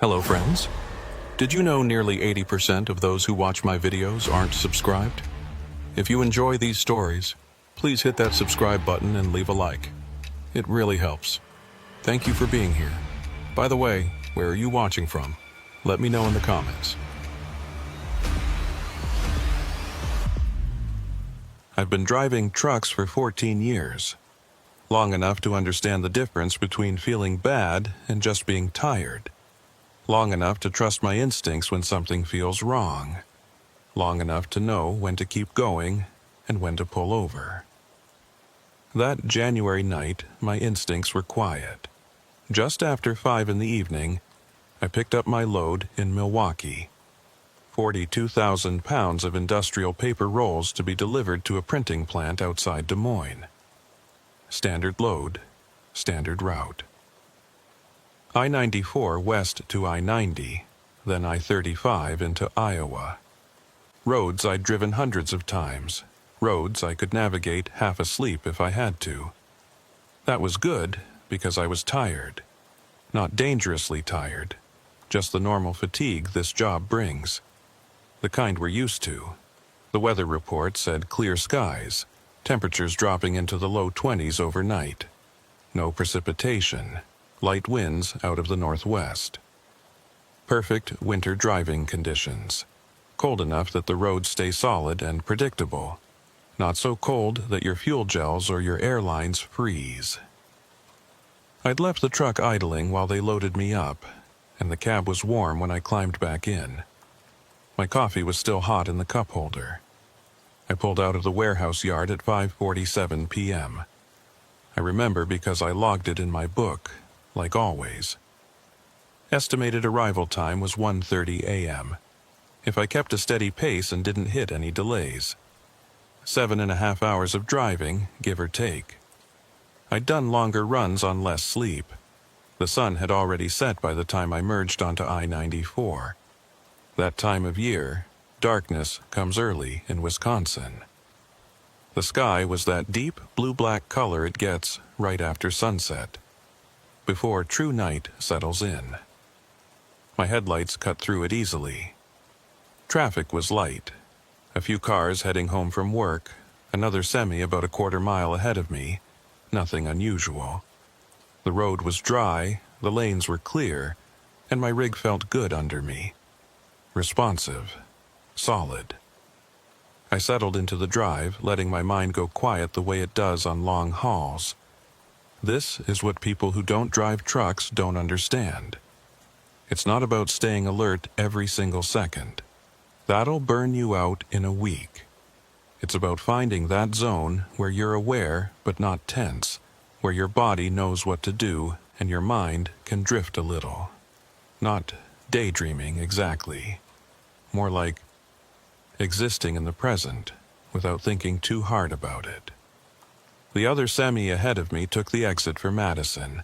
Hello friends. Did you know nearly 80% of those who watch my videos aren't subscribed? If you enjoy these stories, please hit that subscribe button and leave a like. It really helps. Thank you for being here. By the way, where are you watching from? Let me know in the comments. I've been driving trucks for 14 years, long enough to understand the difference between feeling bad and just being tired. Long enough to trust my instincts when something feels wrong. Long enough to know when to keep going and when to pull over. That January night, my instincts were quiet. Just after 5 in the evening, I picked up my load in Milwaukee. 42,000 pounds of industrial paper rolls to be delivered to a printing plant outside Des Moines. Standard load, standard route. I-94 west to I-90, then I-35 into Iowa. Roads I'd driven hundreds of times, roads I could navigate half asleep if I had to. That was good because I was tired. Not dangerously tired, just the normal fatigue this job brings. The kind we're used to. The weather report said clear skies, temperatures dropping into the low 20s overnight. No precipitation. Light winds out of the northwest. Perfect winter driving conditions. Cold enough that the roads stay solid and predictable. Not so cold that your fuel gels or your airlines freeze. I'd left the truck idling while they loaded me up, and the cab was warm when I climbed back in. My coffee was still hot in the cup holder. I pulled out of the warehouse yard at 5:47 p.m. I remember because I logged it in my book, like always. Estimated arrival time was 1:30 a.m. if I kept a steady pace and didn't hit any delays. 7.5 hours of driving, give or take. I'd done longer runs on less sleep. The sun had already set by the time I merged onto I-94. That time of year, darkness comes early in Wisconsin. The sky was that deep blue-black color it gets right after sunset, before true night settles in. My headlights cut through it easily. Traffic was light. A few cars heading home from work, another semi about a quarter mile ahead of me, nothing unusual. The road was dry, the lanes were clear, and my rig felt good under me. Responsive. Solid. I settled into the drive, letting my mind go quiet the way it does on long hauls. This is what people who don't drive trucks don't understand. It's not about staying alert every single second. That'll burn you out in a week. It's about finding that zone where you're aware but not tense, where your body knows what to do and your mind can drift a little. Not daydreaming exactly. More like existing in the present without thinking too hard about it. The other semi ahead of me took the exit for Madison.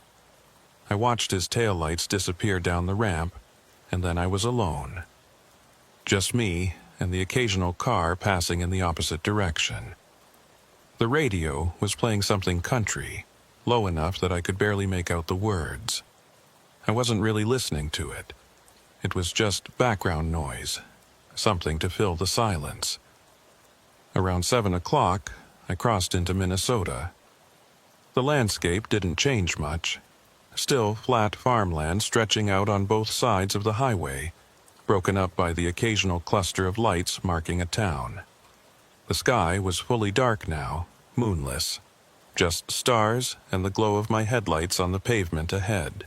I watched his taillights disappear down the ramp, and then I was alone. Just me and the occasional car passing in the opposite direction. The radio was playing something country, low enough that I could barely make out the words. I wasn't really listening to it. It was just background noise, something to fill the silence. Around 7 o'clock, I crossed into Minnesota. The landscape didn't change much. Still flat farmland stretching out on both sides of the highway, broken up by the occasional cluster of lights marking a town. The sky was fully dark now, moonless. Just stars and the glow of my headlights on the pavement ahead.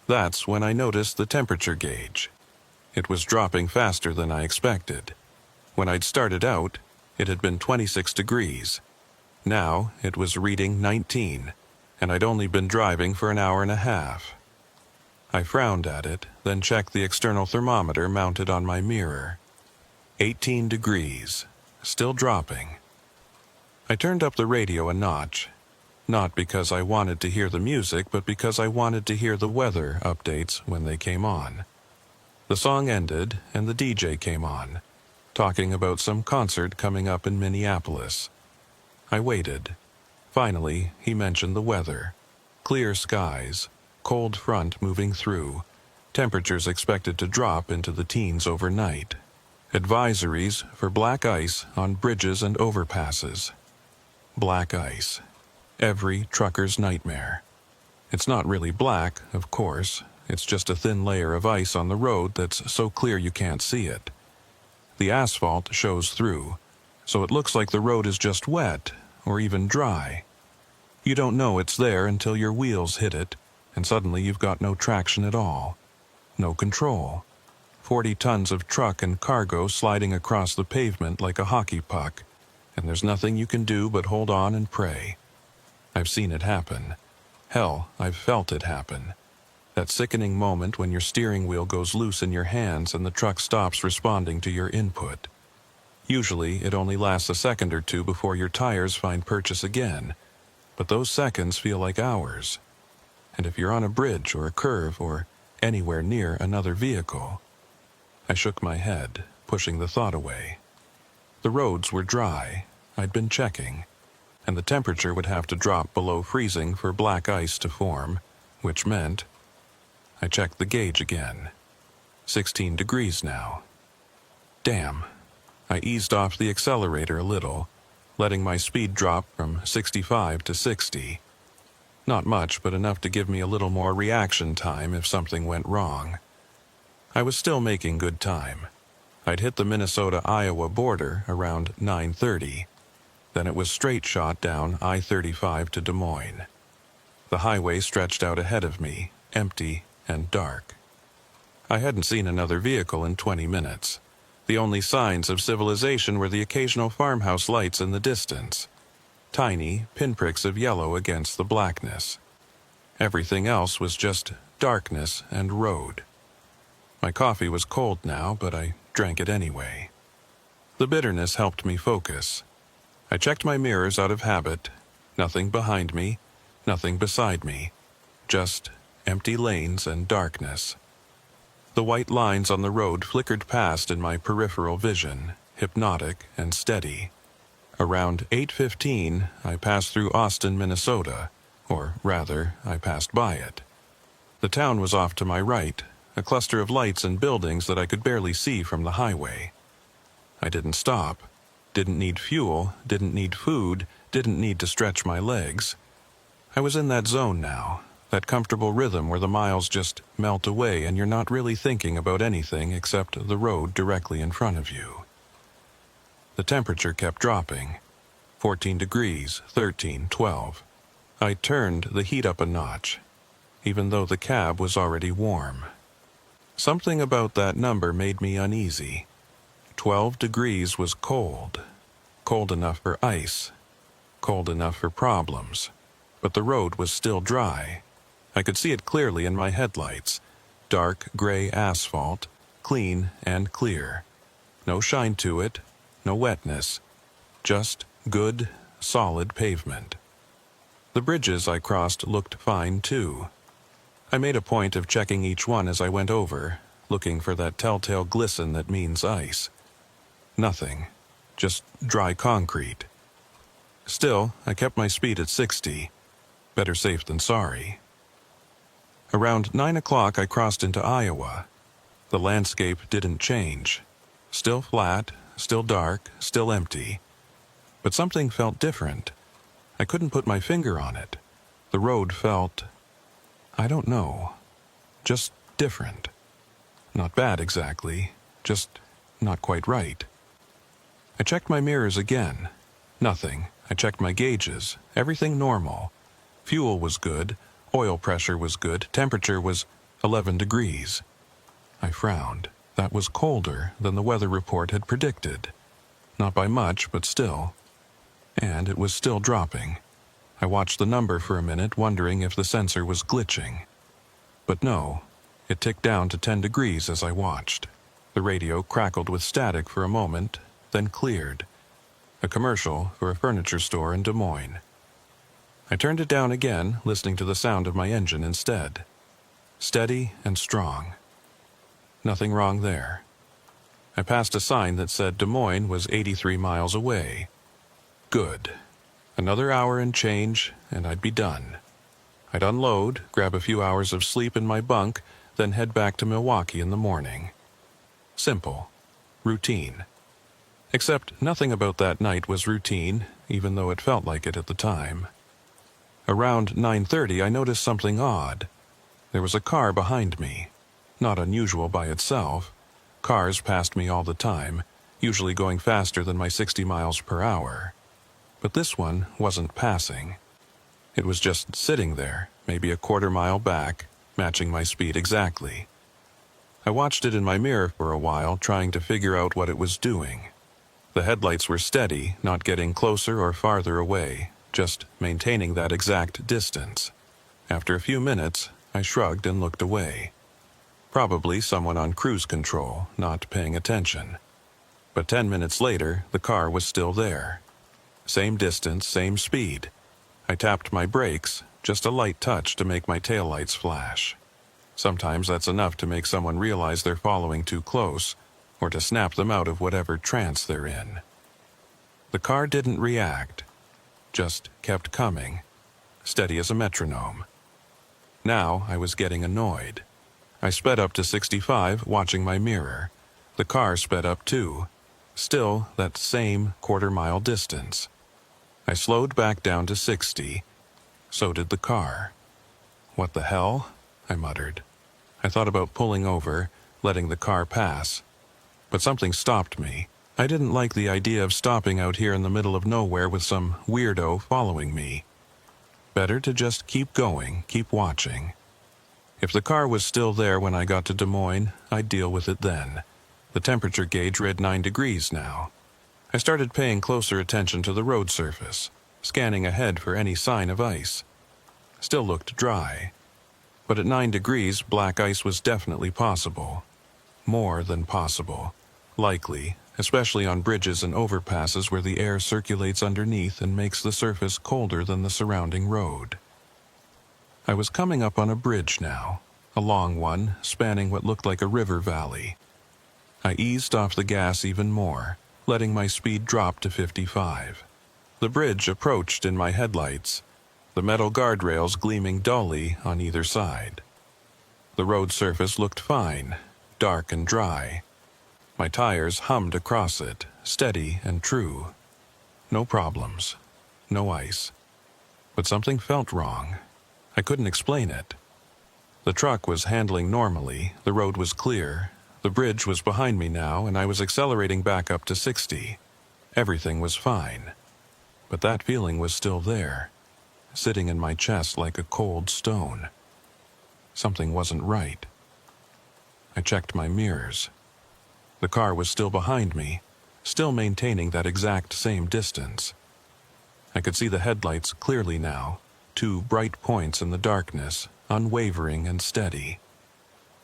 That's when I noticed the temperature gauge. It was dropping faster than I expected. When I'd started out, it had been 26 degrees. Now it was reading 19, and I'd only been driving for an hour and a half. I frowned at it, then checked the external thermometer mounted on my mirror. 18 degrees, still dropping. I turned up the radio a notch, not because I wanted to hear the music, but because I wanted to hear the weather updates when they came on. The song ended, and the DJ came on, talking about some concert coming up in Minneapolis. I waited. Finally, he mentioned the weather. Clear skies, cold front moving through, Temperatures expected to drop into the teens overnight. Advisories for black ice on bridges and overpasses. Black ice. Every trucker's nightmare. It's not really black, of course. It's just a thin layer of ice on the road that's so clear you can't see it. The asphalt shows through, so it looks like the road is just wet, or even dry. You don't know it's there until your wheels hit it, and suddenly you've got no traction at all. No control. 40 tons of truck and cargo sliding across the pavement like a hockey puck, and there's nothing you can do but hold on and pray. I've seen it happen. Hell, I've felt it happen. That sickening moment when your steering wheel goes loose in your hands and the truck stops responding to your input. Usually, it only lasts a second or two before your tires find purchase again, but those seconds feel like hours. And if you're on a bridge or a curve or anywhere near another vehicle, I shook my head, pushing the thought away. The roads were dry, I'd been checking, and the temperature would have to drop below freezing for black ice to form, which meant I checked the gauge again. 16 degrees now. Damn. I eased off the accelerator a little, letting my speed drop from 65 to 60. Not much, but enough to give me a little more reaction time if something went wrong. I was still making good time. I'd hit the Minnesota-Iowa border around 9:30. Then it was straight shot down I-35 to Des Moines. The highway stretched out ahead of me, empty and dark. I hadn't seen another vehicle in 20 minutes. The only signs of civilization were the occasional farmhouse lights in the distance. Tiny pinpricks of yellow against the blackness. Everything else was just darkness and road. My coffee was cold now, but I drank it anyway. The bitterness helped me focus. I checked my mirrors out of habit. Nothing behind me, nothing beside me. Just empty lanes and darkness. The white lines on the road flickered past in my peripheral vision, hypnotic and steady. Around 8:15, I passed through Austin, Minnesota, or rather, I passed by it. The town was off to my right, a cluster of lights and buildings that I could barely see from the highway. I didn't stop, didn't need fuel, didn't need food, didn't need to stretch my legs. I was in that zone now, that comfortable rhythm where the miles just melt away and you're not really thinking about anything except the road directly in front of you. The temperature kept dropping. 14 degrees, 13, 12. I turned the heat up a notch, even though the cab was already warm. Something about that number made me uneasy. 12 degrees was cold. Cold enough for ice. Cold enough for problems. But the road was still dry. I could see it clearly in my headlights. Dark gray asphalt, clean and clear. No shine to it, no wetness. Just good, solid pavement. The bridges I crossed looked fine too. I made a point of checking each one as I went over, looking for that telltale glisten that means ice. Nothing. Just dry concrete. Still, I kept my speed at 60. Better safe than sorry. Around 9 o'clock I crossed into Iowa. The landscape didn't change. Still flat, still dark, still empty. But something felt different. I couldn't put my finger on it. The road felt, I don't know, just different. Not bad exactly, just not quite right. I checked my mirrors again. Nothing. I checked my gauges. Everything normal. Fuel was good. Oil pressure was good. Temperature was 11 degrees. I frowned. That was colder than the weather report had predicted. Not by much, but still. And it was still dropping. I watched the number for a minute, wondering if the sensor was glitching. But no, it ticked down to 10 degrees as I watched. The radio crackled with static for a moment, then cleared. A commercial for a furniture store in Des Moines. I turned it down again, listening to the sound of my engine instead. Steady and strong. Nothing wrong there. I passed a sign that said Des Moines was 83 miles away. Good. Another hour and change, and I'd be done. I'd unload, grab a few hours of sleep in my bunk, then head back to Milwaukee in the morning. Simple. Routine. Except nothing about that night was routine, even though it felt like it at the time. Around 9:30, I noticed something odd. There was a car behind me. Not unusual by itself. Cars passed me all the time, usually going faster than my 60 miles per hour. But this one wasn't passing. It was just sitting there, maybe a quarter mile back, matching my speed exactly. I watched it in my mirror for a while, trying to figure out what it was doing. The headlights were steady, not getting closer or farther away, just maintaining that exact distance. After a few minutes, I shrugged and looked away. Probably someone on cruise control, not paying attention. But 10 minutes later, the car was still there. Same distance, same speed. I tapped my brakes, just a light touch to make my taillights flash. Sometimes that's enough to make someone realize they're following too close, or to snap them out of whatever trance they're in. The car didn't react, just kept coming, steady as a metronome. Now I was getting annoyed. I sped up to 65, watching my mirror. The car sped up too. Still that same quarter-mile distance. I slowed back down to 60. So did the car. What the hell? I muttered. I thought about pulling over, letting the car pass. But something stopped me. I didn't like the idea of stopping out here in the middle of nowhere with some weirdo following me. Better to just keep going, keep watching. If the car was still there when I got to Des Moines, I'd deal with it then. The temperature gauge read 9 degrees now. I started paying closer attention to the road surface, scanning ahead for any sign of ice. Still looked dry. But at 9 degrees, black ice was definitely possible. More than possible. Likely, especially on bridges and overpasses where the air circulates underneath and makes the surface colder than the surrounding road. I was coming up on a bridge now, a long one spanning what looked like a river valley. I eased off the gas even more, letting my speed drop to 55. The bridge approached in my headlights, the metal guardrails gleaming dully on either side. The road surface looked fine, dark and dry. My tires hummed across it, steady and true. No problems, no ice. But something felt wrong. I couldn't explain it. The truck was handling normally, the road was clear, the bridge was behind me now, and I was accelerating back up to 60. Everything was fine. But that feeling was still there, sitting in my chest like a cold stone. Something wasn't right. I checked my mirrors. The car was still behind me, still maintaining that exact same distance. I could see the headlights clearly now, 2 bright points in the darkness, unwavering and steady.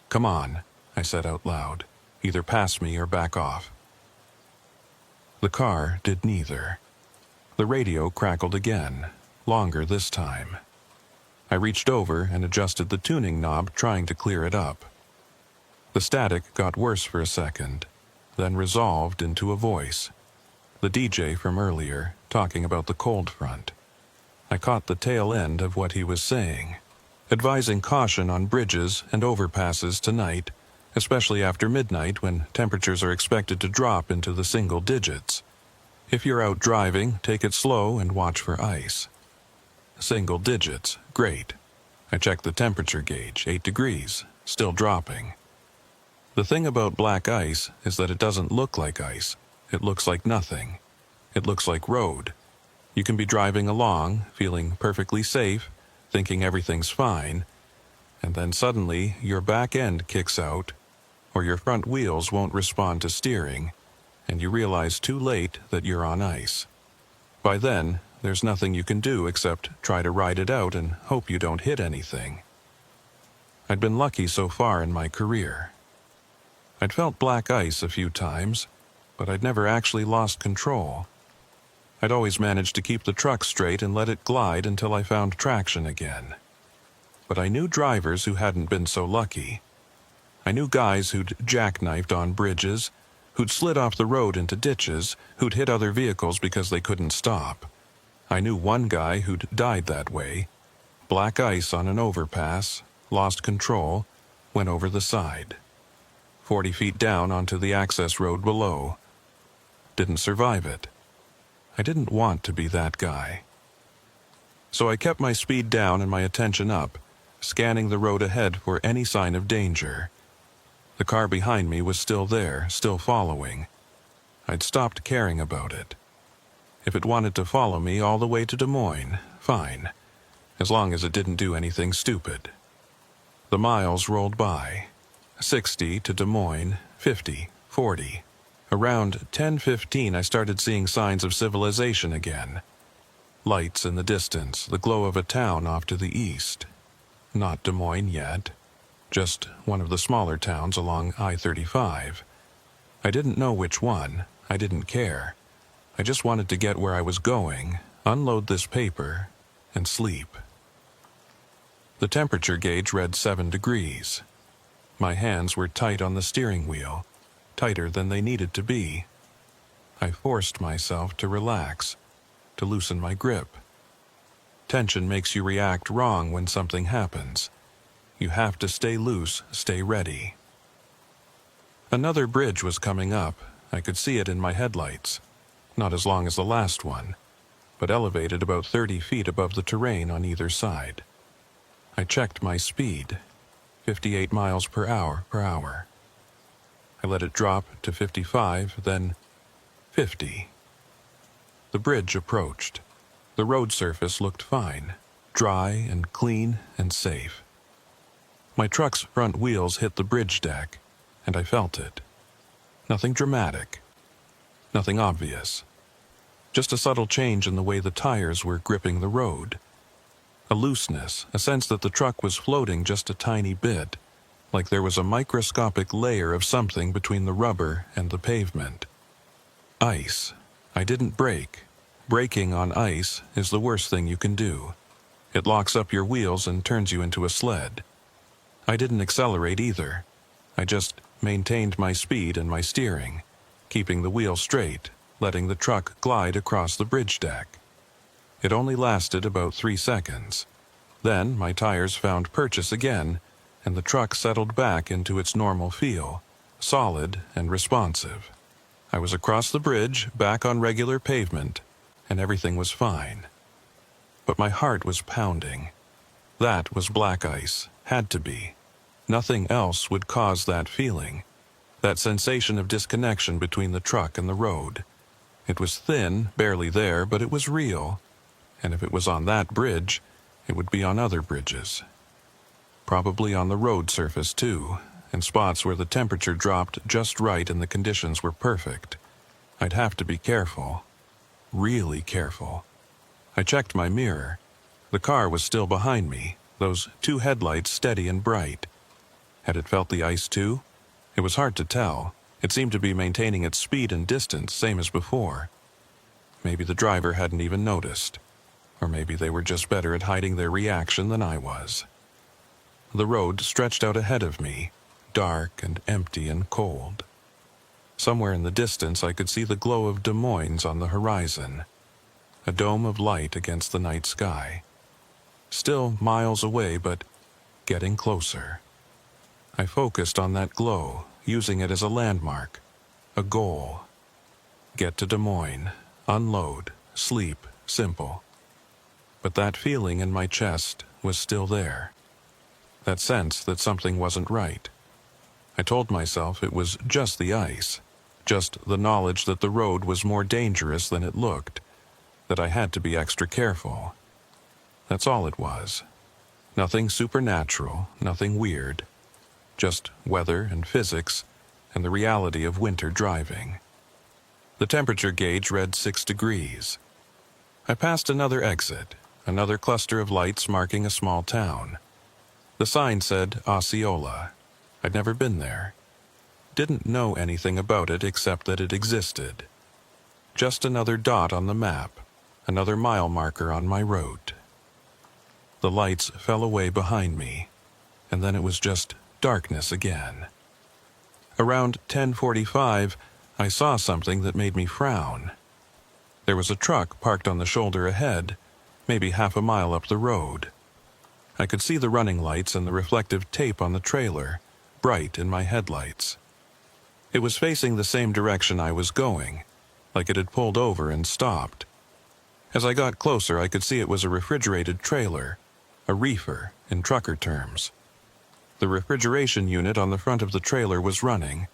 "Come on," I said out loud. "Either pass me or back off." The car did neither. The radio crackled again, longer this time. I reached over and adjusted the tuning knob, trying to clear it up. The static got worse for a second, then resolved into a voice. The DJ from earlier, talking about the cold front. I caught the tail end of what he was saying, advising caution on bridges and overpasses tonight, especially after midnight when temperatures are expected to drop into the single digits. If you're out driving, take it slow and watch for ice. Single digits, great. I checked the temperature gauge, 8 degrees, still dropping. The thing about black ice is that it doesn't look like ice. It looks like nothing. It looks like road. You can be driving along, feeling perfectly safe, thinking everything's fine, and then suddenly your back end kicks out, or your front wheels won't respond to steering, and you realize too late that you're on ice. By then, there's nothing you can do except try to ride it out and hope you don't hit anything. I'd been lucky so far in my career. I'd felt black ice a few times, but I'd never actually lost control. I'd always managed to keep the truck straight and let it glide until I found traction again. But I knew drivers who hadn't been so lucky. I knew guys who'd jackknifed on bridges, who'd slid off the road into ditches, who'd hit other vehicles because they couldn't stop. I knew one guy who'd died that way. Black ice on an overpass, lost control, went over the side. 40 feet down onto the access road below. Didn't survive it. I didn't want to be that guy. So I kept my speed down and my attention up, scanning the road ahead for any sign of danger. The car behind me was still there, still following. I'd stopped caring about it. If it wanted to follow me all the way to Des Moines, fine, as long as it didn't do anything stupid. The miles rolled by. 60 to Des Moines, 50, 40. Around 10:15 I started seeing signs of civilization again. Lights in the distance, the glow of a town off to the east. Not Des Moines yet, just one of the smaller towns along I-35. I didn't know which one, I didn't care. I just wanted to get where I was going, unload this paper, and sleep. The temperature gauge read 7 degrees. My hands were tight on the steering wheel, tighter than they needed to be. I forced myself to relax, to loosen my grip. Tension makes you react wrong when something happens. You have to stay loose, stay ready. Another bridge was coming up. I could see it in my headlights. Not as long as the last one, but elevated about 30 feet above the terrain on either side. I checked my speed, 58 miles per hour. I let it drop to 55, then 50. The bridge approached. The road surface looked fine, dry and clean and safe. My truck's front wheels hit the bridge deck, and I felt it. Nothing dramatic, nothing obvious. Just a subtle change in the way the tires were gripping the road. A looseness, a sense that the truck was floating just a tiny bit, like there was a microscopic layer of something between the rubber and the pavement. Ice. I didn't brake. Braking on ice is the worst thing you can do. It locks up your wheels and turns you into a sled. I didn't accelerate either. I just maintained my speed and my steering, keeping the wheel straight, letting the truck glide across the bridge deck. It only lasted about 3 seconds. Then my tires found purchase again, and the truck settled back into its normal feel, solid and responsive. I was across the bridge, back on regular pavement, and everything was fine. But my heart was pounding. That was black ice, had to be. Nothing else would cause that feeling, that sensation of disconnection between the truck and the road. It was thin, barely there, but it was real. And if it was on that bridge, it would be on other bridges. Probably on the road surface too, in spots where the temperature dropped just right and the conditions were perfect. I'd have to be careful. Really careful. I checked my mirror. The car was still behind me, those 2 headlights steady and bright. Had it felt the ice too? It was hard to tell. It seemed to be maintaining its speed and distance, same as before. Maybe the driver hadn't even noticed. Or maybe they were just better at hiding their reaction than I was. The road stretched out ahead of me, dark and empty and cold. Somewhere in the distance I could see the glow of Des Moines on the horizon, a dome of light against the night sky. Still miles away, but getting closer. I focused on that glow, using it as a landmark, a goal. Get to Des Moines, unload, sleep, simple. But that feeling in my chest was still there. That sense that something wasn't right. I told myself it was just the ice, just the knowledge that the road was more dangerous than it looked, that I had to be extra careful. That's all it was. Nothing supernatural, nothing weird. Just weather and physics and the reality of winter driving. The temperature gauge read 6 degrees. I passed another exit, another cluster of lights marking a small town. The sign said Osceola. I'd never been there. Didn't know anything about it except that it existed. Just another dot on the map, another mile marker on my road. The lights fell away behind me, and then it was just darkness again. Around 10:45, I saw something that made me frown. There was a truck parked on the shoulder ahead, maybe half a mile up the road. I could see the running lights and the reflective tape on the trailer, bright in my headlights. It was facing the same direction I was going, like it had pulled over and stopped. As I got closer, I could see it was a refrigerated trailer, a reefer in trucker terms. The refrigeration unit on the front of the trailer was running.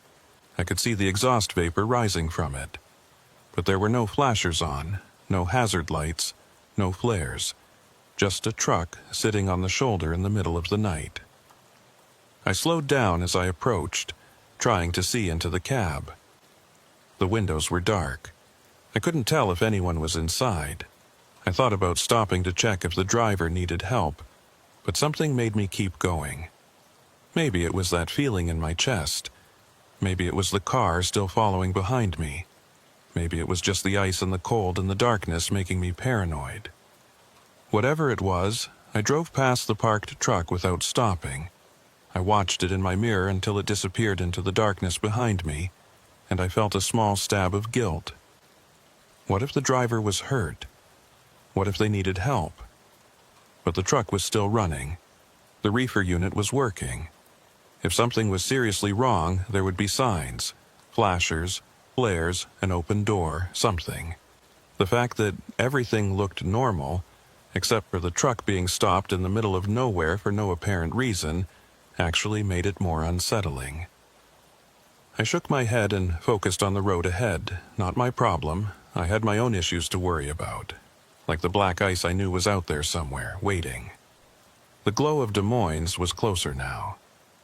I could see the exhaust vapor rising from it. But there were no flashers on, no hazard lights, no flares. Just a truck sitting on the shoulder in the middle of the night. I slowed down as I approached, trying to see into the cab. The windows were dark. I couldn't tell if anyone was inside. I thought about stopping to check if the driver needed help, but something made me keep going. Maybe it was that feeling in my chest. Maybe it was the car still following behind me. Maybe it was just the ice and the cold and the darkness making me paranoid. Whatever it was, I drove past the parked truck without stopping. I watched it in my mirror until it disappeared into the darkness behind me, and I felt a small stab of guilt. What if the driver was hurt? What if they needed help? But the truck was still running. The reefer unit was working. If something was seriously wrong, there would be signs, flashers, flares, an open door, something. The fact that everything looked normal, except for the truck being stopped in the middle of nowhere for no apparent reason, actually made it more unsettling. I shook my head and focused on the road ahead. Not my problem. I had my own issues to worry about. Like the black ice I knew was out there somewhere, waiting. The glow of Des Moines was closer now.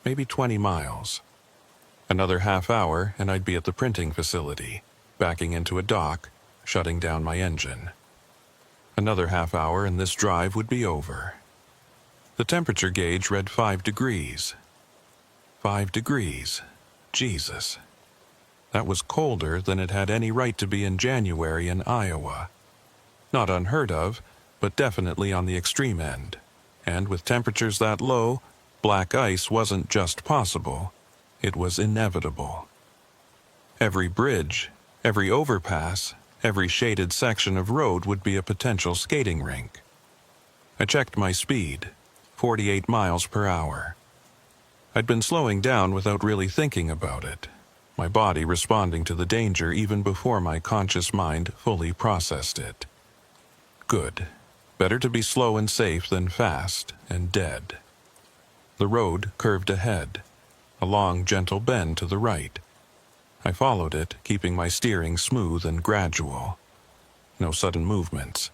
Maybe 20 miles. Another half hour and I'd be at the printing facility, backing into a dock, shutting down my engine. Another half hour and this drive would be over. The temperature gauge read 5 degrees. 5 degrees. Jesus. That was colder than it had any right to be in January in Iowa. Not unheard of, but definitely on the extreme end. And with temperatures that low, black ice wasn't just possible, it was inevitable. Every bridge, every overpass, every shaded section of road would be a potential skating rink. I checked my speed, 48 miles per hour. I'd been slowing down without really thinking about it, my body responding to the danger even before my conscious mind fully processed it. Good. Better to be slow and safe than fast and dead. The road curved ahead, a long, gentle bend to the right. I followed it, keeping my steering smooth and gradual. No sudden movements.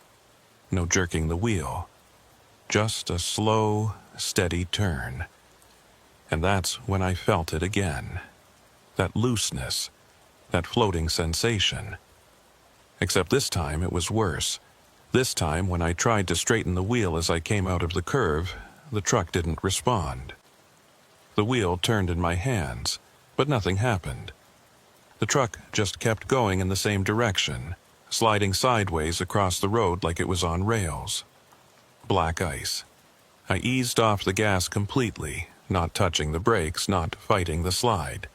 No jerking the wheel. Just a slow, steady turn. And that's when I felt it again. That looseness, that floating sensation. Except this time it was worse. This time, when I tried to straighten the wheel as I came out of the curve, the truck didn't respond. The wheel turned in my hands, but nothing happened. The truck just kept going in the same direction, sliding sideways across the road like it was on rails. Black ice. I eased off the gas completely, not touching the brakes, not fighting the slide.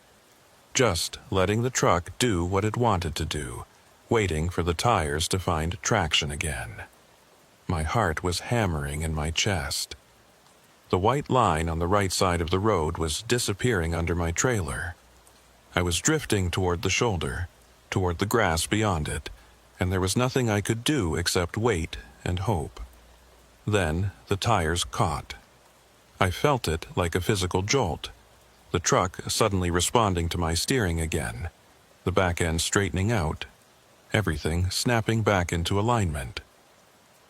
Just letting the truck do what it wanted to do, waiting for the tires to find traction again. My heart was hammering in my chest. The white line on the right side of the road was disappearing under my trailer. I was drifting toward the shoulder, toward the grass beyond it, and there was nothing I could do except wait and hope. Then the tires caught. I felt it like a physical jolt, the truck suddenly responding to my steering again, the back end straightening out, everything snapping back into alignment.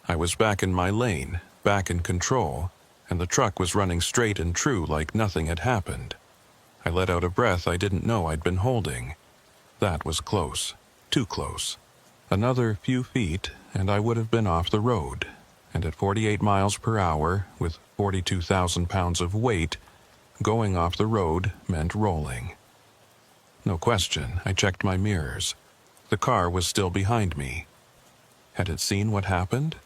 I was back in my lane, back in control, and the truck was running straight and true like nothing had happened. I let out a breath I didn't know I'd been holding. That was close, too close. Another few feet, and I would have been off the road, and at 48 miles per hour, with 42,000 pounds of weight, going off the road meant rolling. No question, I checked my mirrors. The car was still behind me. Had it seen what happened?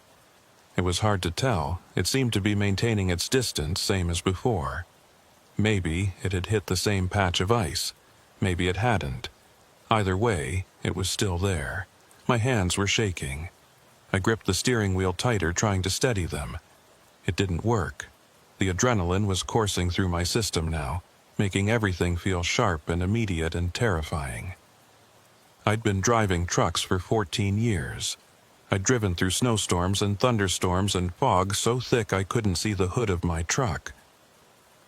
It was hard to tell. It seemed to be maintaining its distance, same as before. Maybe it had hit the same patch of ice. Maybe it hadn't. Either way, it was still there. My hands were shaking. I gripped the steering wheel tighter, trying to steady them. It didn't work. The adrenaline was coursing through my system now, making everything feel sharp and immediate and terrifying. I'd been driving trucks for 14 years. I'd driven through snowstorms and thunderstorms and fog so thick I couldn't see the hood of my truck.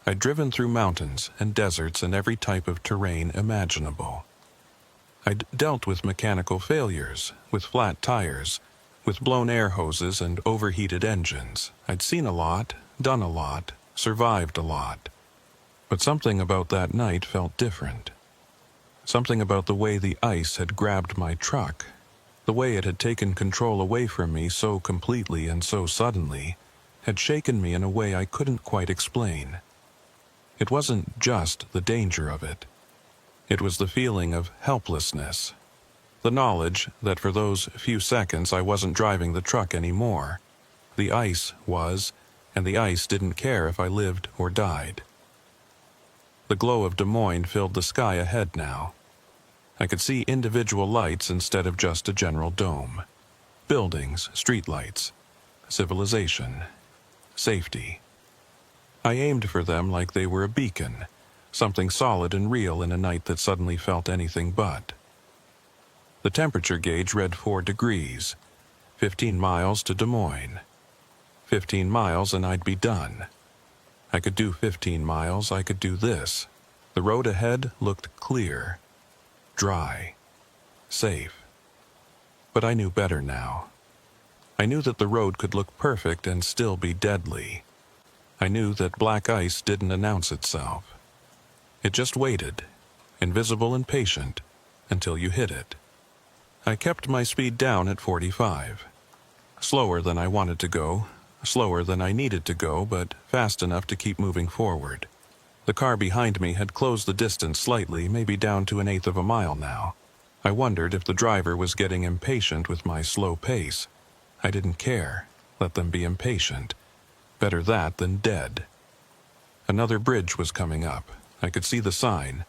I'd driven through mountains and deserts and every type of terrain imaginable. I'd dealt with mechanical failures, with flat tires, with blown air hoses and overheated engines. I'd seen a lot, done a lot, survived a lot. But something about that night felt different. Something about the way the ice had grabbed my truck, the way it had taken control away from me so completely and so suddenly, had shaken me in a way I couldn't quite explain. It wasn't just the danger of it. It was the feeling of helplessness. The knowledge that for those few seconds I wasn't driving the truck anymore. The ice was, and the ice didn't care if I lived or died. The glow of Des Moines filled the sky ahead now. I could see individual lights instead of just a general dome. Buildings, streetlights, civilization, safety. I aimed for them like they were a beacon, something solid and real in a night that suddenly felt anything but. The temperature gauge read 4 degrees, 15 miles to Des Moines. 15 miles and I'd be done. I could do 15 miles, I could do this. The road ahead looked clear, dry, safe. But I knew better now. I knew that the road could look perfect and still be deadly. I knew that black ice didn't announce itself. It just waited, invisible and patient, until you hit it. I kept my speed down at 45. Slower than I wanted to go, slower than I needed to go, but fast enough to keep moving forward. The car behind me had closed the distance slightly, maybe down to 1/8 of a mile now. I wondered if the driver was getting impatient with my slow pace. I didn't care. Let them be impatient. Better that than dead. Another bridge was coming up. I could see the sign.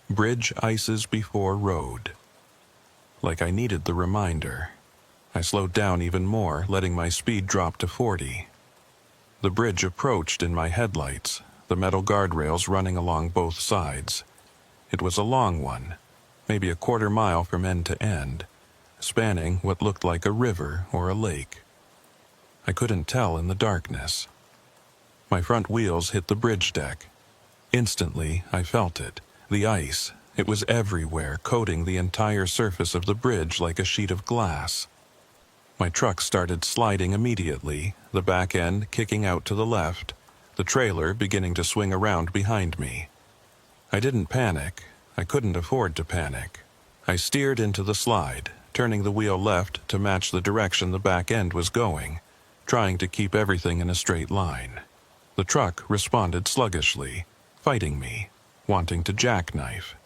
Bridge ices before road. Like I needed the reminder. I slowed down even more, letting my speed drop to 40. The bridge approached in my headlights, the metal guardrails running along both sides. It was a long one, maybe a 1/4 mile from end to end, spanning what looked like a river or a lake. I couldn't tell in the darkness. My front wheels hit the bridge deck. Instantly, I felt it. The ice. It was everywhere, coating the entire surface of the bridge like a sheet of glass. My truck started sliding immediately, the back end kicking out to the left, the trailer beginning to swing around behind me. I didn't panic. I couldn't afford to panic. I steered into the slide, turning the wheel left to match the direction the back end was going, trying to keep everything in a straight line. The truck responded sluggishly, fighting me, wanting to jackknife.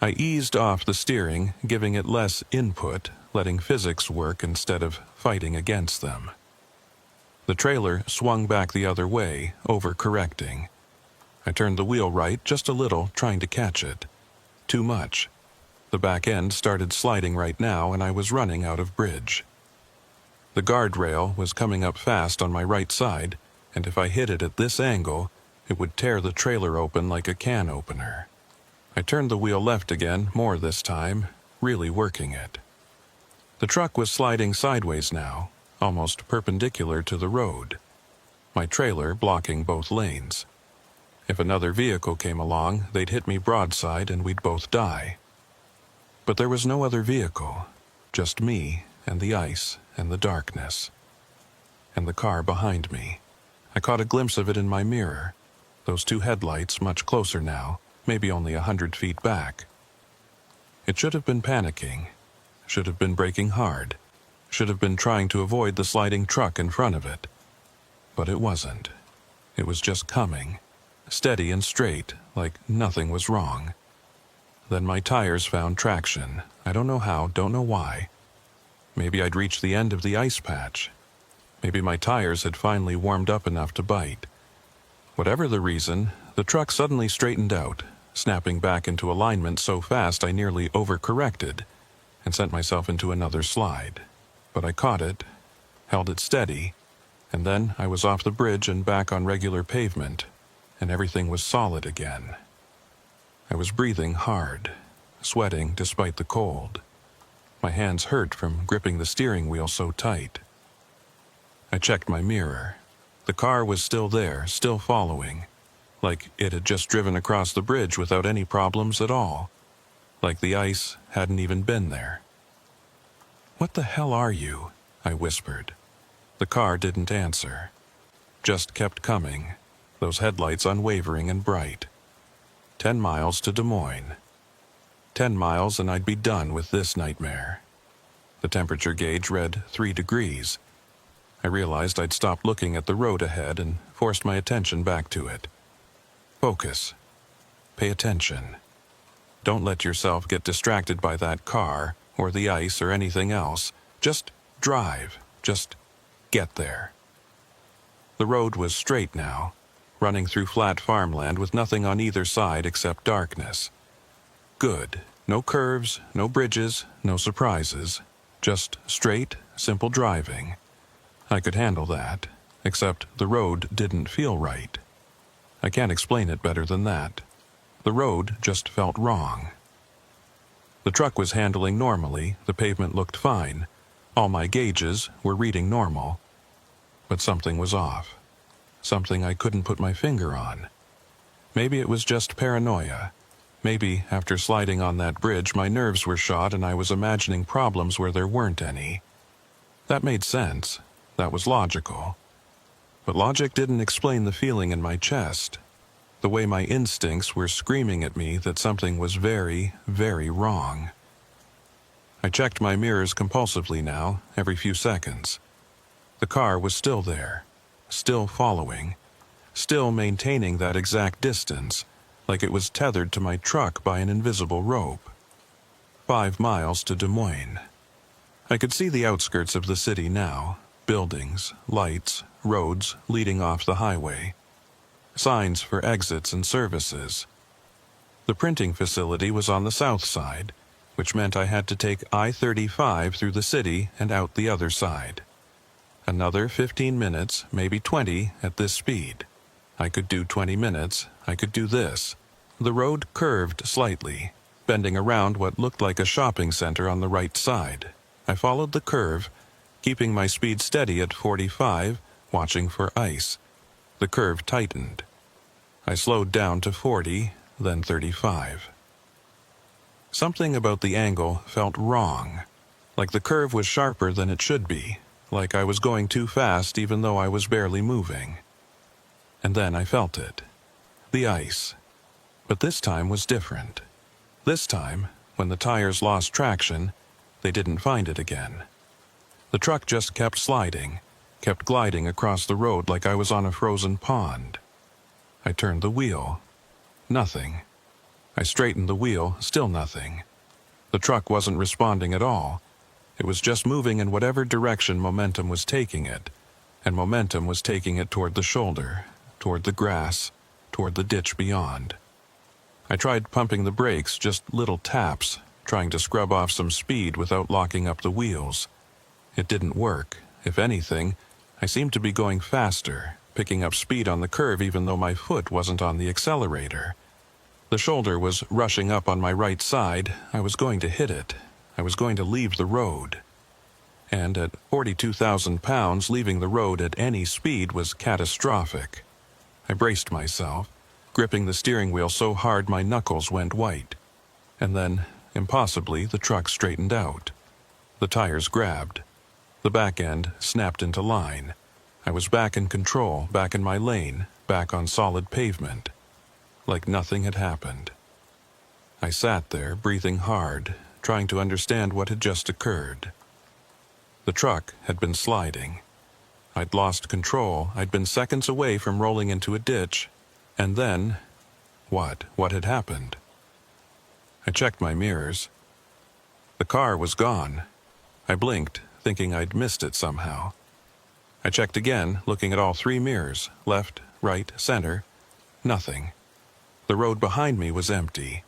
I eased off the steering, giving it less input, letting physics work instead of fighting against them. The trailer swung back the other way, overcorrecting. I turned the wheel right just a little, trying to catch it. Too much. The back end started sliding right now, and I was running out of bridge. The guardrail was coming up fast on my right side, and if I hit it at this angle, it would tear the trailer open like a can opener. I turned the wheel left again, more this time, really working it. The truck was sliding sideways now, almost perpendicular to the road. My trailer blocking both lanes. If another vehicle came along, they'd hit me broadside and we'd both die. But there was no other vehicle, just me and the ice and the darkness. And the car behind me. I caught a glimpse of it in my mirror. Those 2 headlights much closer now, maybe only 100 feet back. It should have been panicking, should have been braking hard, should have been trying to avoid the sliding truck in front of it. But it wasn't. It was just coming, steady and straight, like nothing was wrong. Then my tires found traction. I don't know how, don't know why. Maybe I'd reached the end of the ice patch. Maybe my tires had finally warmed up enough to bite. Whatever the reason, the truck suddenly straightened out, snapping back into alignment so fast I nearly overcorrected and sent myself into another slide. But I caught it, held it steady, And then I was off the bridge and back on regular pavement, and everything was solid again. I was breathing hard, sweating despite the cold. My hands hurt from gripping the steering wheel so tight. I checked my mirror. The car was still there, still following, like it had just driven across the bridge without any problems at all, like the ice hadn't even been there. "What the hell are you?" I whispered. The car didn't answer, just kept coming, those headlights unwavering and bright. 10 miles to Des Moines. 10 miles and I'd be done with this nightmare. The temperature gauge read 3 degrees. I realized I'd stopped looking at the road ahead and forced my attention back to it. Focus. Pay attention. Don't let yourself get distracted by that car or the ice or anything else. Just drive. Just get there. The road was straight now, running through flat farmland with nothing on either side except darkness. Good. No curves, no bridges, no surprises. Just straight, simple driving. I could handle that, except the road didn't feel right. I can't explain it better than that. The road just felt wrong. The truck was handling normally, the pavement looked fine. All my gauges were reading normal. But something was off. Something I couldn't put my finger on. Maybe it was just paranoia. Maybe after sliding on that bridge my nerves were shot and I was imagining problems where there weren't any. That made sense. That was logical. But logic didn't explain the feeling in my chest. The way my instincts were screaming at me that something was very, very wrong. I checked my mirrors compulsively now, every few seconds. The car was still there, still following, still maintaining that exact distance, like it was tethered to my truck by an invisible rope. 5 miles to Des Moines. I could see the outskirts of the city now, buildings, lights, roads leading off the highway, signs for exits and services. The printing facility was on the south side, which meant I had to take I-35 through the city and out the other side. Another 15 minutes, maybe 20, at this speed. I could do 20 minutes, I could do this. The road curved slightly, bending around what looked like a shopping center on the right side. I followed the curve, keeping my speed steady at 45, watching for ice. The curve tightened. I slowed down to 40, then 35. Something about the angle felt wrong, like the curve was sharper than it should be, like I was going too fast even though I was barely moving. And then I felt it. The ice. But this time was different. This time, when the tires lost traction, they didn't find it again. The truck just kept sliding, kept gliding across the road like I was on a frozen pond. I turned the wheel. Nothing. I straightened the wheel, still nothing. The truck wasn't responding at all. It was just moving in whatever direction momentum was taking it, and momentum was taking it toward the shoulder, toward the grass, toward the ditch beyond. I tried pumping the brakes, just little taps, trying to scrub off some speed without locking up the wheels. It didn't work. If anything, I seemed to be going faster, picking up speed on the curve even though my foot wasn't on the accelerator. The shoulder was rushing up on my right side. I was going to hit it. I was going to leave the road. And at 42,000 pounds, leaving the road at any speed was catastrophic. I braced myself, gripping the steering wheel so hard my knuckles went white. And then, impossibly, the truck straightened out. The tires grabbed. The back end snapped into line. I was back in control, back in my lane, back on solid pavement. Like nothing had happened. I sat there, breathing hard, trying to understand what had just occurred. The truck had been sliding. I'd lost control. I'd been seconds away from rolling into a ditch. And then, what? What had happened? I checked my mirrors. The car was gone. I blinked, thinking I'd missed it somehow. I checked again, looking at all 3 mirrors, left, right, center. Nothing. The road behind me was empty.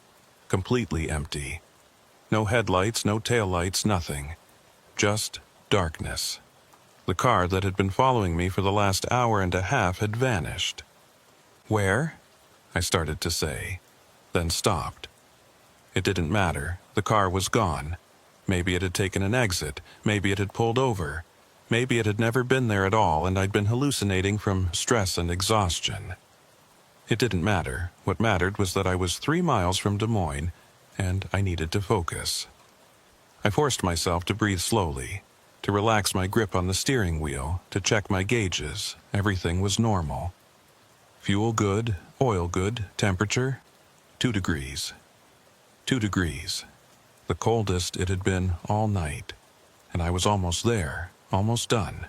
Completely empty. No headlights, no taillights, nothing. Just darkness. The car that had been following me for the last hour and a half had vanished. "Where?" I started to say, then stopped. It didn't matter. The car was gone. Maybe it had taken an exit. Maybe it had pulled over. Maybe it had never been there at all and I'd been hallucinating from stress and exhaustion. It didn't matter. What mattered was that I was 3 miles from Des Moines and I needed to focus. I forced myself to breathe slowly, to relax my grip on the steering wheel, to check my gauges. Everything was normal. Fuel good, oil good, temperature 2 degrees. 2 degrees. The coldest it had been all night. And I was almost there, almost done.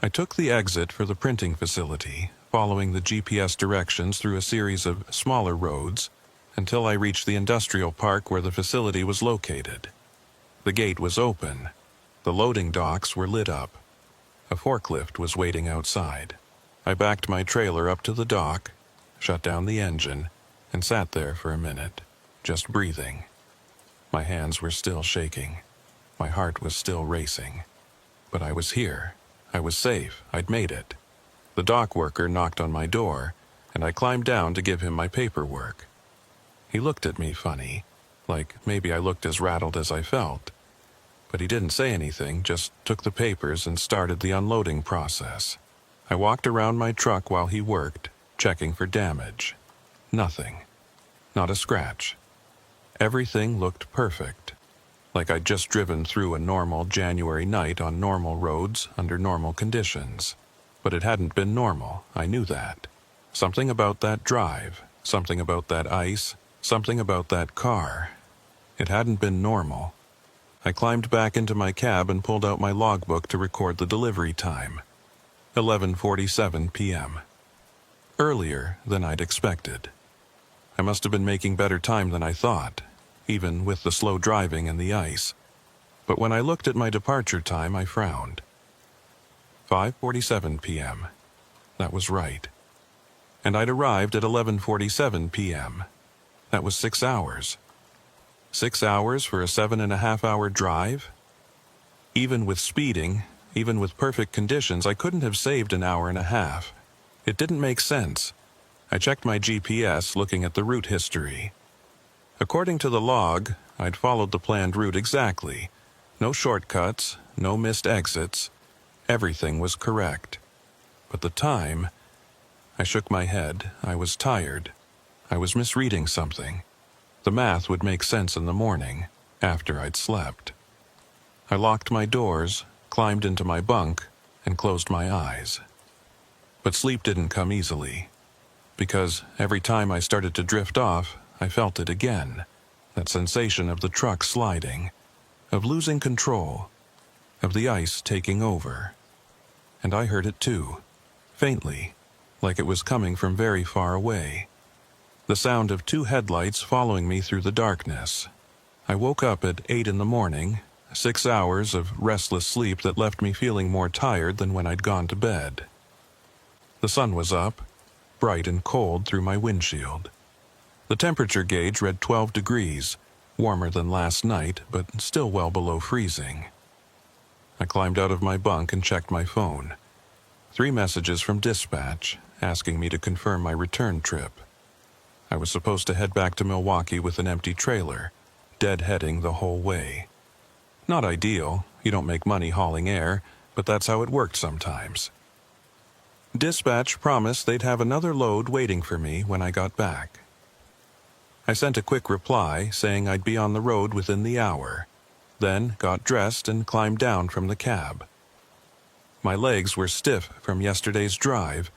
I took the exit for the printing facility, following the GPS directions through a series of smaller roads until I reached the industrial park where the facility was located. The gate was open. The loading docks were lit up. A forklift was waiting outside. I backed my trailer up to the dock, shut down the engine, and sat there for a minute, just breathing. My hands were still shaking. My heart was still racing. But I was here. I was safe. I'd made it. The dock worker knocked on my door, and I climbed down to give him my paperwork. He looked at me funny, like maybe I looked as rattled as I felt. But he didn't say anything, just took the papers and started the unloading process. I walked around my truck while he worked, checking for damage. Nothing. Not a scratch. Everything looked perfect, like I'd just driven through a normal January night on normal roads under normal conditions. But it hadn't been normal, I knew that. Something about that drive, something about that ice, something about that car. It hadn't been normal. I climbed back into my cab and pulled out my logbook to record the delivery time. 11:47 p.m. Earlier than I'd expected. I must have been making better time than I thought, even with the slow driving and the ice. But when I looked at my departure time, I frowned. 5:47 p.m. That was right. And I'd arrived at 11:47 p.m. That was 6 hours. 6 hours for a 7.5-hour drive? Even with speeding, even with perfect conditions, I couldn't have saved an hour and a half. It didn't make sense. I checked my GPS, looking at the route history. According to the log, I'd followed the planned route exactly. No shortcuts, no missed exits. Everything was correct. But the time... I shook my head. I was tired. I was misreading something. The math would make sense in the morning, after I'd slept. I locked my doors, climbed into my bunk, and closed my eyes. But sleep didn't come easily, because every time I started to drift off, I felt it again, that sensation of the truck sliding, of losing control, of the ice taking over. And I heard it too, faintly, like it was coming from very far away. The sound of 2 headlights following me through the darkness. I woke up at 8 in the morning, 6 hours of restless sleep that left me feeling more tired than when I'd gone to bed. The sun was up, bright and cold through my windshield. The temperature gauge read 12 degrees, warmer than last night, but still well below freezing. I climbed out of my bunk and checked my phone. 3 messages from dispatch, asking me to confirm my return trip. I was supposed to head back to Milwaukee with an empty trailer, deadheading the whole way. Not ideal, you don't make money hauling air, but that's how it worked sometimes. Dispatch promised they'd have another load waiting for me when I got back. I sent a quick reply saying I'd be on the road within the hour, then got dressed and climbed down from the cab. My legs were stiff from yesterday's drive,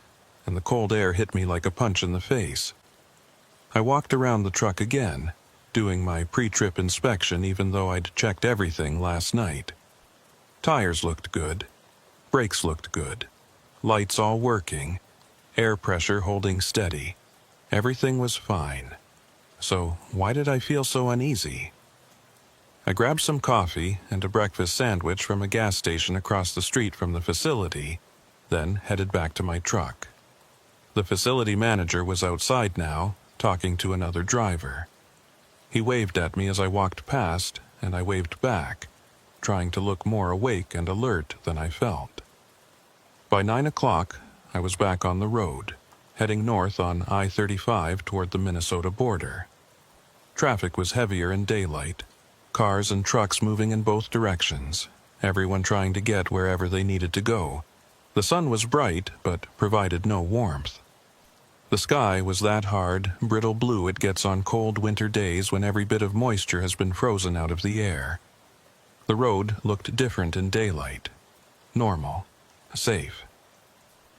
and the cold air hit me like a punch in the face. I walked around the truck again, doing my pre-trip inspection even though I'd checked everything last night. Tires looked good. Brakes looked good. Lights all working. Air pressure holding steady. Everything was fine. So why did I feel so uneasy? I grabbed some coffee and a breakfast sandwich from a gas station across the street from the facility, then headed back to my truck. The facility manager was outside now, talking to another driver. He waved at me as I walked past, and I waved back. trying to look more awake and alert than I felt. By 9 o'clock, I was back on the road, heading north on I-35 toward the Minnesota border. Traffic was heavier in daylight, cars and trucks moving in both directions, everyone trying to get wherever they needed to go. The sun was bright, but provided no warmth. The sky was that hard, brittle blue it gets on cold winter days when every bit of moisture has been frozen out of the air. The road looked different in daylight. Normal. Safe.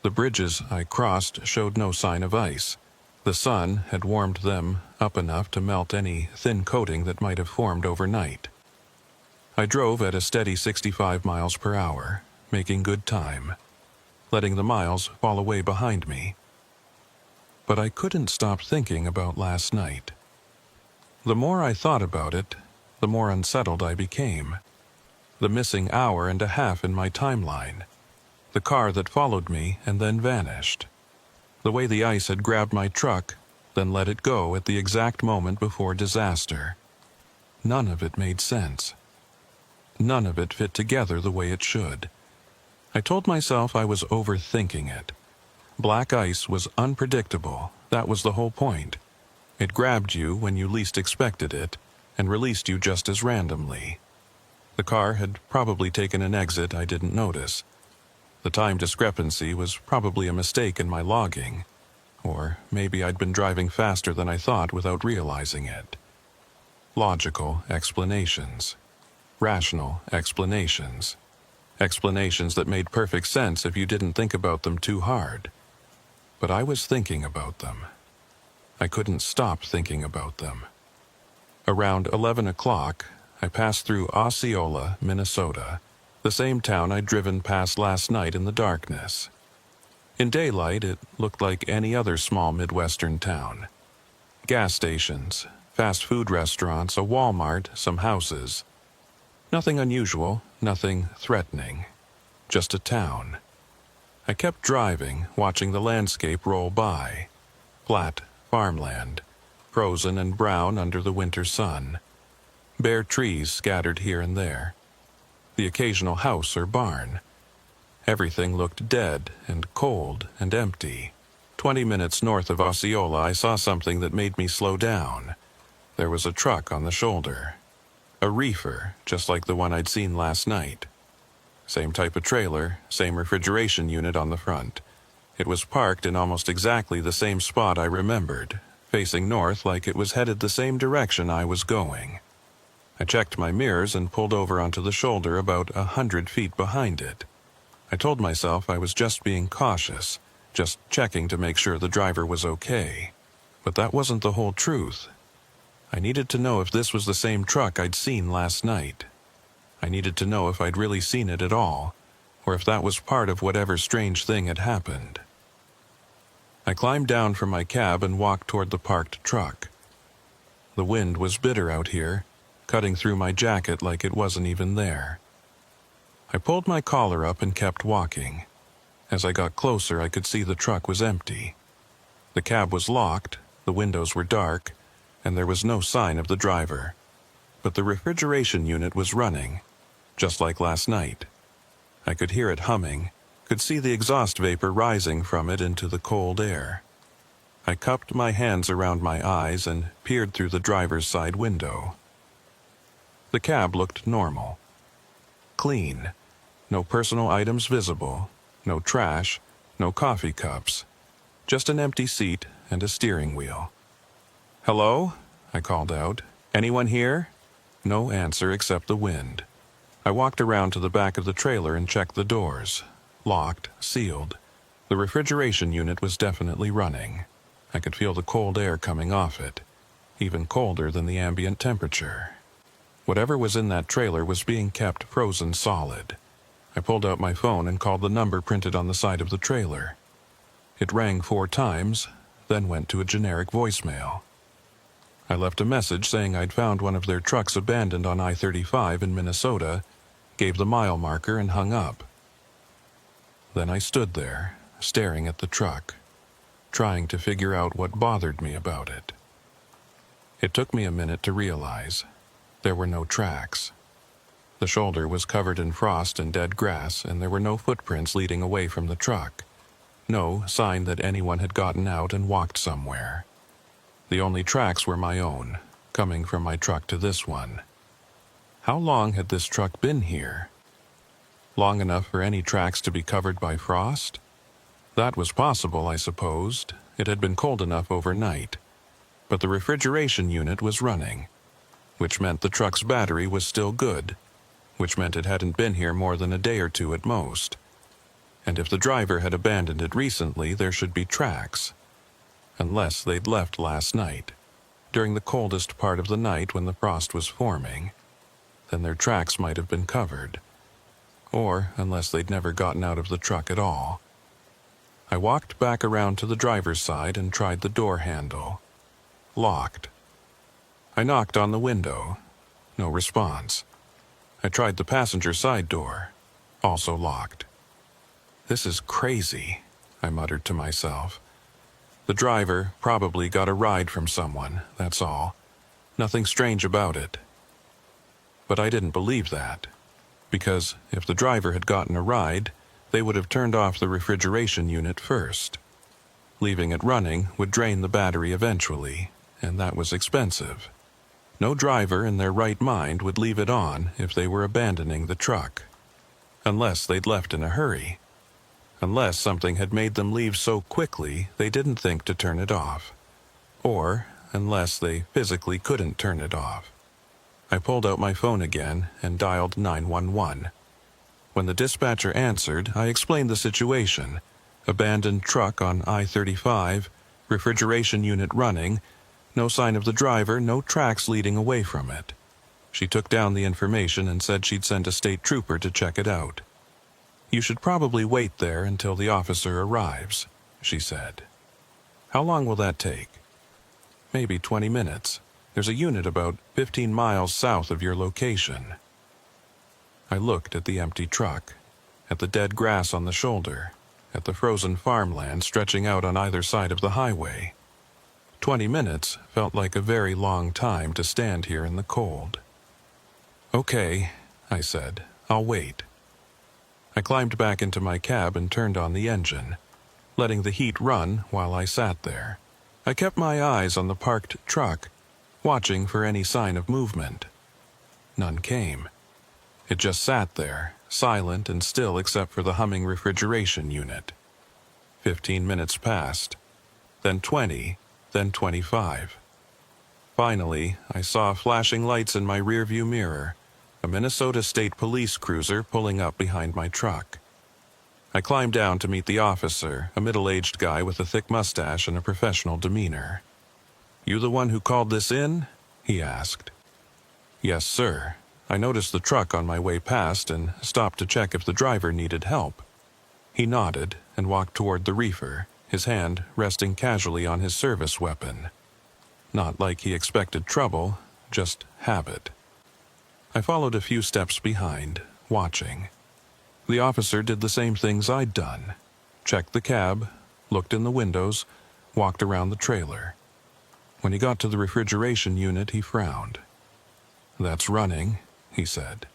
The bridges I crossed showed no sign of ice. The sun had warmed them up enough to melt any thin coating that might have formed overnight. I drove at a steady 65 miles per hour, making good time, letting the miles fall away behind me. But I couldn't stop thinking about last night. The more I thought about it, the more unsettled I became. The missing hour and a half in my timeline. The car that followed me and then vanished. The way the ice had grabbed my truck, then let it go at the exact moment before disaster. None of it made sense. None of it fit together the way it should. I told myself I was overthinking it. Black ice was unpredictable, that was the whole point. It grabbed you when you least expected it, and released you just as randomly. The car had probably taken an exit I didn't notice. The time discrepancy was probably a mistake in my logging, or maybe I'd been driving faster than I thought without realizing it. Logical explanations. Rational explanations. Explanations that made perfect sense if you didn't think about them too hard. But I was thinking about them. I couldn't stop thinking about them. Around 11 o'clock, I passed through Osceola, Minnesota, the same town I'd driven past last night in the darkness. In daylight, it looked like any other small Midwestern town. Gas stations, fast food restaurants, a Walmart, some houses. Nothing unusual, nothing threatening. Just a town. I kept driving, watching the landscape roll by. Flat farmland, frozen and brown under the winter sun. Bare trees scattered here and there. The occasional house or barn. Everything looked dead and cold and empty. 20 minutes north of Osceola, I saw something that made me slow down. There was a truck on the shoulder. A reefer, just like the one I'd seen last night. Same type of trailer, same refrigeration unit on the front. It was parked in almost exactly the same spot I remembered, facing north like it was headed the same direction I was going. I checked my mirrors and pulled over onto the shoulder about 100 feet behind it. I told myself I was just being cautious, just checking to make sure the driver was okay. But that wasn't the whole truth. I needed to know if this was the same truck I'd seen last night. I needed to know if I'd really seen it at all, or if that was part of whatever strange thing had happened. I climbed down from my cab and walked toward the parked truck. The wind was bitter out here, cutting through my jacket like it wasn't even there. I pulled my collar up and kept walking. As I got closer, I could see the truck was empty. The cab was locked, the windows were dark, and there was no sign of the driver. But the refrigeration unit was running, just like last night. I could hear it humming, could see the exhaust vapor rising from it into the cold air. I cupped my hands around my eyes and peered through the driver's side window. The cab looked normal. Clean. No personal items visible, no trash, no coffee cups. Just an empty seat and a steering wheel. "Hello?" I called out. "Anyone here?" No answer except the wind. I walked around to the back of the trailer and checked the doors. Locked, sealed. The refrigeration unit was definitely running. I could feel the cold air coming off it, even colder than the ambient temperature. Whatever was in that trailer was being kept frozen solid. I pulled out my phone and called the number printed on the side of the trailer. It rang 4 times, then went to a generic voicemail. I left a message saying I'd found one of their trucks abandoned on I-35 in Minnesota, gave the mile marker, and hung up. Then I stood there, staring at the truck, trying to figure out what bothered me about it. It took me a minute to realize there were no tracks. The shoulder was covered in frost and dead grass, and there were no footprints leading away from the truck. No sign that anyone had gotten out and walked somewhere. The only tracks were my own, coming from my truck to this one. How long had this truck been here? Long enough for any tracks to be covered by frost? That was possible, I supposed. It had been cold enough overnight. But the refrigeration unit was running, which meant the truck's battery was still good, which meant it hadn't been here more than a day or two at most. And if the driver had abandoned it recently, there should be tracks. Unless they'd left last night, during the coldest part of the night when the frost was forming, then their tracks might have been covered. Or unless they'd never gotten out of the truck at all. I walked back around to the driver's side and tried the door handle. Locked. I knocked on the window. No response. I tried the passenger side door. Also locked. This is crazy, I muttered to myself. The driver probably got a ride from someone, that's all. Nothing strange about it. But I didn't believe that. Because if the driver had gotten a ride, they would have turned off the refrigeration unit first. Leaving it running would drain the battery eventually, and that was expensive. No driver in their right mind would leave it on if they were abandoning the truck. Unless they'd left in a hurry. Unless something had made them leave so quickly they didn't think to turn it off. Or unless they physically couldn't turn it off. I pulled out my phone again and dialed 911. When the dispatcher answered, I explained the situation. Abandoned truck on I-35, refrigeration unit running, no sign of the driver, no tracks leading away from it. She took down the information and said she'd send a state trooper to check it out. You should probably wait there until the officer arrives, she said. How long will that take? Maybe 20 minutes. There's a unit about 15 miles south of your location. I looked at the empty truck, at the dead grass on the shoulder, at the frozen farmland stretching out on either side of the highway. 20 minutes felt like a very long time to stand here in the cold. Okay, I said, I'll wait. I climbed back into my cab and turned on the engine, letting the heat run while I sat there. I kept my eyes on the parked truck, watching for any sign of movement. None came. It just sat there, silent and still except for the humming refrigeration unit. 15 minutes passed, then 20, then 25. Finally, I saw flashing lights in my rearview mirror, a Minnesota State Police cruiser pulling up behind my truck. I climbed down to meet the officer, a middle-aged guy with a thick mustache and a professional demeanor. You the one who called this in? He asked. Yes, sir. I noticed the truck on my way past and stopped to check if the driver needed help. He nodded and walked toward the reefer, his hand resting casually on his service weapon. Not like he expected trouble, just habit. I followed a few steps behind, watching. The officer did the same things I'd done. Checked the cab, looked in the windows, walked around the trailer. When he got to the refrigeration unit, he frowned. That's running, he said.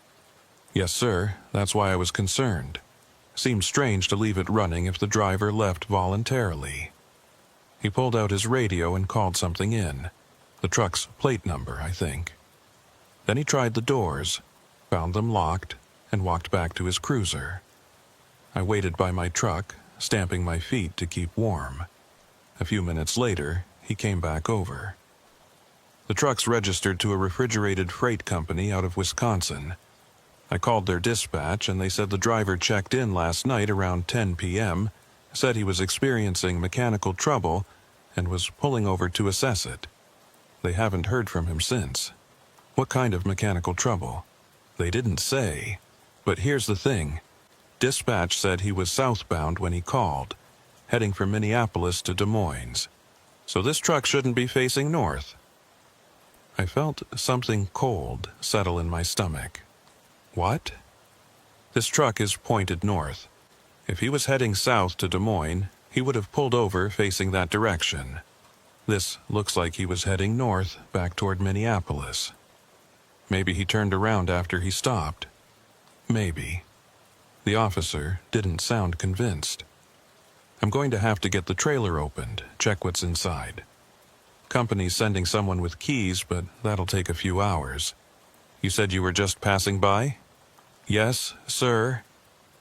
Yes, sir, that's why I was concerned. Seemed strange to leave it running if the driver left voluntarily. He pulled out his radio and called something in. The truck's plate number, I think. Then he tried the doors, found them locked, and walked back to his cruiser. I waited by my truck, stamping my feet to keep warm. A few minutes later, he came back over. The truck's registered to a refrigerated freight company out of Wisconsin. I called their dispatch and they said the driver checked in last night around 10 p.m., said he was experiencing mechanical trouble and was pulling over to assess it. They haven't heard from him since. What kind of mechanical trouble? They didn't say. But here's the thing. Dispatch said he was southbound when he called, heading from Minneapolis to Des Moines. So this truck shouldn't be facing north. I felt something cold settle in my stomach. What? This truck is pointed north. If he was heading south to Des Moines, he would have pulled over facing that direction. This looks like he was heading north, back toward Minneapolis. Maybe he turned around after he stopped, Maybe. The officer didn't sound convinced. I'm going to have to get the trailer opened, check what's inside. Company's sending someone with keys, but that'll take a few hours. You said you were just passing by? Yes, sir.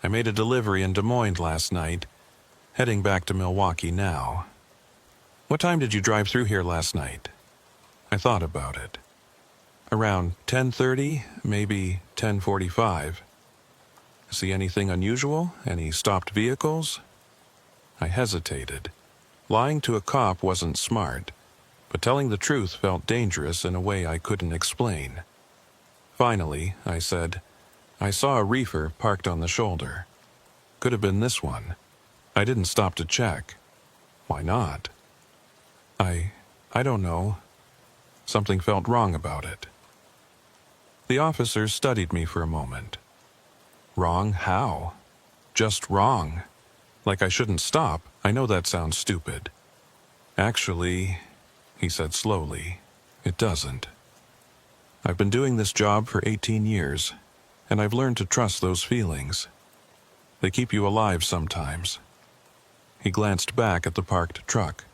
I made a delivery in Des Moines last night, heading back to Milwaukee now. What time did you drive through here last night? I thought about it. Around 10:30, maybe 10:45. See anything unusual? Any stopped vehicles? I hesitated. Lying to a cop wasn't smart, but telling the truth felt dangerous in a way I couldn't explain. Finally, I said, I saw a reefer parked on the shoulder. Could have been this one. I didn't stop to check. Why not? I don't know. Something felt wrong about it. The officer studied me for a moment. Wrong how? Just wrong. Like I shouldn't stop. I know that sounds stupid. Actually, he said slowly, it doesn't. I've been doing this job for 18 years, and I've learned to trust those feelings. They keep you alive sometimes. He glanced back at the parked truck.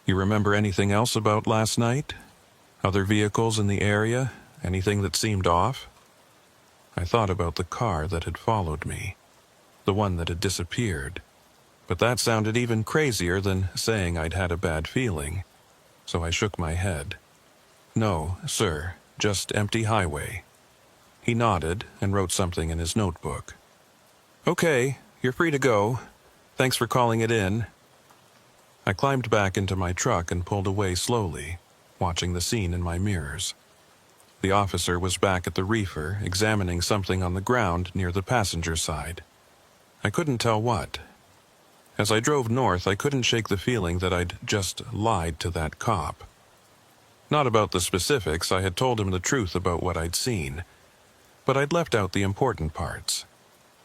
You remember anything else about last night? Other vehicles in the area? Anything that seemed off? I thought about the car that had followed me, the one that had disappeared. But that sounded even crazier than saying I'd had a bad feeling, so I shook my head. No, sir, just empty highway. He nodded and wrote something in his notebook. Okay, you're free to go. Thanks for calling it in. I climbed back into my truck and pulled away slowly, watching the scene in my mirrors. The officer was back at the reefer, examining something on the ground near the passenger side. I couldn't tell what. As I drove north, I couldn't shake the feeling that I'd just lied to that cop. Not about the specifics, I had told him the truth about what I'd seen, but I'd left out the important parts.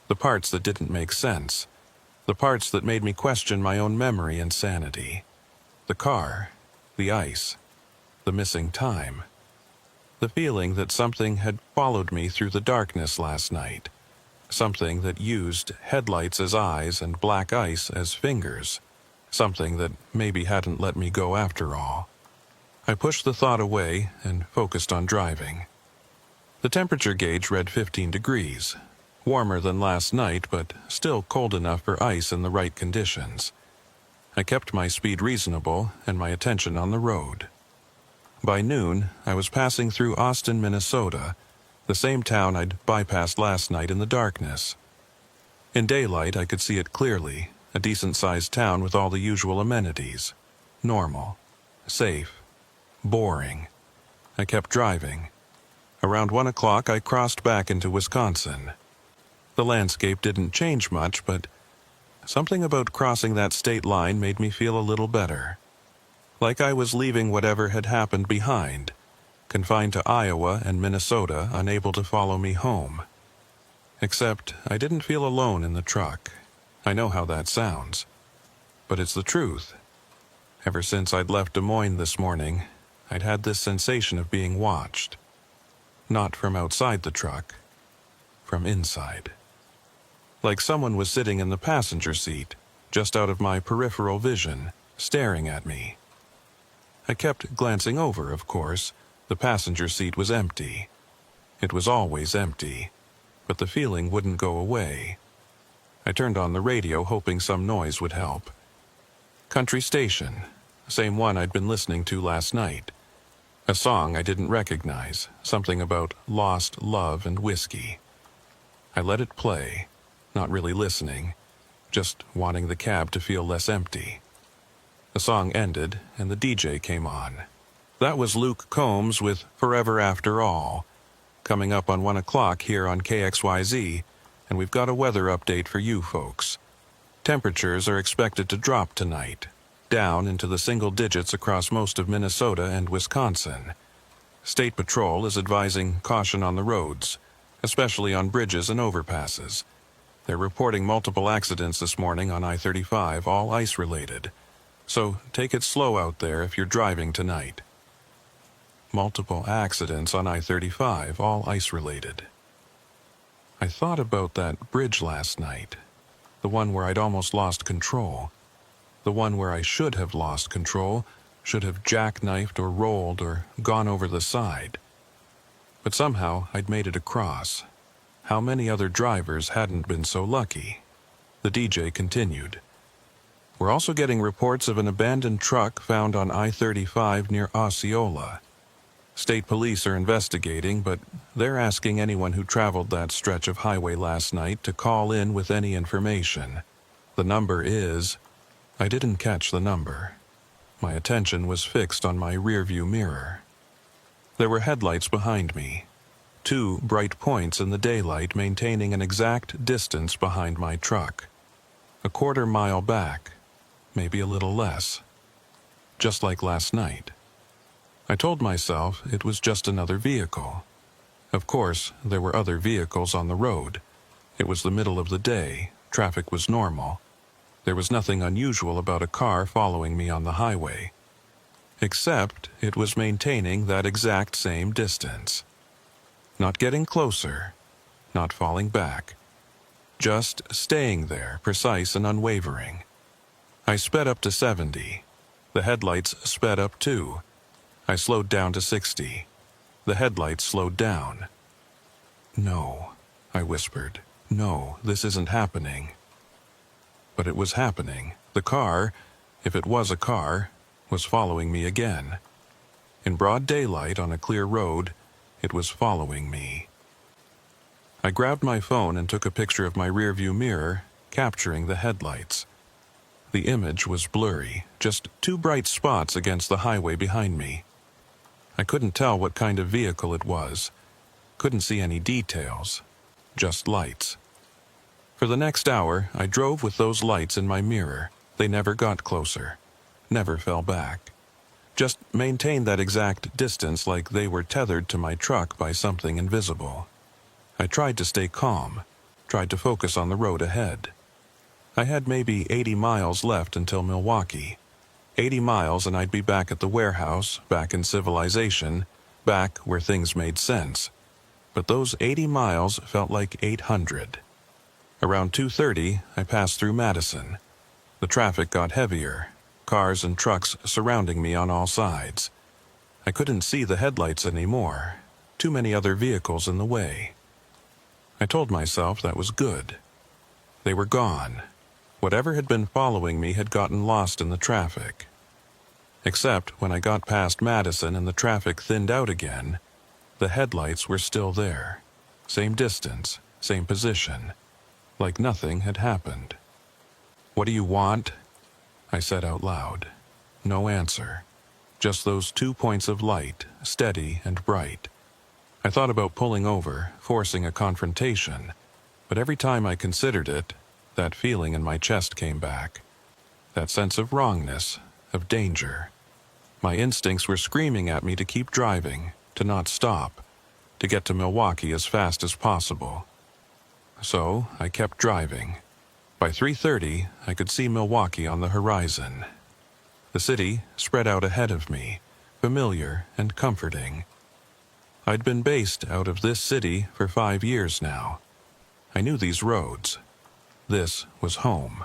The parts that didn't make sense. The parts that made me question my own memory and sanity. The car, the ice, the missing time. The feeling that something had followed me through the darkness last night. Something that used headlights as eyes and black ice as fingers. Something that maybe hadn't let me go after all. I pushed the thought away and focused on driving. The temperature gauge read 15 degrees. Warmer than last night, but still cold enough for ice in the right conditions. I kept my speed reasonable and my attention on the road. By noon, I was passing through Austin, Minnesota, the same town I'd bypassed last night in the darkness. In daylight, I could see it clearly, a decent-sized town with all the usual amenities. Normal. Safe. Boring. I kept driving. Around 1 o'clock, I crossed back into Wisconsin. The landscape didn't change much, but something about crossing that state line made me feel a little better. Like I was leaving whatever had happened behind, confined to Iowa and Minnesota, unable to follow me home. Except I didn't feel alone in the truck. I know how that sounds. But it's the truth. Ever since I'd left Des Moines this morning, I'd had this sensation of being watched. Not from outside the truck, from inside. Like someone was sitting in the passenger seat, just out of my peripheral vision, staring at me. I kept glancing over, of course. The passenger seat was empty. It was always empty, but the feeling wouldn't go away. I turned on the radio, hoping some noise would help. Country station, same one I'd been listening to last night. A song I didn't recognize, something about lost love and whiskey. I let it play, not really listening, just wanting the cab to feel less empty. The song ended, and the DJ came on. That was Luke Combs with Forever After All, coming up on 1 o'clock here on KXYZ, and we've got a weather update for you folks. Temperatures are expected to drop tonight, down into the single digits across most of Minnesota and Wisconsin. State Patrol is advising caution on the roads, especially on bridges and overpasses. They're reporting multiple accidents this morning on I-35, all ice-related. So take it slow out there if you're driving tonight. Multiple accidents on I-35, all ice-related. I thought about that bridge last night, the one where I'd almost lost control, the one where I should have lost control, should have jackknifed or rolled or gone over the side. But somehow I'd made it across. How many other drivers hadn't been so lucky? The DJ continued. We're also getting reports of an abandoned truck found on I-35 near Osceola. State police are investigating, but they're asking anyone who traveled that stretch of highway last night to call in with any information. The number is... I didn't catch the number. My attention was fixed on my rearview mirror. There were headlights behind me, 2 bright points in the daylight maintaining an exact distance behind my truck. A quarter mile back, maybe a little less. Just like last night. I told myself it was just another vehicle. Of course, there were other vehicles on the road. It was the middle of the day, traffic was normal. There was nothing unusual about a car following me on the highway. Except it was maintaining that exact same distance. Not getting closer, not falling back. Just staying there, precise and unwavering. I sped up to 70. The headlights sped up too. I slowed down to 60. The headlights slowed down. No, I whispered. No, this isn't happening. But it was happening. The car, if it was a car, was following me again. In broad daylight on a clear road, it was following me. I grabbed my phone and took a picture of my rearview mirror, capturing the headlights. The image was blurry, just 2 bright spots against the highway behind me. I couldn't tell what kind of vehicle it was. Couldn't see any details, just lights. For the next hour, I drove with those lights in my mirror. They never got closer, never fell back. Just maintained that exact distance like they were tethered to my truck by something invisible. I tried to stay calm, tried to focus on the road ahead. I had maybe 80 miles left until Milwaukee. 80 miles and I'd be back at the warehouse, back in civilization, back where things made sense. But those 80 miles felt like 800. Around 2:30, I passed through Madison. The traffic got heavier, cars and trucks surrounding me on all sides. I couldn't see the headlights anymore, too many other vehicles in the way. I told myself that was good. They were gone. Whatever had been following me had gotten lost in the traffic. Except when I got past Madison and the traffic thinned out again, the headlights were still there. Same distance, same position. Like nothing had happened. "What do you want?" I said out loud. No answer. Just those 2 points of light, steady and bright. I thought about pulling over, forcing a confrontation, but every time I considered it, that feeling in my chest came back. That sense of wrongness, of danger. My instincts were screaming at me to keep driving, to not stop, to get to Milwaukee as fast as possible. So I kept driving. By 3:30, I could see Milwaukee on the horizon. The city spread out ahead of me, familiar and comforting. I'd been based out of this city for 5 years now. I knew these roads. This was home.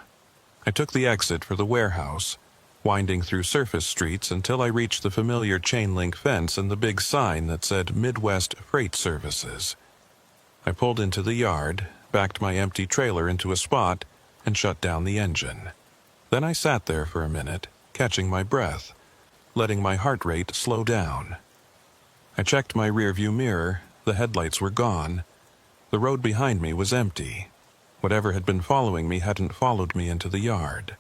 I took the exit for the warehouse, winding through surface streets until I reached the familiar chain-link fence and the big sign that said Midwest Freight Services. I pulled into the yard, backed my empty trailer into a spot, and shut down the engine. Then I sat there for a minute, catching my breath, letting my heart rate slow down. I checked my rearview mirror. The headlights were gone. The road behind me was empty. Whatever had been following me hadn't followed me into the yard.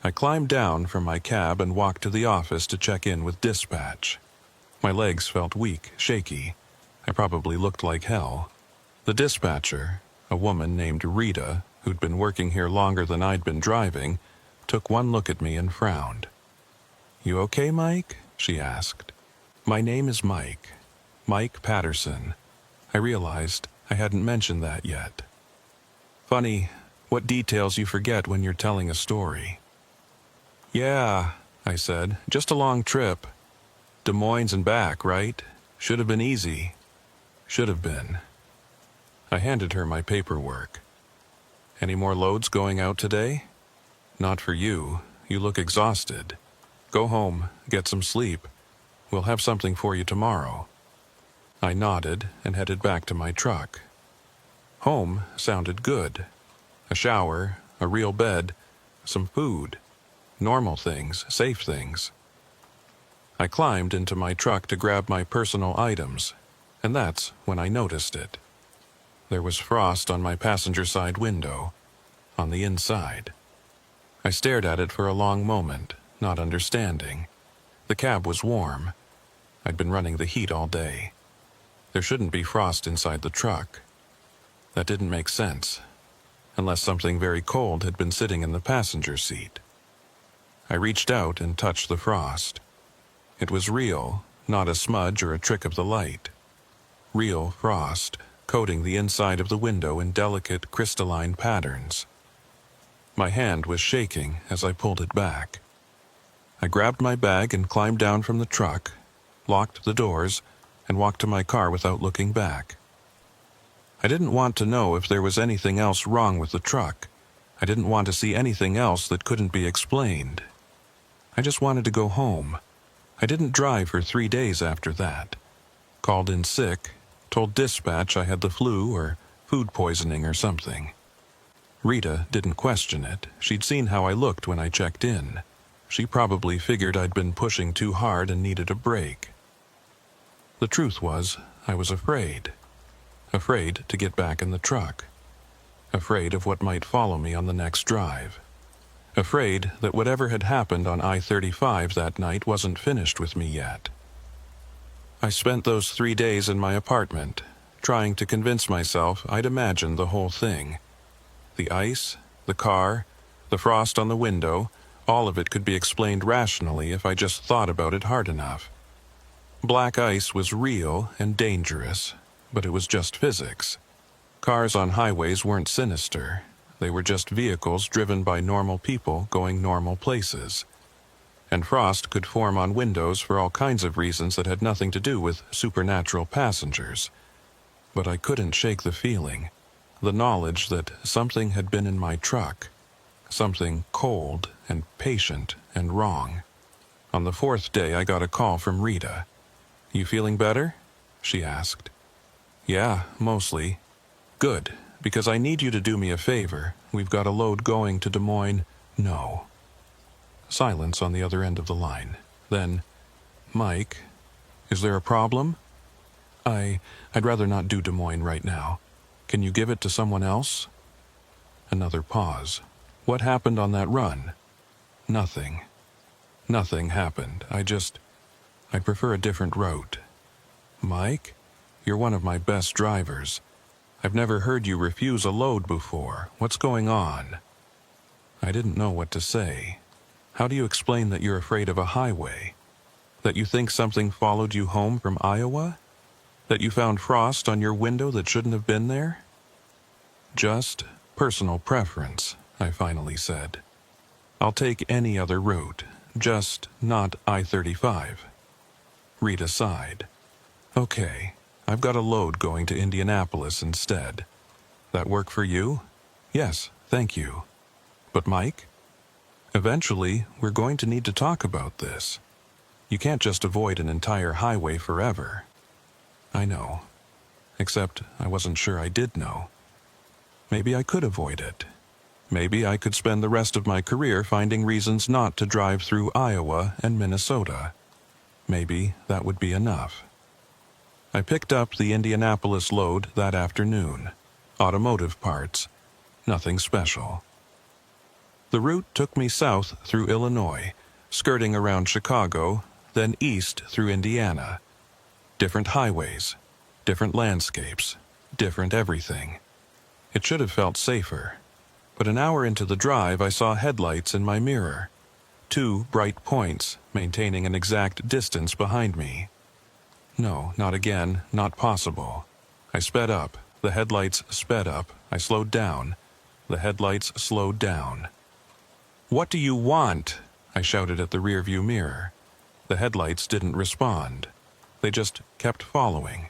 I climbed down from my cab and walked to the office to check in with dispatch. My legs felt weak, shaky. I probably looked like hell. The dispatcher, a woman named Rita, who'd been working here longer than I'd been driving, took one look at me and frowned. "You okay, Mike?" she asked. "My name is Mike. Mike Patterson." I realized I hadn't mentioned that yet. Funny, what details you forget when you're telling a story. "Yeah," I said, "just a long trip. Des Moines and back, right? Should have been easy." Should have been. I handed her my paperwork. Any more loads going out today? Not for you. You look exhausted. Go home, get some sleep. We'll have something for you tomorrow. I nodded and headed back to my truck. Home sounded good. A shower, a real bed, some food. Normal things, safe things. I climbed into my truck to grab my personal items, and that's when I noticed it. There was frost on my passenger side window, on the inside. I stared at it for a long moment, not understanding. The cab was warm. I'd been running the heat all day. There shouldn't be frost inside the truck. That didn't make sense, unless something very cold had been sitting in the passenger seat. I reached out and touched the frost. It was real, not a smudge or a trick of the light. Real frost, coating the inside of the window in delicate, crystalline patterns. My hand was shaking as I pulled it back. I grabbed my bag and climbed down from the truck, locked the doors, and walked to my car without looking back. I didn't want to know if there was anything else wrong with the truck. I didn't want to see anything else that couldn't be explained. I just wanted to go home. I didn't drive for 3 days after that. Called in sick, told dispatch I had the flu or food poisoning or something. Rita didn't question it. She'd seen how I looked when I checked in. She probably figured I'd been pushing too hard and needed a break. The truth was, I was afraid. Afraid to get back in the truck. Afraid of what might follow me on the next drive. Afraid that whatever had happened on I-35 that night wasn't finished with me yet. I spent those 3 days in my apartment, trying to convince myself I'd imagined the whole thing. The ice, the car, the frost on the window, all of it could be explained rationally if I just thought about it hard enough. Black ice was real and dangerous, but it was just physics. Cars on highways weren't sinister. They were just vehicles driven by normal people going normal places. And frost could form on windows for all kinds of reasons that had nothing to do with supernatural passengers. But I couldn't shake the feeling, the knowledge that something had been in my truck, something cold and patient and wrong. On the 4th day, I got a call from Rita. "You feeling better?" she asked. "Yeah, mostly." "Good, because I need you to do me a favor. We've got a load going to Des Moines." "No." Silence on the other end of the line. Then, "Mike, is there a problem?" I'd rather not do Des Moines right now. Can you give it to someone else?" Another pause. "What happened on that run?" "Nothing. Nothing happened. I'd prefer a different route." "Mike, you're one of my best drivers. I've never heard you refuse a load before. What's going on?" I didn't know what to say. How do you explain that you're afraid of a highway? That you think something followed you home from Iowa? That you found frost on your window that shouldn't have been there? "Just personal preference," I finally said. "I'll take any other route, just not I-35. Rita sighed. "Okay, I've got a load going to Indianapolis instead. That work for you?" "Yes, thank you." "But Mike? Eventually, we're going to need to talk about this. You can't just avoid an entire highway forever." "I know. Except I wasn't sure I did know. Maybe I could avoid it. Maybe I could spend the rest of my career finding reasons not to drive through Iowa and Minnesota. Maybe that would be enough." I picked up the Indianapolis load that afternoon. Automotive parts. Nothing special. The route took me south through Illinois, skirting around Chicago, then east through Indiana. Different highways, different landscapes, different everything. It should have felt safer. But an hour into the drive, I saw headlights in my mirror. 2 bright points, maintaining an exact distance behind me. No, not again, not possible. I sped up. The headlights sped up. I slowed down. The headlights slowed down. "What do you want?" I shouted at the rearview mirror. The headlights didn't respond. They just kept following.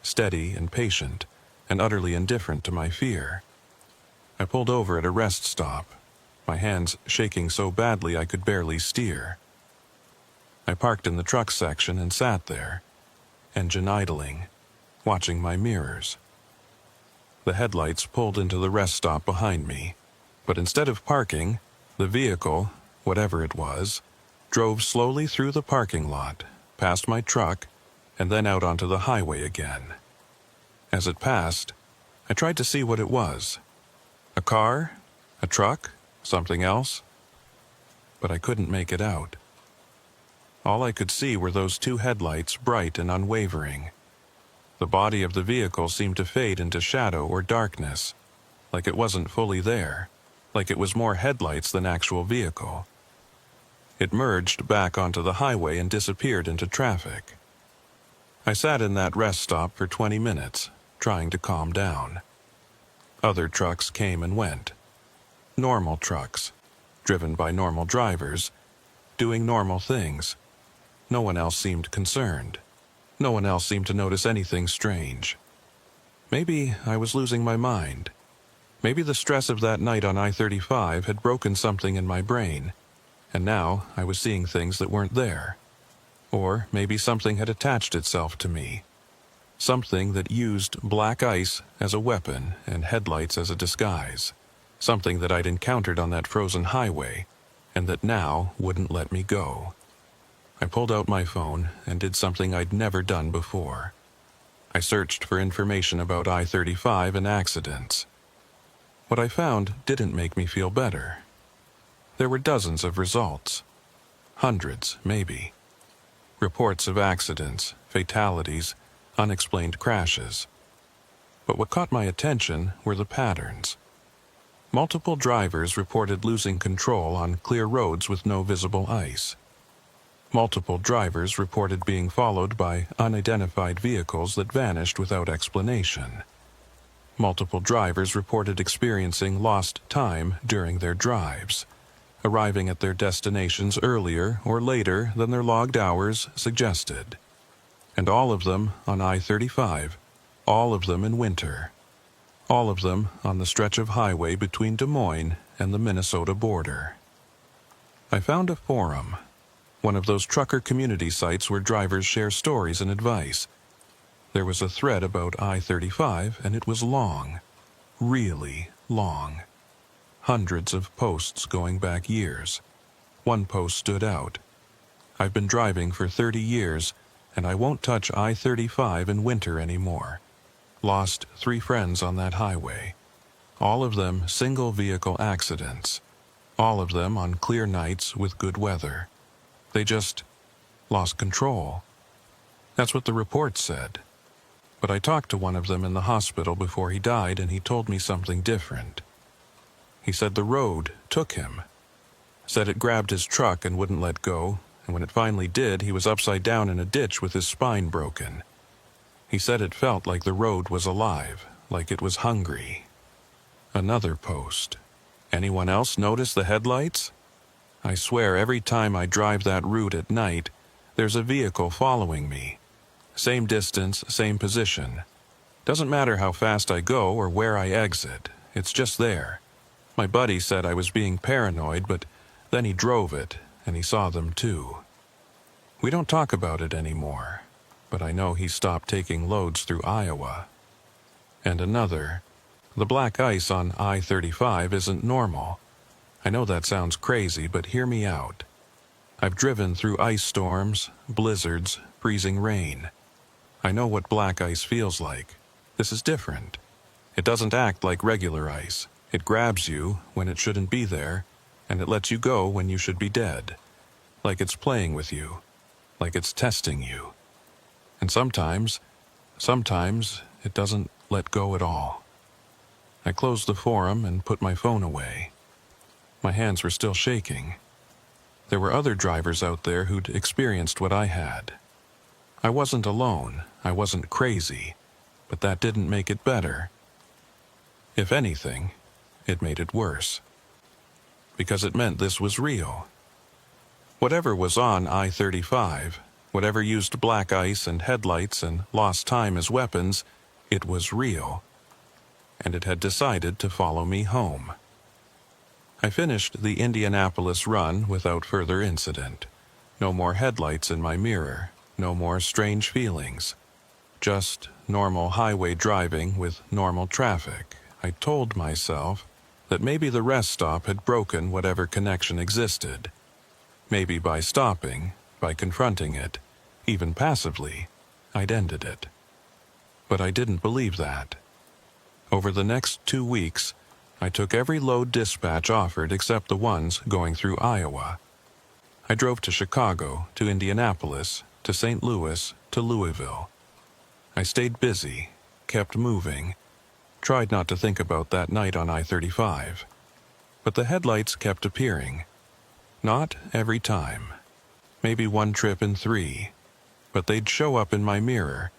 Steady and patient. and utterly indifferent to my fear. I pulled over at a rest stop, my hands shaking so badly I could barely steer. I parked in the truck section and sat there, engine idling, watching my mirrors. The headlights pulled into the rest stop behind me, but instead of parking, the vehicle, whatever it was, drove slowly through the parking lot, past my truck, and then out onto the highway again. As it passed, I tried to see what it was. A car? A truck? Something else? But I couldn't make it out. All I could see were those two headlights, bright and unwavering. The body of the vehicle seemed to fade into shadow or darkness, like it wasn't fully there, like it was more headlights than actual vehicle. It merged back onto the highway and disappeared into traffic. I sat in that rest stop for 20 minutes, trying to calm down. Other trucks came and went. Normal trucks, driven by normal drivers, doing normal things. No one else seemed concerned. No one else seemed to notice anything strange. Maybe I was losing my mind. Maybe the stress of that night on I-35 had broken something in my brain, and now I was seeing things that weren't there. Or maybe something had attached itself to me. Something that used black ice as a weapon and headlights as a disguise. Something that I'd encountered on that frozen highway, and that now wouldn't let me go. I pulled out my phone and did something I'd never done before. I searched for information about I-35 and accidents. What I found didn't make me feel better. There were dozens of results. Hundreds, maybe. Reports of accidents, fatalities, unexplained crashes. But what caught my attention were the patterns. Multiple drivers reported losing control on clear roads with no visible ice. Multiple drivers reported being followed by unidentified vehicles that vanished without explanation. Multiple drivers reported experiencing lost time during their drives, arriving at their destinations earlier or later than their logged hours suggested. And all of them on I-35, all of them in winter. All of them on the stretch of highway between Des Moines and the Minnesota border. I found a forum, one of those trucker community sites where drivers share stories and advice. There was a thread about I-35, and it was long, really long. Hundreds of posts going back years. One post stood out. I've been driving for 30 years, and I won't touch I-35 in winter anymore. Lost 3 friends on that highway. All of them single-vehicle accidents. All of them on clear nights with good weather. They just lost control. That's what the report said. But I talked to one of them in the hospital before he died, and he told me something different. He said the road took him. Said it grabbed his truck and wouldn't let go, and when it finally did, he was upside down in a ditch with his spine broken. He said it felt like the road was alive, like it was hungry. Another post. Anyone else notice the headlights? I swear every time I drive that route at night, there's a vehicle following me. Same distance, same position. Doesn't matter how fast I go or where I exit, it's just there. My buddy said I was being paranoid, but then he drove it, and he saw them too. We don't talk about it anymore, but I know he stopped taking loads through Iowa. And another, the black ice on I-35 isn't normal. I know that sounds crazy, but hear me out. I've driven through ice storms, blizzards, freezing rain. I know what black ice feels like. This is different. It doesn't act like regular ice. It grabs you when it shouldn't be there, and it lets you go when you should be dead. Like it's playing with you. Like it's testing you. And sometimes it doesn't let go at all. I closed the forum and put my phone away. My hands were still shaking. There were other drivers out there who'd experienced what I had. I wasn't alone. I wasn't crazy. But that didn't make it better. If anything, it made it worse. Because it meant this was real. Whatever was on I-35, whatever used black ice and headlights and lost time as weapons, it was real. and it had decided to follow me home. I finished the Indianapolis run without further incident. No more headlights in my mirror, no more strange feelings. Just normal highway driving with normal traffic. I told myself that maybe the rest stop had broken whatever connection existed. Maybe by stopping, by confronting it, even passively, I'd ended it. But I didn't believe that. Over the next 2 weeks, I took every load dispatch offered except the ones going through Iowa. I drove to Chicago, to Indianapolis, to St. Louis, to Louisville. I stayed busy, kept moving, tried not to think about that night on I-35. But the headlights kept appearing. Not every time. Maybe one trip in 3. But they'd show up in my mirror,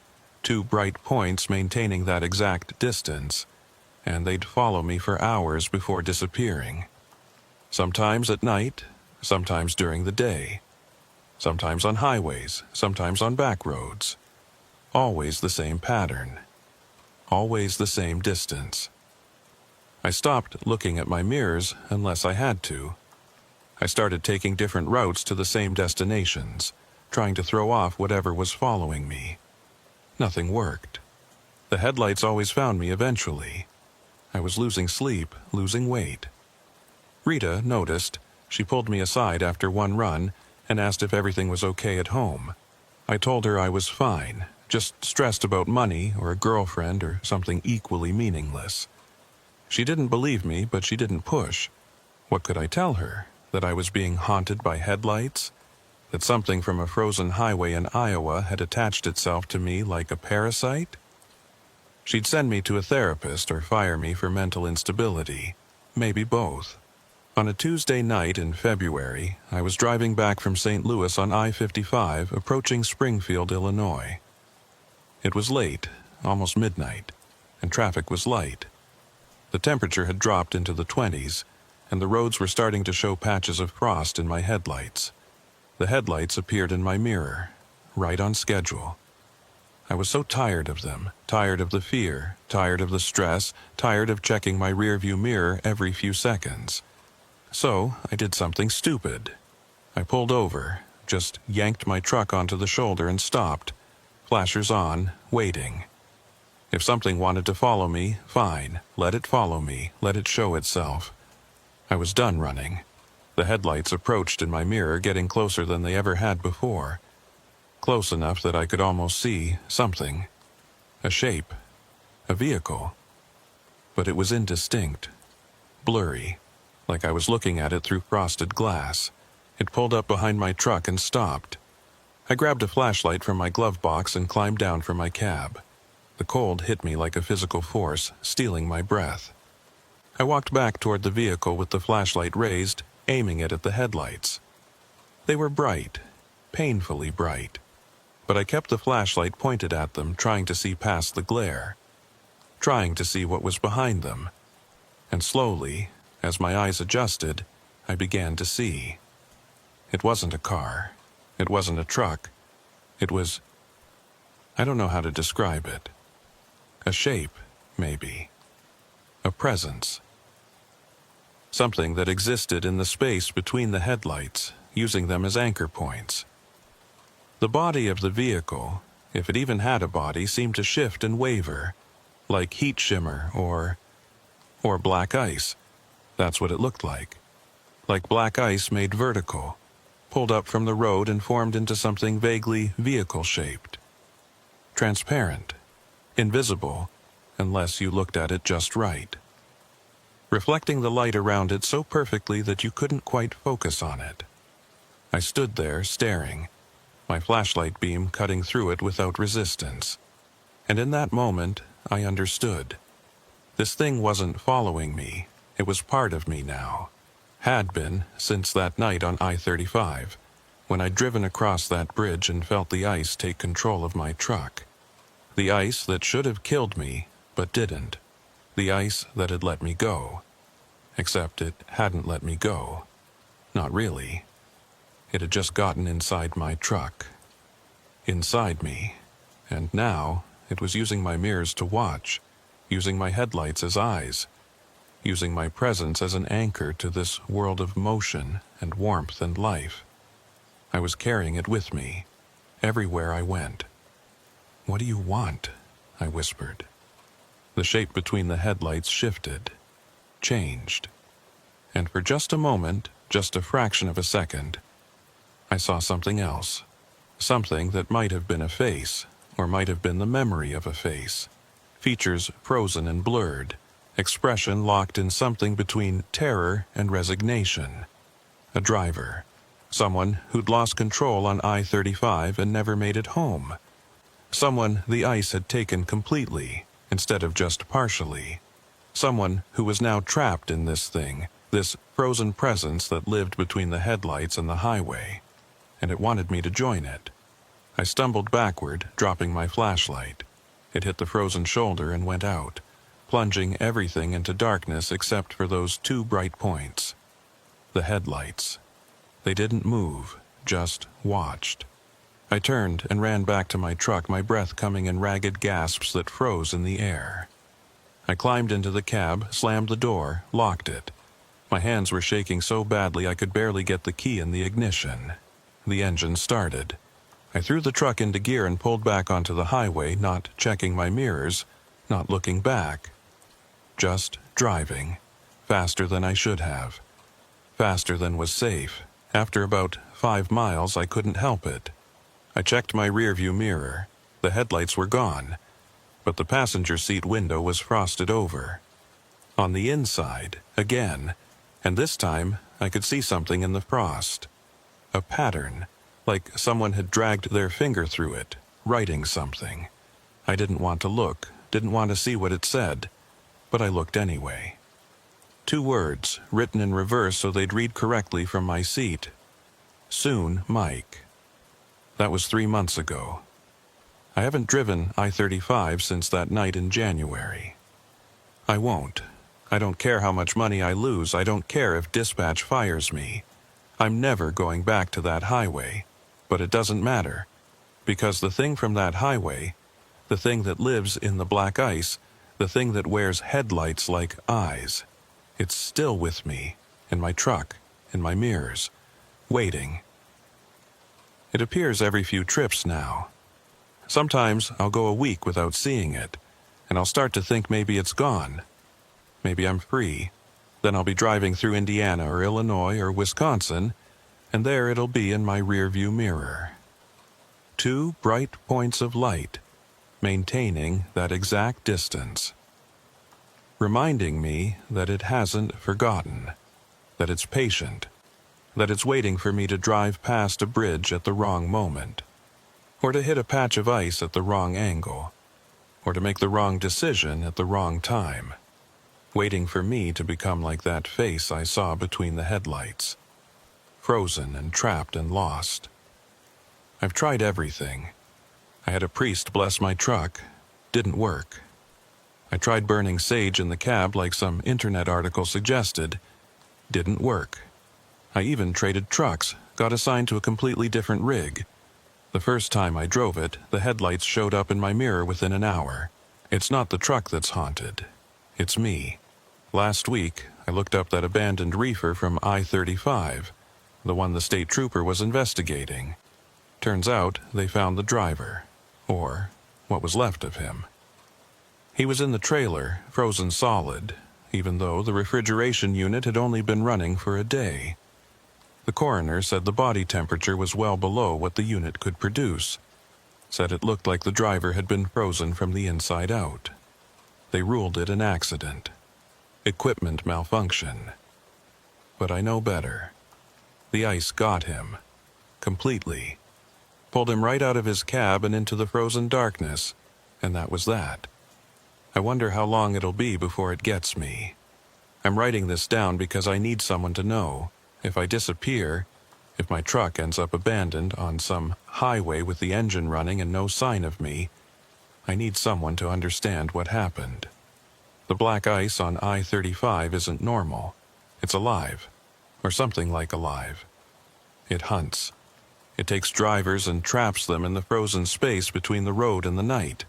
2 bright points maintaining that exact distance, and they'd follow me for hours before disappearing. Sometimes at night, sometimes during the day. Sometimes on highways, sometimes on back roads. Always the same pattern. Always the same distance. I stopped looking at my mirrors unless I had to. I started taking different routes to the same destinations, trying to throw off whatever was following me. Nothing worked. The headlights always found me eventually. I was losing sleep, losing weight. Rita noticed. She pulled me aside after one run and asked if everything was okay at home. I told her I was fine, just stressed about money or a girlfriend or something equally meaningless. She didn't believe me, but she didn't push. What could I tell her? That I was being haunted by headlights? That something from a frozen highway in Iowa had attached itself to me like a parasite? She'd send me to a therapist or fire me for mental instability. Maybe both. On a Tuesday night in February, I was driving back from St. Louis on I-55, approaching Springfield, Illinois. It was late, almost midnight, and traffic was light. The temperature had dropped into the 20s, and the roads were starting to show patches of frost in my headlights. The headlights appeared in my mirror, right on schedule. I was so tired of them, tired of the fear, tired of the stress, tired of checking my rearview mirror every few seconds. So I did something stupid. I pulled over, just yanked my truck onto the shoulder and stopped. Flashers on, waiting. If something wanted to follow me, fine. Let it follow me. Let it show itself. I was done running. The headlights approached in my mirror, getting closer than they ever had before. Close enough that I could almost see something. A shape. A vehicle. But it was indistinct. Blurry. Like I was looking at it through frosted glass. It pulled up behind my truck and stopped. I grabbed a flashlight from my glove box and climbed down from my cab. The cold hit me like a physical force, stealing my breath. I walked back toward the vehicle with the flashlight raised, aiming it at the headlights. They were bright, painfully bright, but I kept the flashlight pointed at them, trying to see past the glare, trying to see what was behind them. And slowly, as my eyes adjusted, I began to see. It wasn't a car. It wasn't a truck. It was... I don't know how to describe it. A shape, maybe. A presence. Something that existed in the space between the headlights, using them as anchor points. The body of the vehicle, if it even had a body, seemed to shift and waver, like heat shimmer or black ice. That's what it looked like. Like black ice made vertical, pulled up from the road and formed into something vaguely vehicle-shaped. Transparent, invisible, unless you looked at it just right. Reflecting the light around it so perfectly that you couldn't quite focus on it. I stood there staring, my flashlight beam cutting through it without resistance. And in that moment, I understood. This thing wasn't following me. It was part of me now. Had been since that night on I-35, when I'd driven across that bridge and felt the ice take control of my truck. The ice that should have killed me, but didn't. The ice that had let me go. Except it hadn't let me go. Not really. It had just gotten inside my truck. Inside me. And now, it was using my mirrors to watch. using my headlights as eyes, using my presence as an anchor to this world of motion and warmth and life. I was carrying it with me, everywhere I went. "What do you want?" I whispered. The shape between the headlights shifted, changed, and for just a moment, just a fraction of a second, I saw something else. Something that might have been a face, or might have been the memory of a face. Features frozen and blurred, expression locked in something between terror and resignation. A driver. Someone who'd lost control on I-35 and never made it home. Someone the ice had taken completely, instead of just partially. Someone who was now trapped in this thing, this frozen presence that lived between the headlights and the highway, and it wanted me to join it. I stumbled backward, dropping my flashlight. It hit the frozen shoulder and went out, plunging everything into darkness except for those two bright points. The headlights. They didn't move, just watched. I turned and ran back to my truck, my breath coming in ragged gasps that froze in the air. I climbed into the cab, slammed the door, locked it. My hands were shaking so badly I could barely get the key in the ignition. The engine started. I threw the truck into gear and pulled back onto the highway, not checking my mirrors, not looking back. Just driving, faster than I should have. Faster than was safe. After about 5 miles, I couldn't help it. I checked my rearview mirror. The headlights were gone, but the passenger seat window was frosted over. On the inside, again, and this time I could see something in the frost. A pattern, like someone had dragged their finger through it, writing something. I didn't want to look, didn't want to see what it said, but I looked anyway. 2 words, written in reverse so they'd read correctly from my seat. Soon, Mike. That was 3 months ago. I haven't driven I-35 since that night in January. I won't. I don't care how much money I lose. I don't care if dispatch fires me. I'm never going back to that highway. But it doesn't matter, because the thing from that highway, the thing that lives in the black ice, the thing that wears headlights like eyes, it's still with me, in my truck, in my mirrors, waiting. It appears every few trips now. Sometimes I'll go a week without seeing it, and I'll start to think maybe it's gone. Maybe I'm free. Then I'll be driving through Indiana or Illinois or Wisconsin, and there it'll be in my rearview mirror. 2 bright points of light, maintaining that exact distance. Reminding me that it hasn't forgotten, that it's patient, that it's waiting for me to drive past a bridge at the wrong moment, or to hit a patch of ice at the wrong angle, or to make the wrong decision at the wrong time, waiting for me to become like that face I saw between the headlights, frozen and trapped and lost. I've tried everything. I had a priest bless my truck. Didn't work. I tried burning sage in the cab like some internet article suggested. Didn't work. I even traded trucks, got assigned to a completely different rig. The first time I drove it, the headlights showed up in my mirror within an hour. It's not the truck that's haunted. It's me. Last week, I looked up that abandoned reefer from I-35, the one the state trooper was investigating. Turns out they found the driver, or what was left of him. He was in the trailer, frozen solid, even though the refrigeration unit had only been running for a day. The coroner said the body temperature was well below what the unit could produce. Said it looked like the driver had been frozen from the inside out. They ruled it an accident. Equipment malfunction. But I know better. The ice got him. Completely. Pulled him right out of his cab and into the frozen darkness, and that was that. I wonder how long it'll be before it gets me. I'm writing this down because I need someone to know. If I disappear, if my truck ends up abandoned on some highway with the engine running and no sign of me, I need someone to understand what happened. The black ice on I-35 isn't normal. It's alive, or something like alive. It hunts. It takes drivers and traps them in the frozen space between the road and the night.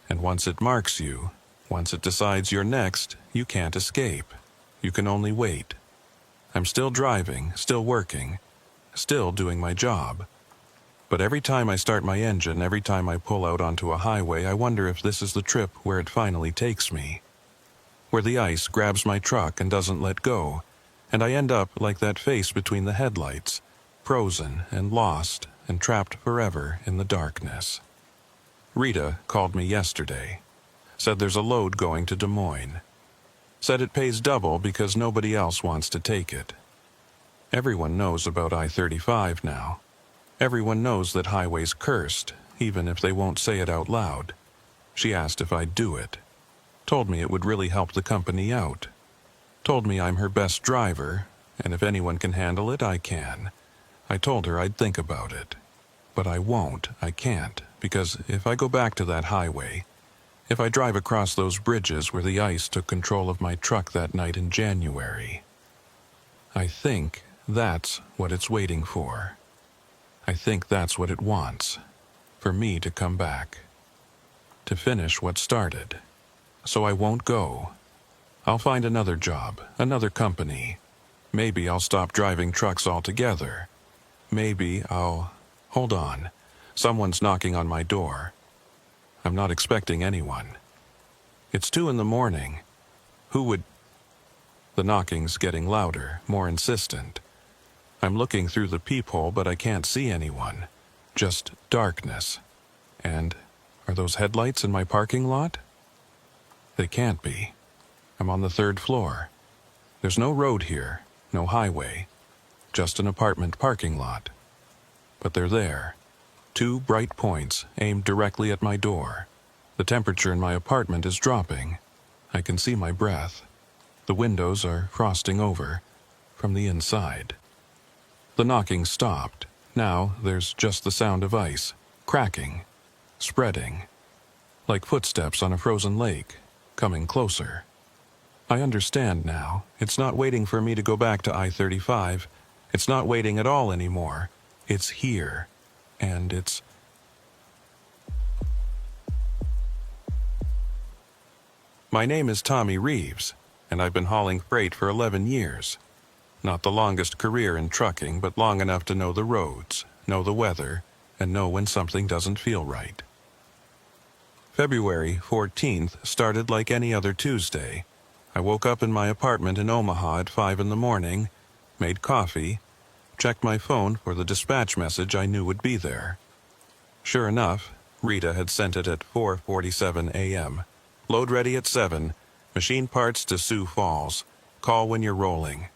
And once it marks you, Once it decides you're next, you can't escape. You can only wait. I'm still driving, still working, still doing my job. But every time I start my engine, every time I pull out onto a highway, I wonder if this is the trip where it finally takes me. Where the ice grabs my truck and doesn't let go, and I end up like that face between the headlights, frozen and lost and trapped forever in the darkness. Rita called me yesterday. Said there's a load going to Des Moines. Said it pays double because nobody else wants to take it. Everyone knows about I-35 now. Everyone knows that highway's cursed, even if they won't say it out loud. She asked if I'd do it. Told me it would really help the company out. Told me I'm her best driver, and if anyone can handle it, I can. I told her I'd think about it. But I won't, I can't, because if I go back to that highway, if I drive across those bridges where the ice took control of my truck that night in January, I think that's what it's waiting for. I think that's what it wants, for me to come back, to finish what started. So I won't go. I'll find another job, another company. Maybe I'll stop driving trucks altogether. Maybe I'll... Hold on. Someone's knocking on my door. I'm not expecting anyone. It's 2 a.m. Who would... The knocking's getting louder, more insistent. I'm looking through the peephole, but I can't see anyone. Just darkness. And are those headlights in my parking lot? They can't be. I'm on the 3rd floor. There's no road here, no highway, just an apartment parking lot. But they're there. 2 bright points aimed directly at my door. The temperature in my apartment is dropping. I can see my breath. The windows are frosting over from the inside. The knocking stopped. Now there's just the sound of ice, cracking, spreading, like footsteps on a frozen lake, coming closer. I understand now. It's not waiting for me to go back to I-35. It's not waiting at all anymore. It's here. And it's... My name is Tommy Reeves, and I've been hauling freight for 11 years. Not the longest career in trucking, but long enough to know the roads, know the weather, and know when something doesn't feel right. February 14th started like any other Tuesday. I woke up in my apartment in Omaha at 5 a.m, made coffee, checked my phone for the dispatch message I knew would be there. Sure enough, Rita had sent it at 4:47 a.m. Load ready at 7. Machine parts to Sioux Falls. Call when you're rolling.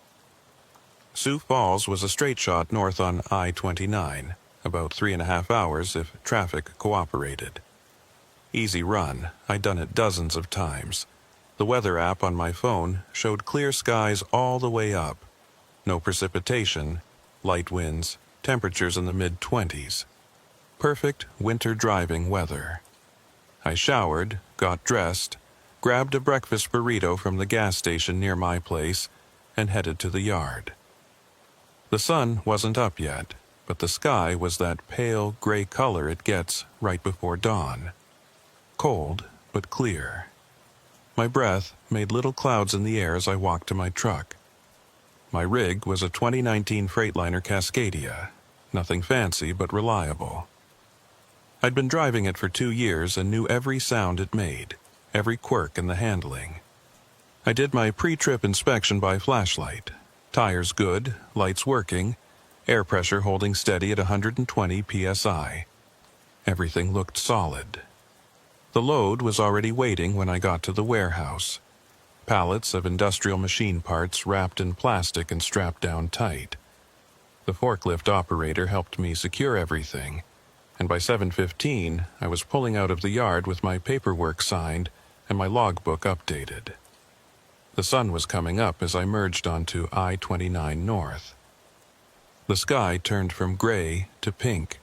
Sioux Falls was a straight shot north on I-29, about 3.5 hours if traffic cooperated. Easy run. I'd done it dozens of times. The weather app on my phone showed clear skies all the way up. No precipitation, light winds, temperatures in the mid-20s. Perfect winter driving weather. I showered, got dressed, grabbed a breakfast burrito from the gas station near my place, and headed to the yard. The sun wasn't up yet, but the sky was that pale gray color it gets right before dawn. Cold, but clear. My breath made little clouds in the air as I walked to my truck. My rig was a 2019 Freightliner Cascadia. Nothing fancy, but reliable. I'd been driving it for 2 years and knew every sound it made, every quirk in the handling. I did my pre-trip inspection by flashlight. Tires good, lights working, air pressure holding steady at 120 psi. Everything looked solid. The load was already waiting when I got to the warehouse. Pallets of industrial machine parts wrapped in plastic and strapped down tight. The forklift operator helped me secure everything, and by 7:15 I was pulling out of the yard with my paperwork signed and my logbook updated. The sun was coming up as I merged onto I-29 North. The sky turned from gray to pink,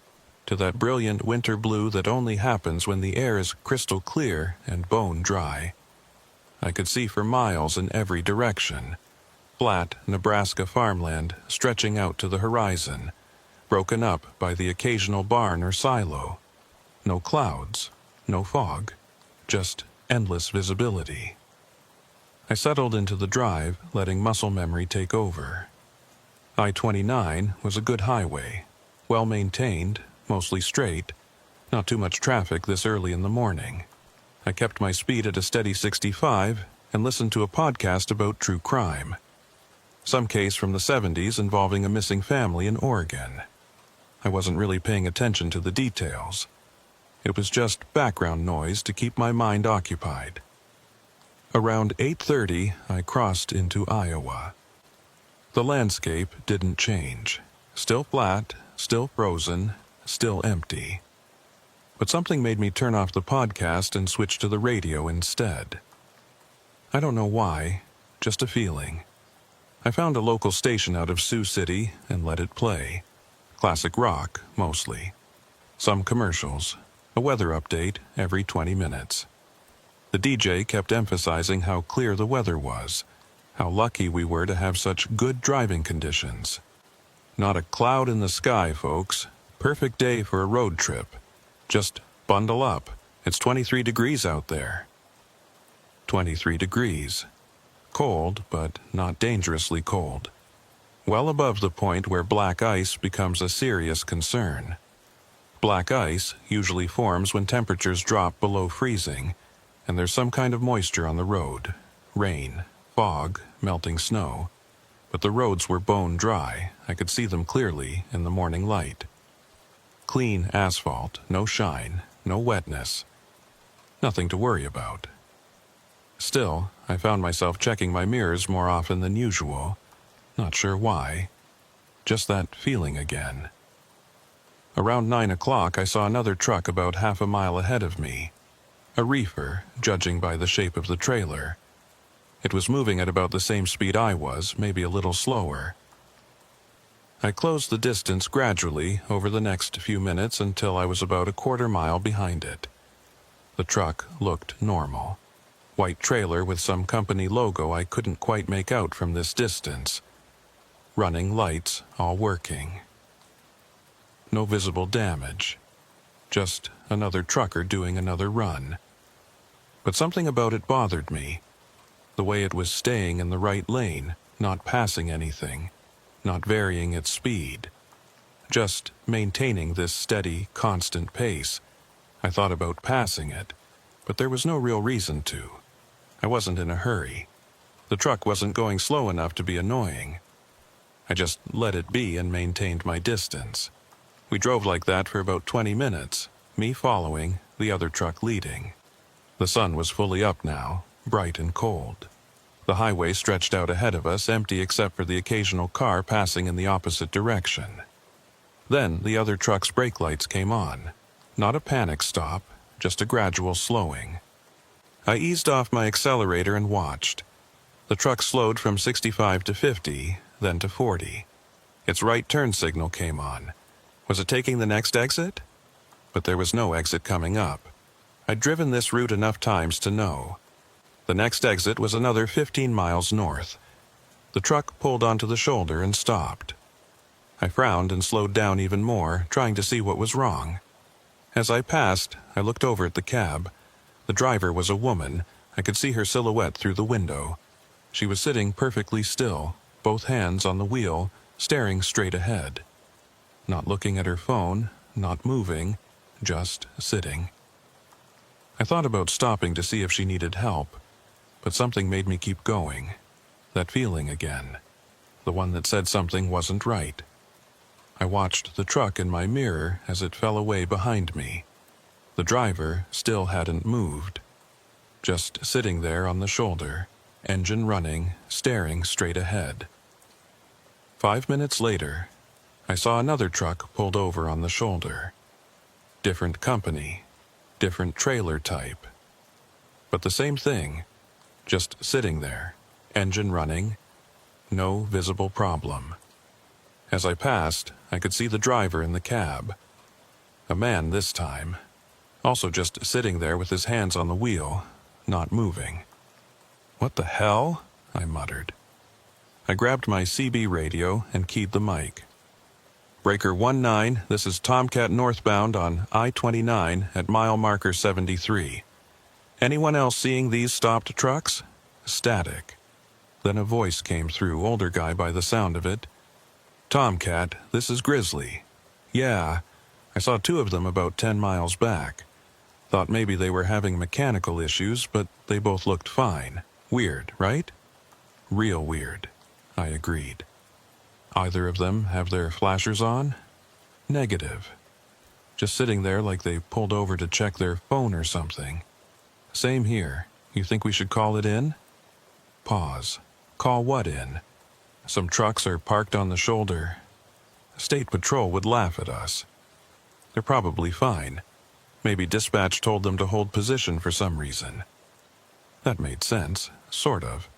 to that brilliant winter blue that only happens when the air is crystal clear and bone dry. I could see for miles in every direction. Flat Nebraska farmland stretching out to the horizon, broken up by the occasional barn or silo. No clouds, no fog, just endless visibility. I settled into the drive, letting muscle memory take over. I-29 was a good highway, well maintained, mostly straight, not too much traffic this early in the morning. I kept my speed at a steady 65 and listened to a podcast about true crime. Some case from the 70s involving a missing family in Oregon. I wasn't really paying attention to the details. It was just background noise to keep my mind occupied. Around 8:30, I crossed into Iowa. The landscape didn't change. Still flat, still frozen, still empty. But something made me turn off the podcast and switch to the radio instead. I don't know why, just a feeling. I found a local station out of Sioux City and let it play. Classic rock, mostly. Some commercials. A weather update every 20 minutes. The DJ kept emphasizing how clear the weather was, how lucky we were to have such good driving conditions. Not a cloud in the sky, folks. Perfect day for a road trip. Just bundle up. It's 23 degrees out there. 23 degrees. Cold, but not dangerously cold. Well above the point where black ice becomes a serious concern. Black ice usually forms when temperatures drop below freezing, and there's some kind of moisture on the road. Rain, fog, melting snow. But the roads were bone dry. I could see them clearly in the morning light. Clean asphalt, no shine, no wetness. Nothing to worry about. Still, I found myself checking my mirrors more often than usual. Not sure why. Just that feeling again. Around 9 o'clock, I saw another truck about half a mile ahead of me. A reefer, judging by the shape of the trailer. It was moving at about the same speed I was, maybe a little slower. I closed the distance gradually over the next few minutes until I was about a quarter mile behind it. The truck looked normal. White trailer with some company logo I couldn't quite make out from this distance. Running lights all working. No visible damage. Just another trucker doing another run. But something about it bothered me. The way it was staying in the right lane, not passing anything, not varying its speed. Just maintaining this steady, constant pace. I thought about passing it, but there was no real reason to. I wasn't in a hurry. The truck wasn't going slow enough to be annoying. I just let it be and maintained my distance. We drove like that for about 20 minutes, me following, the other truck leading. The sun was fully up now, bright and cold. The highway stretched out ahead of us, empty except for the occasional car passing in the opposite direction. Then the other truck's brake lights came on. Not a panic stop, just a gradual slowing. I eased off my accelerator and watched. The truck slowed from 65 to 50, then to 40. Its right turn signal came on. Was it taking the next exit? But there was no exit coming up. I'd driven this route enough times to know. The next exit was another 15 miles north. The truck pulled onto the shoulder and stopped. I frowned and slowed down even more, trying to see what was wrong. As I passed, I looked over at the cab. The driver was a woman. I could see her silhouette through the window. She was sitting perfectly still, both hands on the wheel, staring straight ahead. Not looking at her phone, not moving, just sitting. I thought about stopping to see if she needed help, but something made me keep going. That feeling again. The one that said something wasn't right. I watched the truck in my mirror as it fell away behind me. The driver still hadn't moved. Just sitting there on the shoulder, engine running, staring straight ahead. 5 minutes later, I saw another truck pulled over on the shoulder. Different company, different trailer type. But the same thing, just sitting there, engine running, no visible problem. As I passed, I could see the driver in the cab. A man this time, also just sitting there with his hands on the wheel, not moving. "What the hell?" I muttered. I grabbed my CB radio and keyed the mic. "Breaker 19, this is Tomcat northbound on I-29 at mile marker 73. Anyone else seeing these stopped trucks? Static. Then a voice came through, older guy by the sound of it. Tomcat, this is Grizzly. Yeah, I saw 2 of them about 10 miles back. Thought maybe they were having mechanical issues, but they both looked fine. Weird, right? Real weird, I agreed. Either of them have their flashers on? Negative. Just sitting there like they pulled over to check their phone or something. Same here. You think we should call it in? Pause. Call what in? Some trucks are parked on the shoulder. State Patrol would laugh at us. They're probably fine. Maybe dispatch told them to hold position for some reason. That made sense, sort of.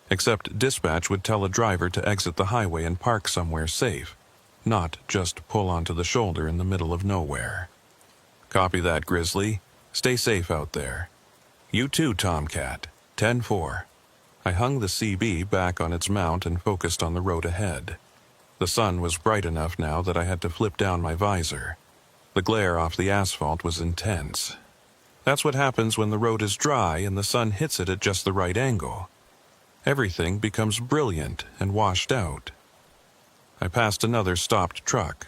Except dispatch would tell a driver to exit the highway and park somewhere safe, not just pull onto the shoulder in the middle of nowhere. Copy that, Grizzly. Stay safe out there. You too, Tomcat. 10-4. I hung the CB back on its mount and focused on the road ahead. The sun was bright enough now that I had to flip down my visor. The glare off the asphalt was intense. That's what happens when the road is dry and the sun hits it at just the right angle. Everything becomes brilliant and washed out. I passed another stopped truck,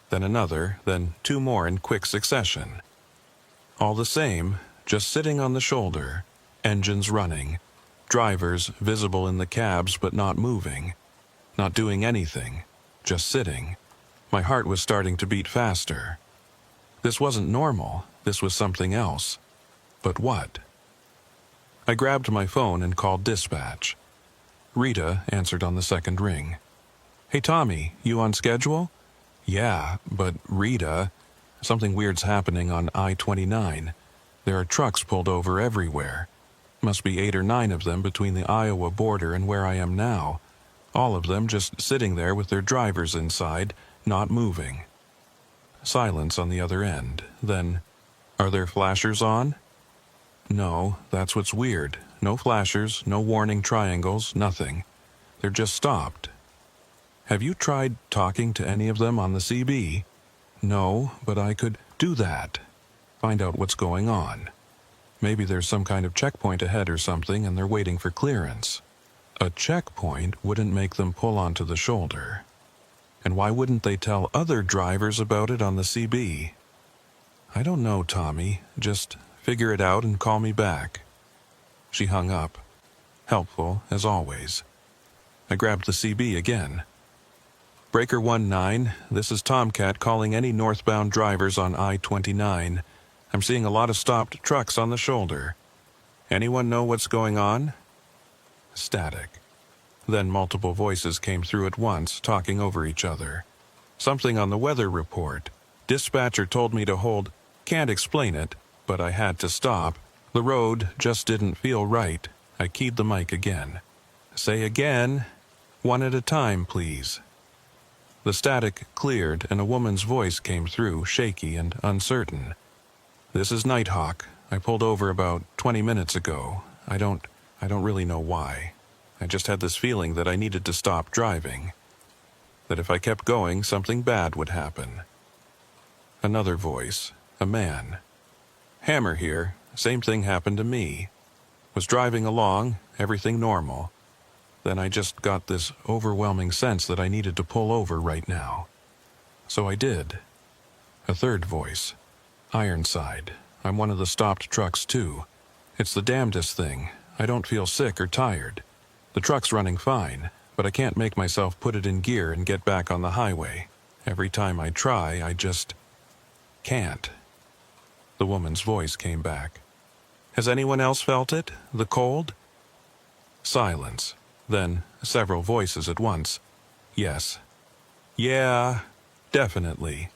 then another, then 2 more in quick succession. All the same, just sitting on the shoulder, engines running, drivers visible in the cabs but not moving, not doing anything, just sitting. My heart was starting to beat faster. This wasn't normal, this was something else. But what? I grabbed my phone and called dispatch. Rita answered on the second ring. Hey Tommy, you on schedule? Yeah, but Rita, something weird's happening on I-29. There are trucks pulled over everywhere. Must be 8 or 9 of them between the Iowa border and where I am now. All of them just sitting there with their drivers inside, not moving. Silence on the other end. Then, are their flashers on? No, that's what's weird. No flashers, no warning triangles, nothing. They're just stopped. Have you tried talking to any of them on the CB? No, but I could do that. Find out what's going on. Maybe there's some kind of checkpoint ahead or something and they're waiting for clearance. A checkpoint wouldn't make them pull onto the shoulder. And why wouldn't they tell other drivers about it on the CB? I don't know, Tommy. Just figure it out and call me back. She hung up. Helpful, as always. I grabbed the CB again. Breaker 19, this is Tomcat calling any northbound drivers on I-29. I'm seeing a lot of stopped trucks on the shoulder. Anyone know what's going on? Static. Then multiple voices came through at once, talking over each other. Something on the weather report. Dispatcher told me to hold. Can't explain it, but I had to stop. The road just didn't feel right. I keyed the mic again. Say again. 1 at a time, please. The static cleared and a woman's voice came through, shaky and uncertain. This is Nighthawk. I pulled over about 20 minutes ago. I don't really know why. I just had this feeling that I needed to stop driving. That if I kept going, something bad would happen. Another voice. A man. Hammer here. Same thing happened to me. Was driving along, everything normal. Then I just got this overwhelming sense that I needed to pull over right now. So I did. A third voice. Ironside. I'm one of the stopped trucks too. It's the damnedest thing. I don't feel sick or tired. The truck's running fine, but I can't make myself put it in gear and get back on the highway. Every time I try, I just can't. The woman's voice came back. Has anyone else felt it? The cold? Silence. Then several voices at once. Yes. Yeah, definitely.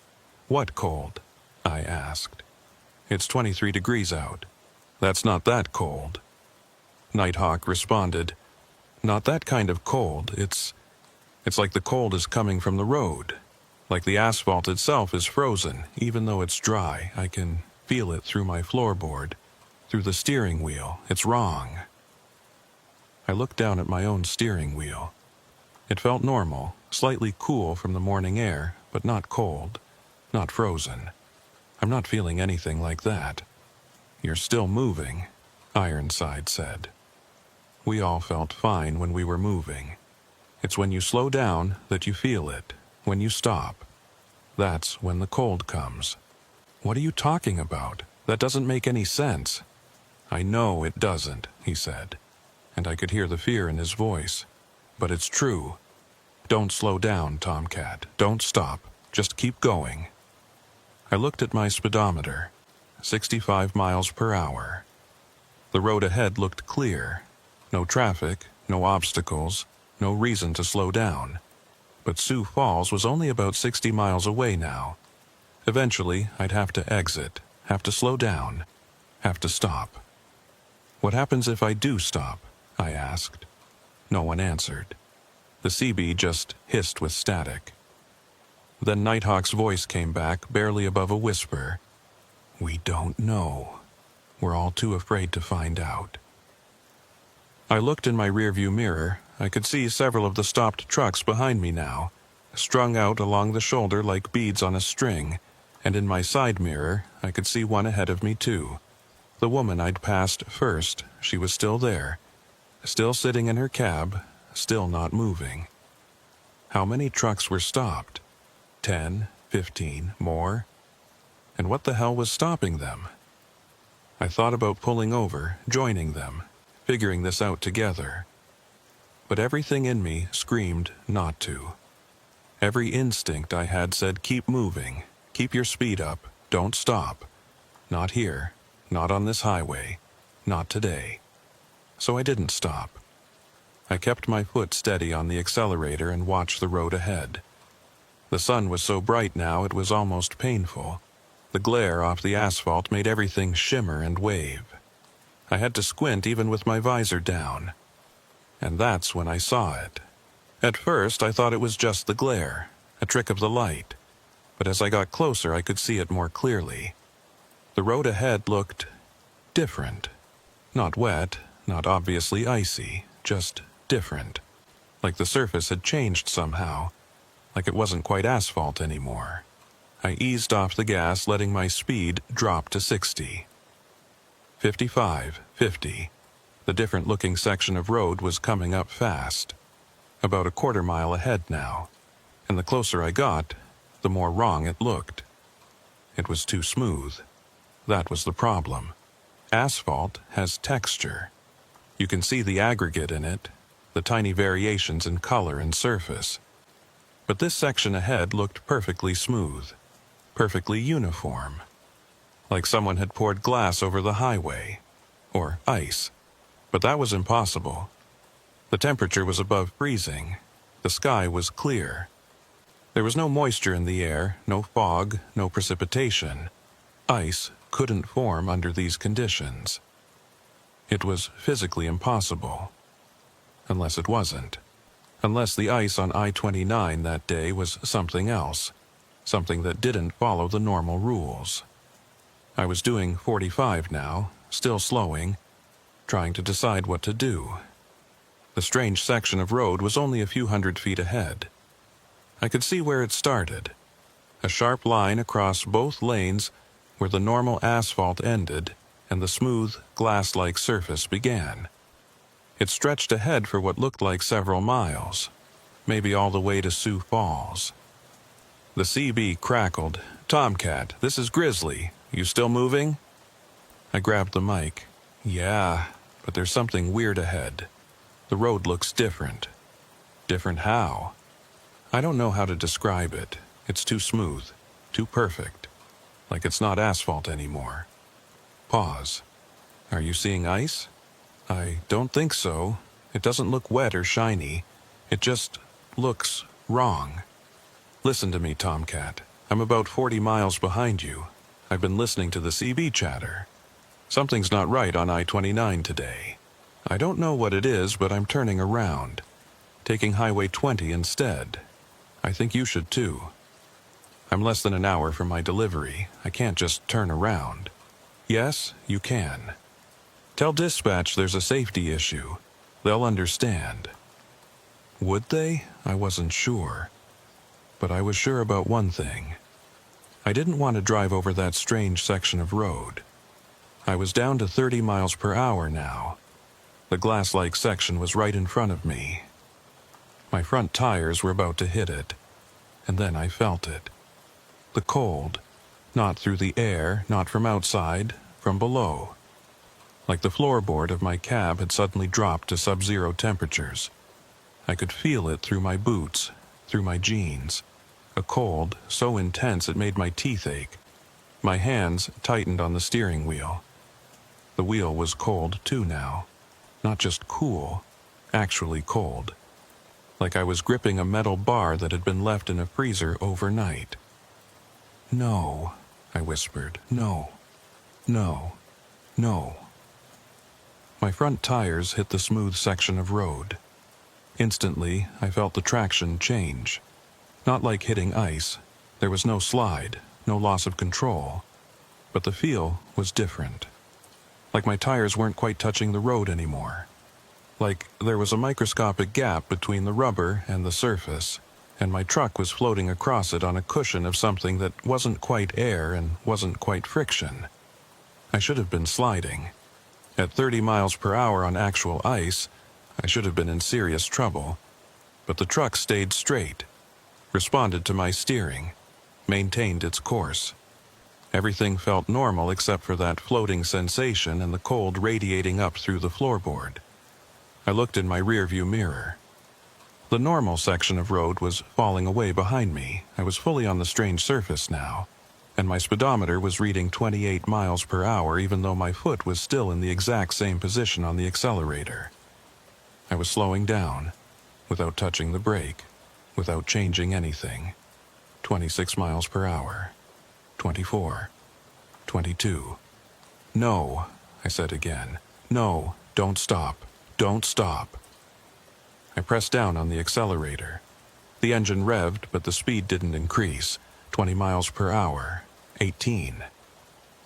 What cold? I asked. It's 23 degrees out. That's not that cold. Nighthawk responded. Not that kind of cold. It's like the cold is coming from the road. Like the asphalt itself is frozen, even though it's dry. I can feel it through my floorboard, through the steering wheel. It's wrong. I looked down at my own steering wheel. It felt normal, slightly cool from the morning air, but not cold, not frozen. I'm not feeling anything like that. "You're still moving," Ironside said. We all felt fine when we were moving. It's when you slow down that you feel it, when you stop. That's when the cold comes. "What are you talking about? That doesn't make any sense." "I know it doesn't," he said, and I could hear the fear in his voice. "But it's true. Don't slow down, Tomcat. Don't stop. Just keep going." I looked at my speedometer. 65 miles per hour. The road ahead looked clear. No traffic, no obstacles, no reason to slow down. But Sioux Falls was only about 60 miles away now. Eventually, I'd have to exit, have to slow down, have to stop. "What happens if I do stop?" I asked. No one answered. The CB just hissed with static. Then Nighthawk's voice came back, barely above a whisper. "We don't know. We're all too afraid to find out." I looked in my rearview mirror. I could see several of the stopped trucks behind me now, strung out along the shoulder like beads on a string, and in my side mirror, I could see one ahead of me too. The woman I'd passed first, she was still there, still sitting in her cab, still not moving. How many trucks were stopped? 10, 15, more? And what the hell was stopping them? I thought about pulling over, joining them, figuring this out together. But everything in me screamed not to. Every instinct I had said, keep moving, keep your speed up, don't stop. Not here, not on this highway, not today. So I didn't stop. I kept my foot steady on the accelerator and watched the road ahead. The sun was so bright now it was almost painful. The glare off the asphalt made everything shimmer and wave. I had to squint even with my visor down. And that's when I saw it. At first I thought it was just the glare, a trick of the light. But as I got closer I could see it more clearly. The road ahead looked different. Not wet, not obviously icy, just different. Like the surface had changed somehow. Like it wasn't quite asphalt anymore. I eased off the gas, letting my speed drop to 60. 55, 50. The different-looking section of road was coming up fast. About a quarter mile ahead now. And the closer I got, the more wrong it looked. It was too smooth. That was the problem. Asphalt has texture. You can see the aggregate in it, the tiny variations in color and surface. But this section ahead looked perfectly smooth, perfectly uniform. Like someone had poured glass over the highway, or ice. But that was impossible. The temperature was above freezing. The sky was clear. There was no moisture in the air, no fog, no precipitation. Ice couldn't form under these conditions. It was physically impossible. Unless it wasn't. Unless the ice on I-29 that day was something else. Something that didn't follow the normal rules. I was doing 45 now, still slowing, trying to decide what to do. The strange section of road was only a few hundred feet ahead. I could see where it started. A sharp line across both lanes where the normal asphalt ended and the smooth, glass-like surface began. It stretched ahead for what looked like several miles, maybe all the way to Sioux Falls. The CB crackled. "Tomcat, this is Grizzly. You still moving?" I grabbed the mic. "Yeah, but there's something weird ahead. The road looks different." "Different how?" "I don't know how to describe it. It's too smooth, too perfect. Like it's not asphalt anymore." Pause. "Are you seeing ice?" "I don't think so. It doesn't look wet or shiny. It just looks wrong." "Listen to me, Tomcat. I'm about 40 miles behind you. I've been listening to the CB chatter. Something's not right on I-29 today. I don't know what it is, but I'm turning around. Taking Highway 20 instead. I think you should too. I'm less than an hour from my delivery. I can't just turn around." "Yes, you can. Tell dispatch there's a safety issue. They'll understand." Would they? I wasn't sure. But I was sure about one thing. I didn't want to drive over that strange section of road. I was down to 30 miles per hour now. The glass-like section was right in front of me. My front tires were about to hit it, and then I felt it. The cold, not through the air, not from outside, from below. Like the floorboard of my cab had suddenly dropped to sub-zero temperatures. I could feel it through my boots, through my jeans. A cold so intense it made my teeth ache. My hands tightened on the steering wheel. The wheel was cold too now. Not just cool, actually cold. Like I was gripping a metal bar that had been left in a freezer overnight. "No," I whispered. "No, no, no." My front tires hit the smooth section of road. Instantly, I felt the traction change. Not like hitting ice. There was no slide, no loss of control. But the feel was different. Like my tires weren't quite touching the road anymore. Like there was a microscopic gap between the rubber and the surface, and my truck was floating across it on a cushion of something that wasn't quite air and wasn't quite friction. I should have been sliding. At 30 miles per hour on actual ice, I should have been in serious trouble. But the truck stayed straight, responded to my steering, maintained its course. Everything felt normal except for that floating sensation and the cold radiating up through the floorboard. I looked in my rearview mirror. The normal section of road was falling away behind me. I was fully on the strange surface now, and my speedometer was reading 28 miles per hour even though my foot was still in the exact same position on the accelerator. I was slowing down, without touching the brake, without changing anything. 26 miles per hour. 24. 22. "No," I said again. "No, don't stop. Don't stop." I pressed down on the accelerator. The engine revved, but the speed didn't increase. 20 miles per hour. 18.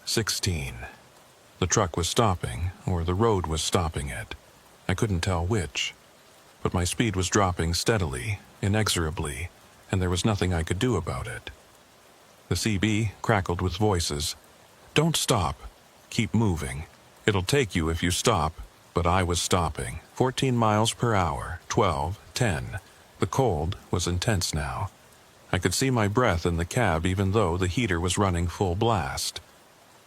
16. The truck was stopping, or the road was stopping it. I couldn't tell which. But my speed was dropping steadily, inexorably, and there was nothing I could do about it. The CB crackled with voices. "Don't stop. Keep moving. It'll take you if you stop." But I was stopping. 14 miles per hour. 12. 10. The cold was intense now. I could see my breath in the cab even though the heater was running full blast.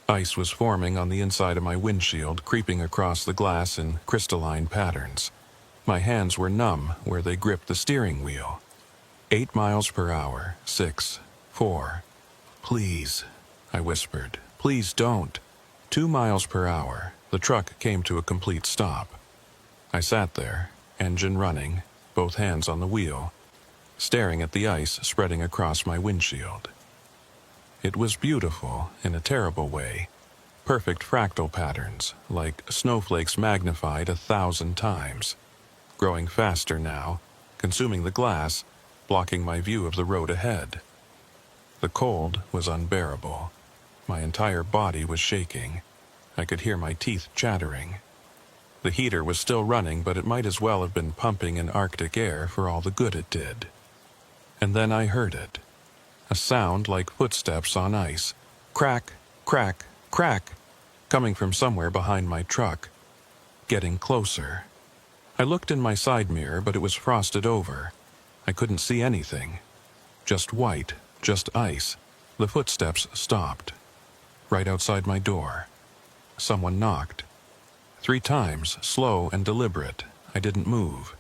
Ice was forming on the inside of my windshield, creeping across the glass in crystalline patterns. My hands were numb where they gripped the steering wheel. 8 miles per hour. 6. 4. "Please," I whispered. "Please don't." 2 miles per hour. The truck came to a complete stop. I sat there, engine running, both hands on the wheel, staring at the ice spreading across my windshield. It was beautiful in a terrible way. Perfect fractal patterns, like snowflakes magnified 1,000 times. Growing faster now, consuming the glass, blocking my view of the road ahead. The cold was unbearable. My entire body was shaking. I could hear my teeth chattering. The heater was still running, but it might as well have been pumping in Arctic air for all the good it did. And then I heard it. A sound like footsteps on ice. Crack, crack, crack, coming from somewhere behind my truck. Getting closer. I looked in my side mirror, but it was frosted over. I couldn't see anything. Just white, just ice. The footsteps stopped. Right outside my door. Someone knocked. 3 times, slow and deliberate. I didn't move.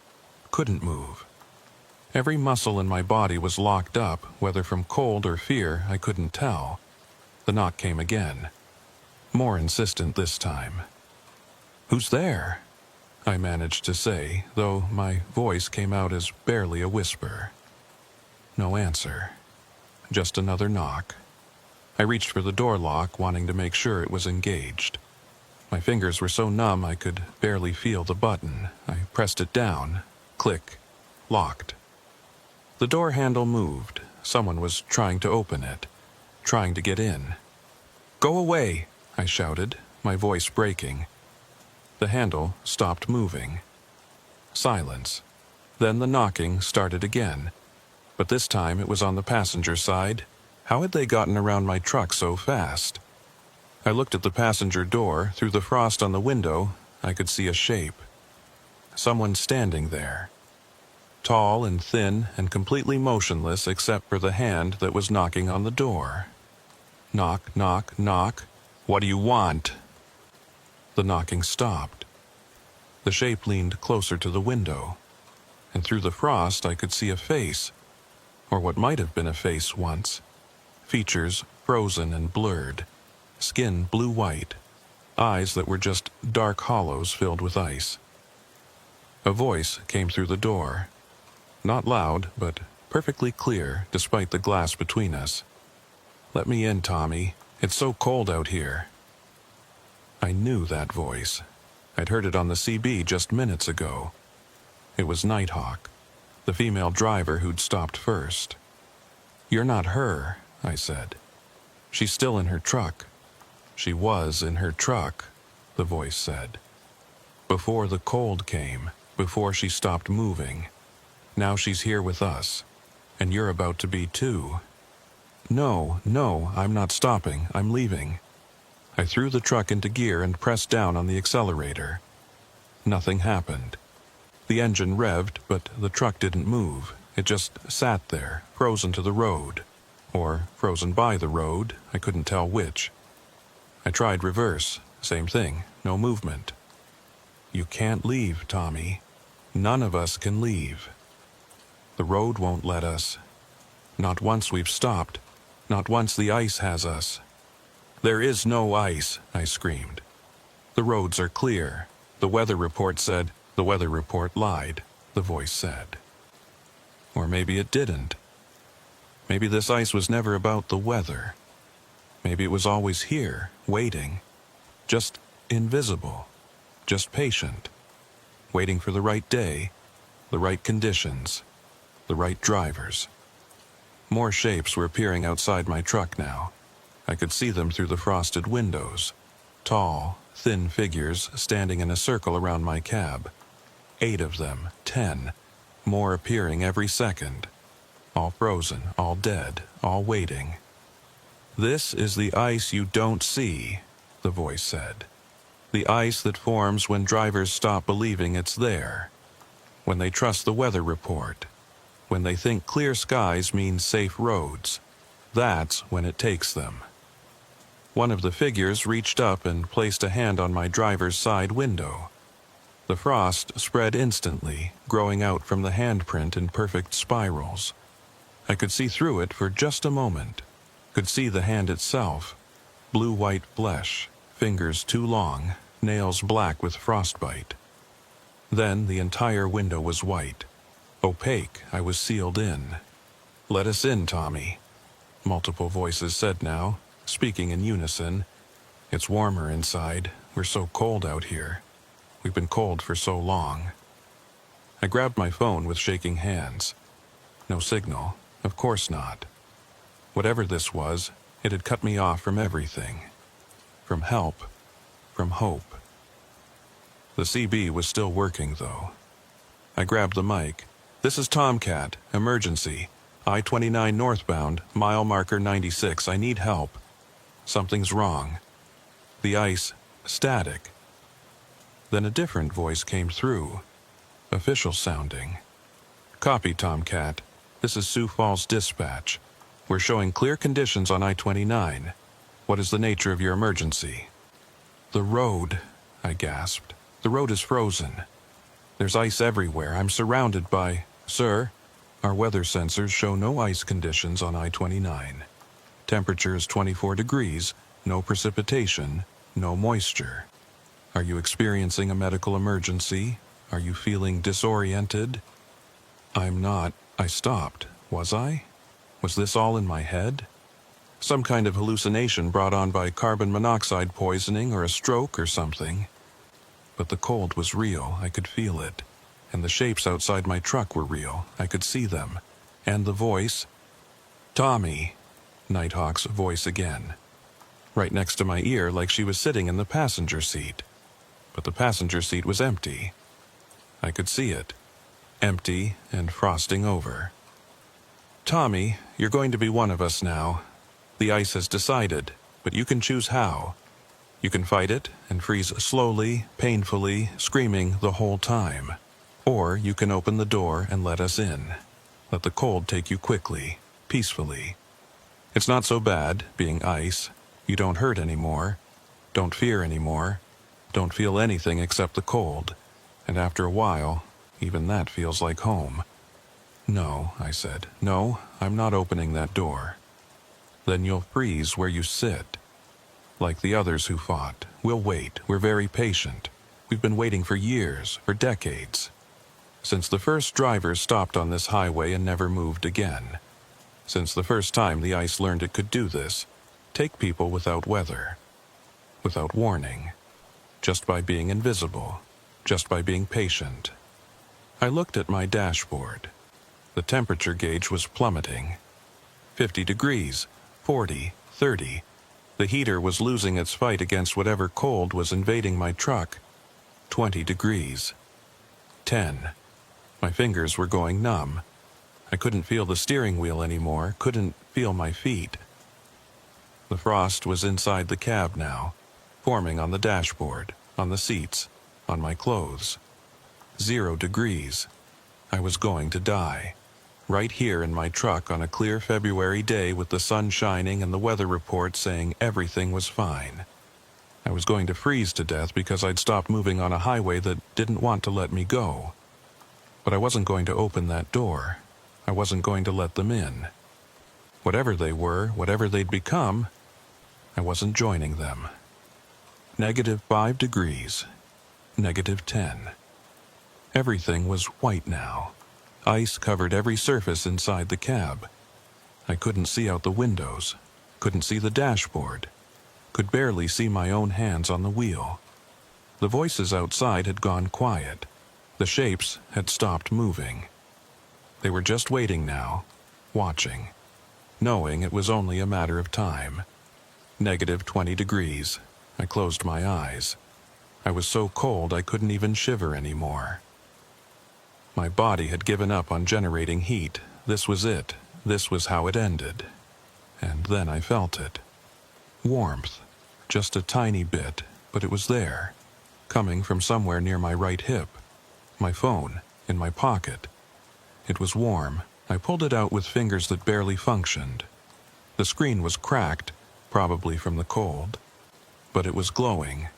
Couldn't move. Every muscle in my body was locked up, whether from cold or fear, I couldn't tell. The knock came again. More insistent this time. "Who's there?" I managed to say, though my voice came out as barely a whisper. No answer. Just another knock. I reached for the door lock, wanting to make sure it was engaged. My fingers were so numb I could barely feel the button. I pressed it down. Click. Locked. The door handle moved. Someone was trying to open it. Trying to get in. "Go away!" I shouted, my voice breaking. The handle stopped moving. Silence. Then the knocking started again. But this time it was on the passenger side. How had they gotten around my truck so fast? I looked at the passenger door. Through the frost on the window, I could see a shape. Someone standing there. Tall and thin and completely motionless except for the hand that was knocking on the door. Knock, knock, knock. What do you want? The knocking stopped. The shape leaned closer to the window, and through the frost I could see a face, or what might have been a face once. Features frozen and blurred, skin blue-white, eyes that were just dark hollows filled with ice. A voice came through the door. Not loud, but perfectly clear despite the glass between us. "Let me in, Tommy. It's so cold out here." I knew that voice. I'd heard it on the CB just minutes ago. It was Nighthawk, the female driver who'd stopped first. "You're not her," I said. "She's still in her truck." "She was in her truck," the voice said. "Before the cold came, before she stopped moving. Now she's here with us, and you're about to be too." No, I'm not stopping. I'm leaving." I threw the truck into gear and pressed down on the accelerator. Nothing happened. The engine revved, but the truck didn't move. It just sat there, frozen to the road. Or frozen by the road, I couldn't tell which. I tried reverse. Same thing, no movement. "You can't leave, Tommy. None of us can leave. The road won't let us. Not once we've stopped. Not once the ice has us." "There is no ice," I screamed. "The roads are clear. The weather report said." "The weather report lied," the voice said. Or maybe it didn't. Maybe this ice was never about the weather. Maybe it was always here, waiting. Just invisible. Just patient. Waiting for the right day, the right conditions, the right drivers. More shapes were appearing outside my truck now. I could see them through the frosted windows. Tall, thin figures standing in a circle around my cab. 8 of them, 10, more appearing every second. All frozen, all dead, all waiting. "This is the ice you don't see," the voice said. "The ice that forms when drivers stop believing it's there. When they trust the weather report. When they think clear skies mean safe roads. That's when it takes them." One of the figures reached up and placed a hand on my driver's side window. The frost spread instantly, growing out from the handprint in perfect spirals. I could see through it for just a moment. Could see the hand itself. Blue-white flesh, fingers too long, nails black with frostbite. Then the entire window was white. Opaque, I was sealed in. "Let us in, Tommy," multiple voices said now, speaking in unison. "It's warmer inside. We're so cold out here. We've been cold for so long." I grabbed my phone with shaking hands. No signal. Of course not. Whatever this was, it had cut me off from everything. From help. From hope. The CB was still working, though. I grabbed the mic. "This is Tomcat. Emergency. I-29 northbound, mile marker 96. I need help. Something's wrong. The ice, static." Then a different voice came through. Official sounding. "Copy, Tomcat. This is Sioux Falls Dispatch. We're showing clear conditions on I-29. What is the nature of your emergency?" "The road," I gasped. "The road is frozen. There's ice everywhere. I'm surrounded by—" "Sir, our weather sensors show no ice conditions on I-29. Temperature is 24 degrees, no precipitation, no moisture. Are you experiencing a medical emergency? Are you feeling disoriented?" "I'm not." I stopped. Was I? Was this all in my head? Some kind of hallucination brought on by carbon monoxide poisoning or a stroke or something? But the cold was real. I could feel it. And the shapes outside my truck were real. I could see them. And the voice. "Tommy," Nighthawk's voice again. Right next to my ear, like she was sitting in the passenger seat. But the passenger seat was empty. I could see it. Empty and frosting over. "Tommy, you're going to be one of us now. The ice has decided, but you can choose how. You can fight it and freeze slowly, painfully, screaming the whole time. Or you can open the door and let us in. Let the cold take you quickly, peacefully. It's not so bad, being ice. You don't hurt anymore, don't fear anymore, don't feel anything except the cold. And after a while, even that feels like home. No, I said. No, I'm not opening that door. Then you'll freeze where you sit. Like the others who fought, we'll wait. We're very patient. We've been waiting for years, for decades. Since the first drivers stopped on this highway and never moved again. Since the first time the ice learned it could do this, take people without weather, without warning, just by being invisible, just by being patient. I looked at my dashboard. The temperature gauge was plummeting. 50 degrees, 40, 30. The heater was losing its fight against whatever cold was invading my truck. 20 degrees. 10. My fingers were going numb. I couldn't feel the steering wheel anymore, couldn't feel my feet. The frost was inside the cab now, forming on the dashboard, on the seats, on my clothes. 0 degrees. I was going to die. Right here in my truck on a clear February day with the sun shining and the weather report saying everything was fine. I was going to freeze to death because I'd stopped moving on a highway that didn't want to let me go. But I wasn't going to open that door. I wasn't going to let them in. Whatever they were, whatever they'd become, I wasn't joining them. -5 degrees. -10. Everything was white now. Ice covered every surface inside the cab. I couldn't see out the windows, couldn't see the dashboard, could barely see my own hands on the wheel. The voices outside had gone quiet. The shapes had stopped moving. They were just waiting now, watching, knowing it was only a matter of time. -20 degrees. I closed my eyes. I was so cold I couldn't even shiver anymore. My body had given up on generating heat. This was it. This was how it ended. And then I felt it. Warmth. Just a tiny bit, but it was there. Coming from somewhere near my right hip. My phone, in my pocket. It was warm. I pulled it out with fingers that barely functioned. The screen was cracked, probably from the cold. But it was glowing.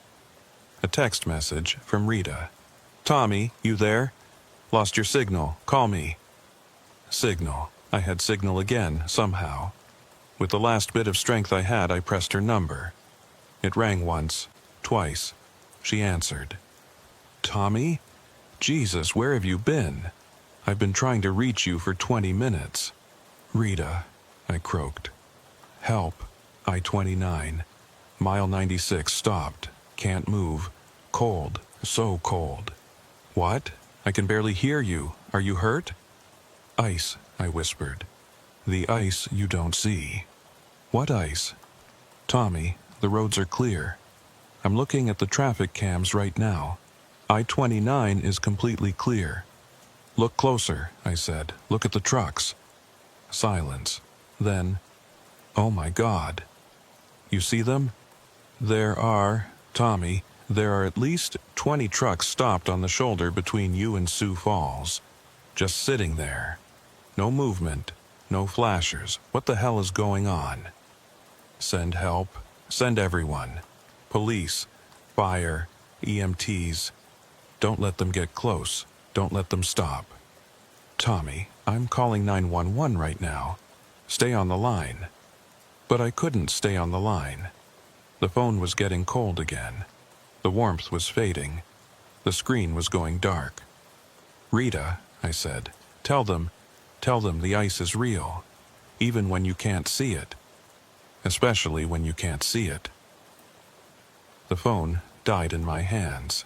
A text message from Rita. "Tommy, you there? Lost your signal. Call me." Signal. I had signal again, somehow. With the last bit of strength I had, I pressed her number. It rang once, twice. She answered. "Tommy? Jesus, where have you been? I've been trying to reach you for 20 minutes. Rita," I croaked. "Help. I-29. Mile 96 stopped. Can't move. Cold. So cold." "What? I can barely hear you. Are you hurt?" "Ice," I whispered. "The ice you don't see." "What ice?" "Tommy, the roads are clear. I'm looking at the traffic cams right now. I-29 is completely clear." "Look closer," I said. "Look at the trucks." Silence. Then, "Oh my God. You see them? There are, Tommy, there are at least 20 trucks stopped on the shoulder between you and Sioux Falls. Just sitting there. No movement, no flashers. What the hell is going on? Send help. Send everyone. Police, fire, EMTs. Don't let them get close. Don't let them stop." "Tommy, I'm calling 911 right now. Stay on the line." But I couldn't stay on the line. The phone was getting cold again. The warmth was fading. The screen was going dark. "Rita," I said, tell them the ice is real, even when you can't see it. Especially when you can't see it." The phone died in my hands.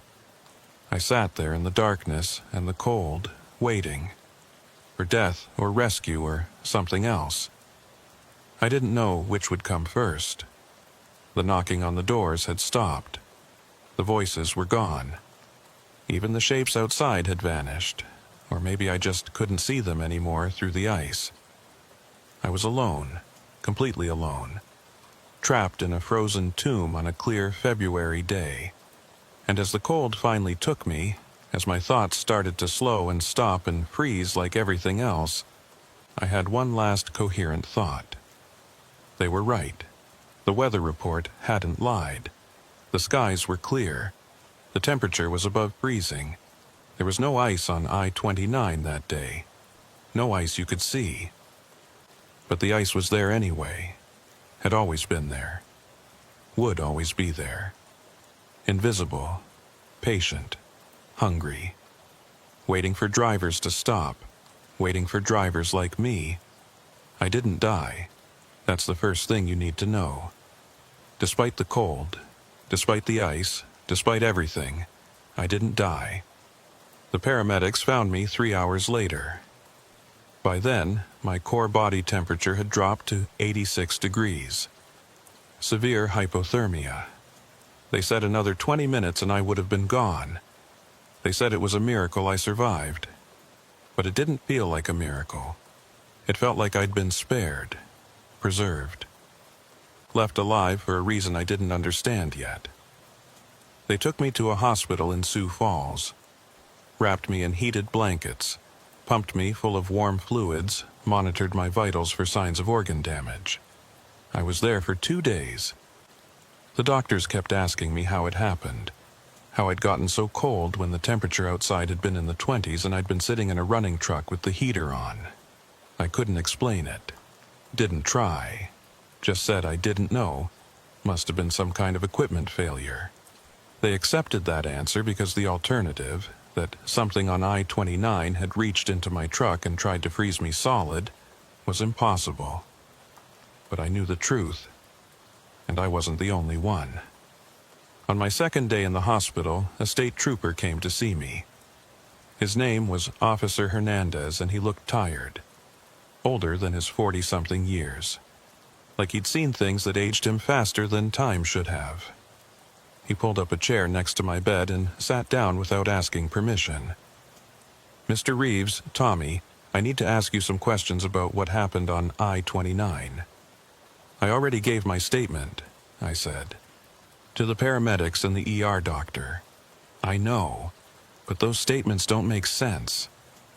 I sat there in the darkness and the cold, waiting. For death or rescue or something else. I didn't know which would come first. The knocking on the doors had stopped. The voices were gone. Even the shapes outside had vanished. Or maybe I just couldn't see them anymore through the ice. I was alone, completely alone. trapped in a frozen tomb on a clear February day. And as the cold finally took me, as my thoughts started to slow and stop and freeze like everything else, I had one last coherent thought. They were right. The weather report hadn't lied. The skies were clear. The temperature was above freezing. There was no ice on I-29 that day. No ice you could see. But the ice was there anyway. Had always been there. Would always be there. Invisible. Patient. Hungry. Waiting for drivers to stop. Waiting for drivers like me. I didn't die. That's the first thing you need to know. Despite the cold, despite the ice, despite everything, I didn't die. The paramedics found me 3 hours later. By then, my core body temperature had dropped to 86 degrees. Severe hypothermia. They said another 20 minutes and I would have been gone. They said it was a miracle I survived. But it didn't feel like a miracle. It felt like I'd been spared, preserved, left alive for a reason I didn't understand yet. They took me to a hospital in Sioux Falls, wrapped me in heated blankets, pumped me full of warm fluids, monitored my vitals for signs of organ damage. I was there for 2 days. The doctors kept asking me how it happened, how I'd gotten so cold when the temperature outside had been in the 20s and I'd been sitting in a running truck with the heater on. I couldn't explain it. Didn't try. Just said I didn't know. Must have been some kind of equipment failure. They accepted that answer because the alternative, that something on I-29 had reached into my truck and tried to freeze me solid, was impossible. But I knew the truth, and I wasn't the only one. On my second day in the hospital, a state trooper came to see me. His name was Officer Hernandez, and he looked tired, older than his 40-something years, like he'd seen things that aged him faster than time should have. He pulled up a chair next to my bed and sat down without asking permission. "Mr. Reeves, Tommy, I need to ask you some questions about what happened on I-29. "I already gave my statement," I said, "to the paramedics and the ER doctor." "I know, but those statements don't make sense.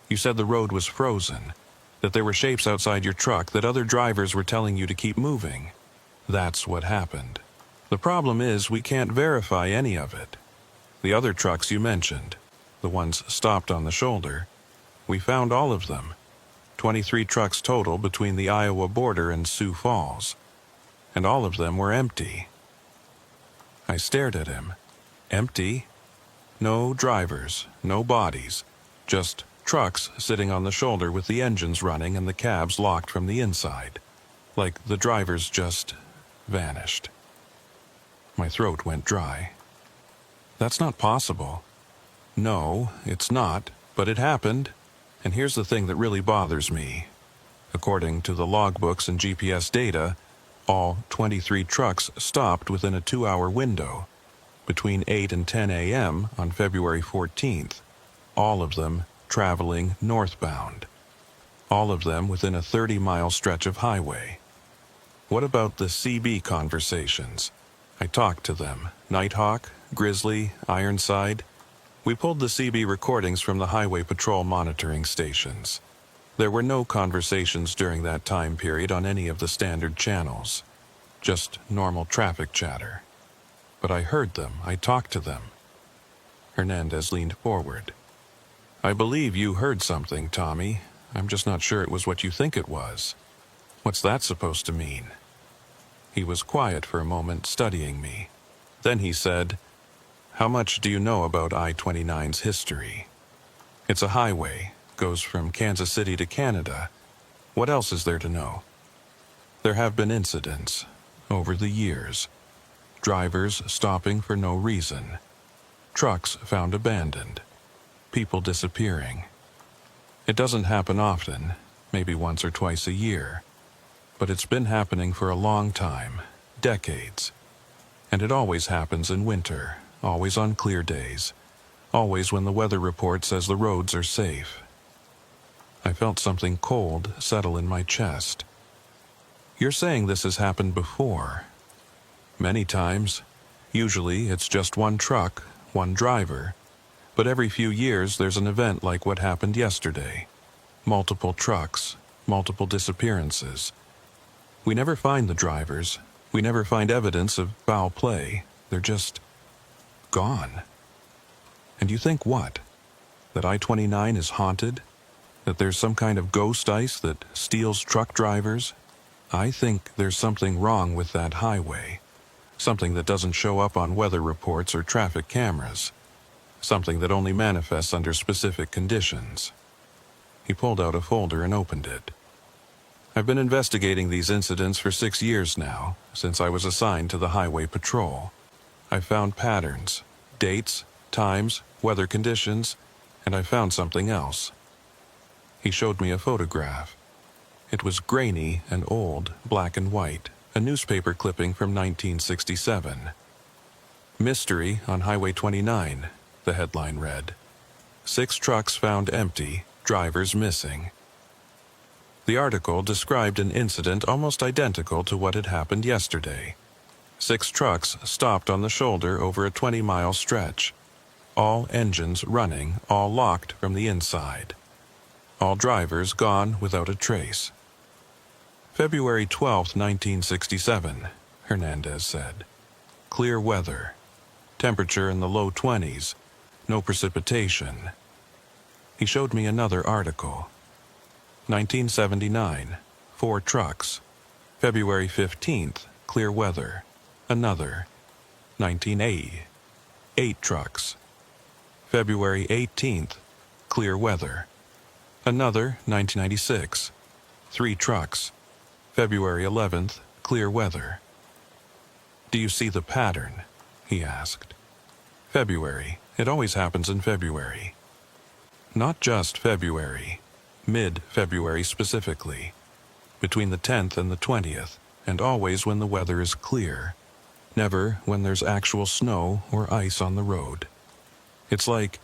You said the road was frozen, that there were shapes outside your truck, that other drivers were telling you to keep moving. That's what happened. The problem is we can't verify any of it. The other trucks you mentioned, the ones stopped on the shoulder, we found all of them. 23 trucks total between the Iowa border and Sioux Falls. And all of them were empty." I stared at him. Empty? No drivers, no bodies, just trucks sitting on the shoulder with the engines running and the cabs locked from the inside, like the drivers just vanished. My throat went dry. "That's not possible." "No, it's not, but it happened. And here's the thing that really bothers me. According to the logbooks and GPS data, all 23 trucks stopped within a 2-hour window, between 8 and 10 a.m. on February 14th, all of them traveling northbound, all of them within a 30-mile stretch of highway. What about the CB conversations? I talked to them, Nighthawk, Grizzly, Ironside. We pulled the CB recordings from the Highway Patrol monitoring stations. There were no conversations during that time period on any of the standard channels, just normal traffic chatter. But I heard them, I talked to them." Hernandez leaned forward. "I believe you heard something, Tommy. I'm just not sure it was what you think it was. What's that supposed to mean?" He was quiet for a moment, studying me. Then he said, "How much do you know about I-29's history? It's a highway, goes from Kansas City to Canada. What else is there to know? There have been incidents, over the years. Drivers stopping for no reason. Trucks found abandoned. People disappearing. It doesn't happen often, maybe once or twice a year. But it's been happening for a long time, decades. And it always happens in winter, always on clear days, always when the weather report says the roads are safe." I felt something cold settle in my chest. "You're saying this has happened before. Many times. Usually it's just one truck, one driver. But every few years there's an event like what happened yesterday. Multiple trucks, multiple disappearances. We never find the drivers. We never find evidence of foul play. They're just gone. And you think what? That I-29 is haunted? That there's some kind of ghost ice that steals truck drivers? I think there's something wrong with that highway. Something that doesn't show up on weather reports or traffic cameras. Something that only manifests under specific conditions. He pulled out a folder and opened it. I've been investigating these incidents for 6 years now, since I was assigned to the highway patrol. I've found patterns, dates, times, weather conditions, and I found something else. He showed me a photograph. It was grainy and old, black and white, a newspaper clipping from 1967. Mystery on Highway 29, the headline read. 6 trucks found empty, drivers missing. The article described an incident almost identical to what had happened yesterday. 6 trucks stopped on the shoulder over a 20-mile stretch. All engines running, all locked from the inside. All drivers gone without a trace. February 12, 1967, Hernandez said. Clear weather. Temperature in the low 20s. No precipitation. He showed me another article. 1979, 4 trucks. February 15th, clear weather. Another. 1980, 8 trucks. February 18th, clear weather. Another, 1996, 3 trucks. February 11th, clear weather. Do you see the pattern? He asked. February. It always happens in February. Not just February. Mid-February specifically. Between the 10th and the 20th, and always when the weather is clear. Never when there's actual snow or ice on the road. It's like,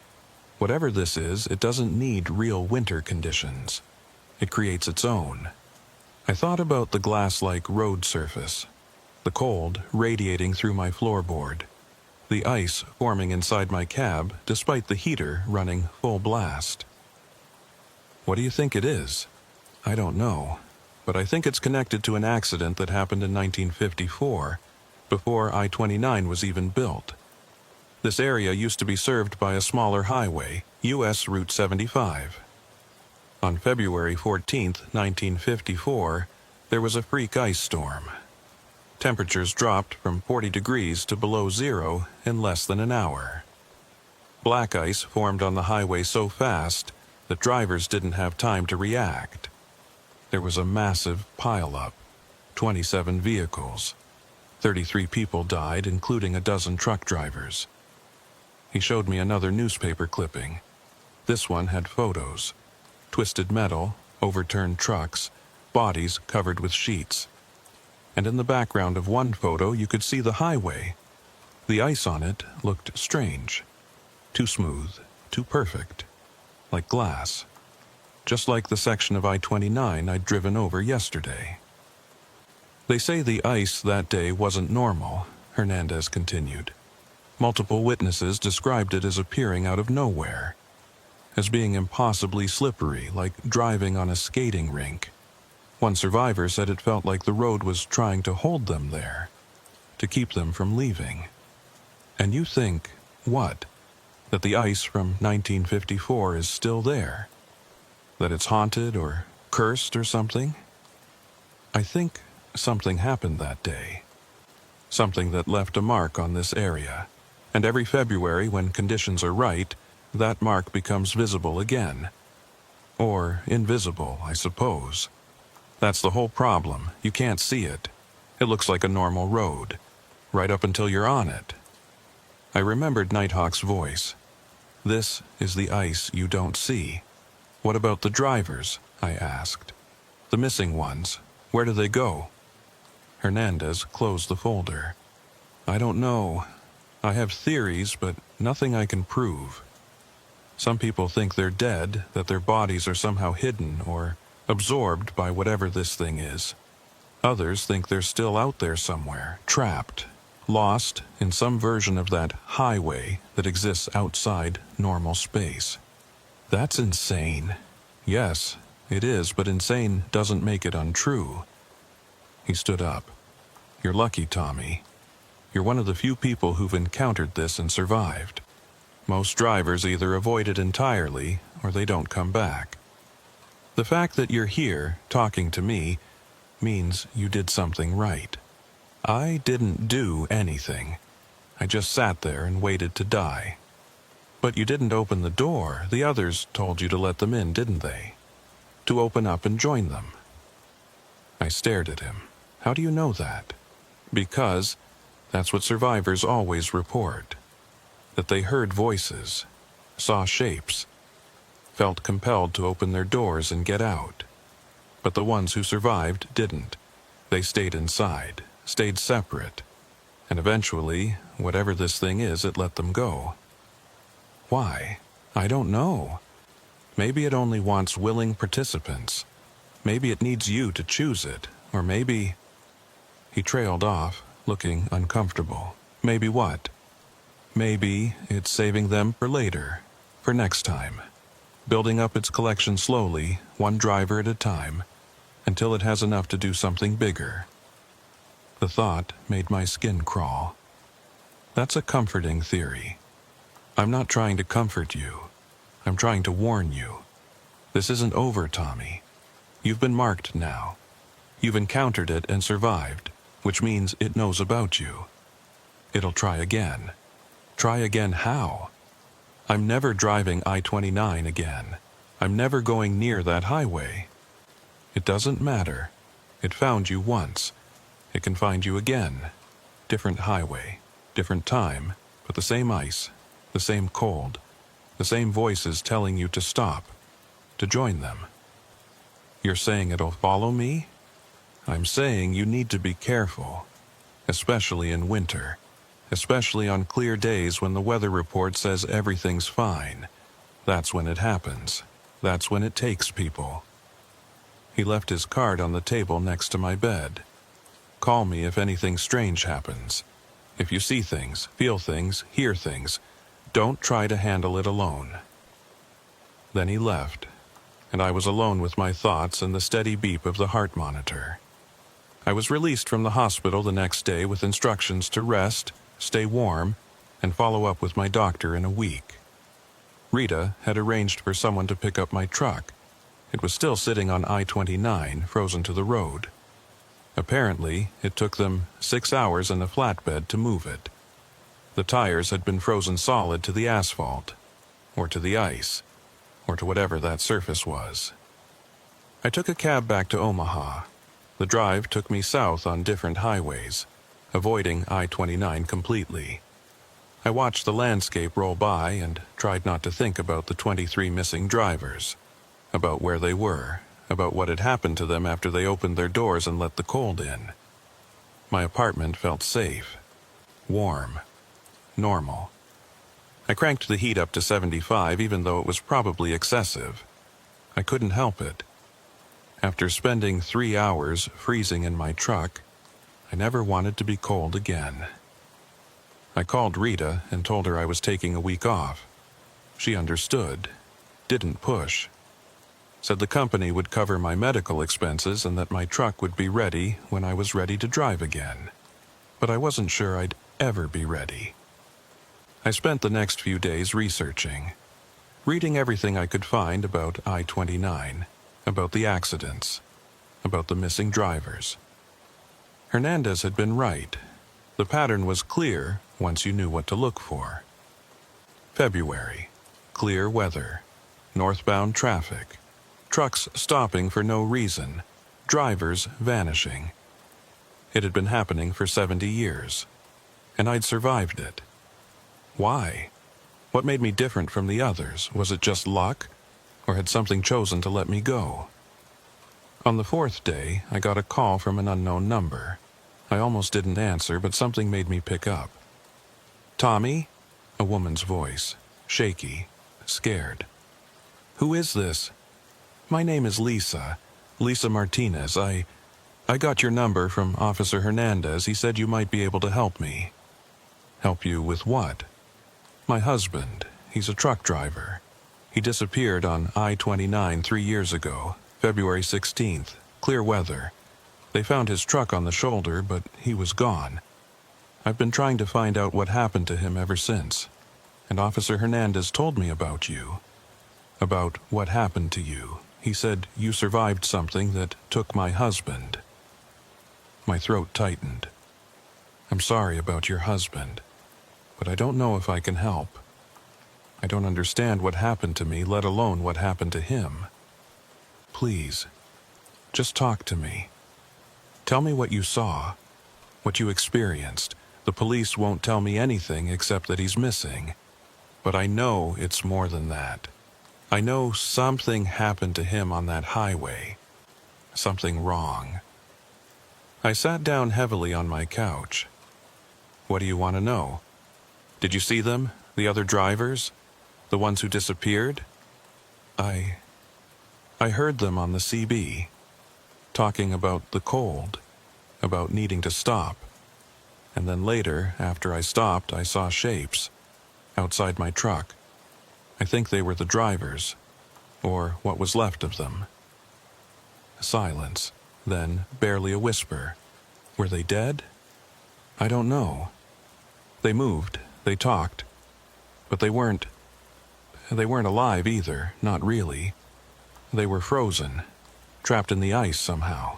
whatever this is, it doesn't need real winter conditions. It creates its own. I thought about the glass-like road surface, the cold radiating through my floorboard, the ice forming inside my cab despite the heater running full blast. What do you think it is? I don't know, but I think it's connected to an accident that happened in 1954, before I-29 was even built. This area used to be served by a smaller highway, U.S. Route 75. On February 14, 1954, there was a freak ice storm. Temperatures dropped from 40 degrees to below zero in less than an hour. Black ice formed on the highway so fast that drivers didn't have time to react. There was a massive pileup, 27 vehicles. 33 people died, including a dozen truck drivers. He showed me another newspaper clipping. This one had photos. Twisted metal, overturned trucks, bodies covered with sheets. And in the background of one photo you could see the highway. The ice on it looked strange. Too smooth, too perfect. Like glass. Just like the section of I-29 I'd driven over yesterday. They say the ice that day wasn't normal, Hernandez continued. Multiple witnesses described it as appearing out of nowhere. As being impossibly slippery, like driving on a skating rink. One survivor said it felt like the road was trying to hold them there, to keep them from leaving. And you think, what? That the ice from 1954 is still there? That it's haunted or cursed or something? I think something happened that day. Something that left a mark on this area. And every February, when conditions are right, that mark becomes visible again. Or invisible, I suppose. That's the whole problem. You can't see it. It looks like a normal road, right up until you're on it. I remembered Nighthawk's voice. This is the ice you don't see. What about the drivers? I asked. The missing ones, where do they go? Hernandez closed the folder. I don't know. I have theories, but nothing I can prove. Some people think they're dead, that their bodies are somehow hidden or absorbed by whatever this thing is. Others think they're still out there somewhere, trapped, lost in some version of that highway that exists outside normal space. That's insane. Yes, it is, but insane doesn't make it untrue. He stood up. You're lucky, Tommy. You're one of the few people who've encountered this and survived. Most drivers either avoid it entirely or they don't come back. The fact that you're here, talking to me, means you did something right. I didn't do anything. I just sat there and waited to die. But you didn't open the door. The others told you to let them in, didn't they? To open up and join them. I stared at him. How do you know that? Because that's what survivors always report. That they heard voices, saw shapes, felt compelled to open their doors and get out. But the ones who survived didn't. They stayed inside, stayed separate, and eventually, whatever this thing is, it let them go. Why? I don't know. Maybe it only wants willing participants. Maybe it needs you to choose it, or maybe... He trailed off, looking uncomfortable. Maybe what? Maybe it's saving them for later, for next time. Building up its collection slowly, one driver at a time, until it has enough to do something bigger. The thought made my skin crawl. That's a comforting theory. I'm not trying to comfort you. I'm trying to warn you. This isn't over, Tommy. You've been marked now. You've encountered it and survived, which means it knows about you. It'll try again. Try again how? I'm never driving I-29 again. I'm never going near that highway. It doesn't matter. It found you once. It can find you again. Different highway, different time, but the same ice, the same cold, the same voices telling you to stop, to join them. You're saying it'll follow me? I'm saying you need to be careful, especially in winter, especially on clear days when the weather report says everything's fine. That's when it happens. That's when it takes people. He left his card on the table next to my bed. Call me if anything strange happens. If you see things, feel things, hear things, don't try to handle it alone. Then he left, and I was alone with my thoughts and the steady beep of the heart monitor. I was released from the hospital the next day with instructions to rest, stay warm, and follow up with my doctor in a week. Rita had arranged for someone to pick up my truck. It was still sitting on I-29, frozen to the road. Apparently, it took them 6 hours and a flatbed to move it. The tires had been frozen solid to the asphalt, or to the ice, or to whatever that surface was. I took a cab back to Omaha. The drive took me south on different highways, avoiding I-29 completely. I watched the landscape roll by and tried not to think about the 23 missing drivers, about where they were, about what had happened to them after they opened their doors and let the cold in. My apartment felt safe, warm, normal. I cranked the heat up to 75 even though it was probably excessive. I couldn't help it. After spending 3 hours freezing in my truck, I never wanted to be cold again. I called Rita and told her I was taking a week off. She understood, didn't push. Said the company would cover my medical expenses and that my truck would be ready when I was ready to drive again. But I wasn't sure I'd ever be ready. I spent the next few days researching, reading everything I could find about I-29, about the accidents, about the missing drivers. Hernandez had been right. The pattern was clear once you knew what to look for. February, clear weather, northbound traffic, trucks stopping for no reason, drivers vanishing. It had been happening for 70 years, and I'd survived it. Why? What made me different from the others? Was it just luck? Or had something chosen to let me go? On the 4th day, I got a call from an unknown number. I almost didn't answer, but something made me pick up. Tommy? A woman's voice, shaky, scared. Who is this? My name is Lisa. Lisa Martinez. I I got your number from Officer Hernandez. He said you might be able to help me. Help you with what? My husband. He's a truck driver. He disappeared on I-29 3 years ago, February 16th. Clear weather. They found his truck on the shoulder, but he was gone. I've been trying to find out what happened to him ever since. And Officer Hernandez told me about you. About what happened to you. He said you survived something that took my husband. My throat tightened. I'm sorry about your husband, but I don't know if I can help. I don't understand what happened to me, let alone what happened to him. Please, just talk to me. Tell me what you saw, what you experienced. The police won't tell me anything except that he's missing. But I know it's more than that. I know something happened to him on that highway. Something wrong. I sat down heavily on my couch. What do you want to know? Did you see them, the other drivers? The ones who disappeared? I heard them on the CB, talking about the cold, about needing to stop. And then later, after I stopped, I saw shapes outside my truck. I think they were the drivers, or what was left of them. Silence, then barely a whisper. Were they dead? I don't know. They moved, they talked, but they weren't alive either, not really. They were frozen, trapped in the ice somehow.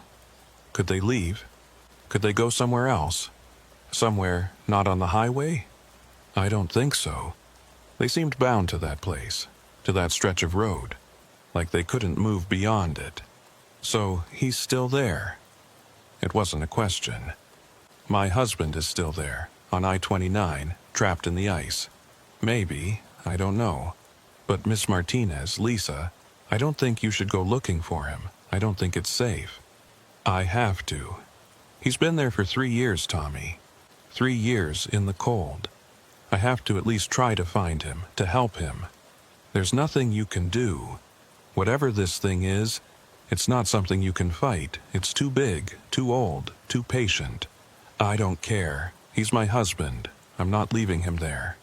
Could they leave? Could they go somewhere else? Somewhere not on the highway? I don't think so. They seemed bound to that place, to that stretch of road, like they couldn't move beyond it. So he's still there. It wasn't a question. My husband is still there, on I-29, trapped in the ice. Maybe, I don't know. But Miss Martinez, Lisa, I don't think you should go looking for him. I don't think it's safe. I have to. He's been there for 3 years, Tommy. 3 years in the cold. I have to at least try to find him, to help him. There's nothing you can do. Whatever this thing is, it's not something you can fight. It's too big, too old, too patient. I don't care. He's my husband. I'm not leaving him there.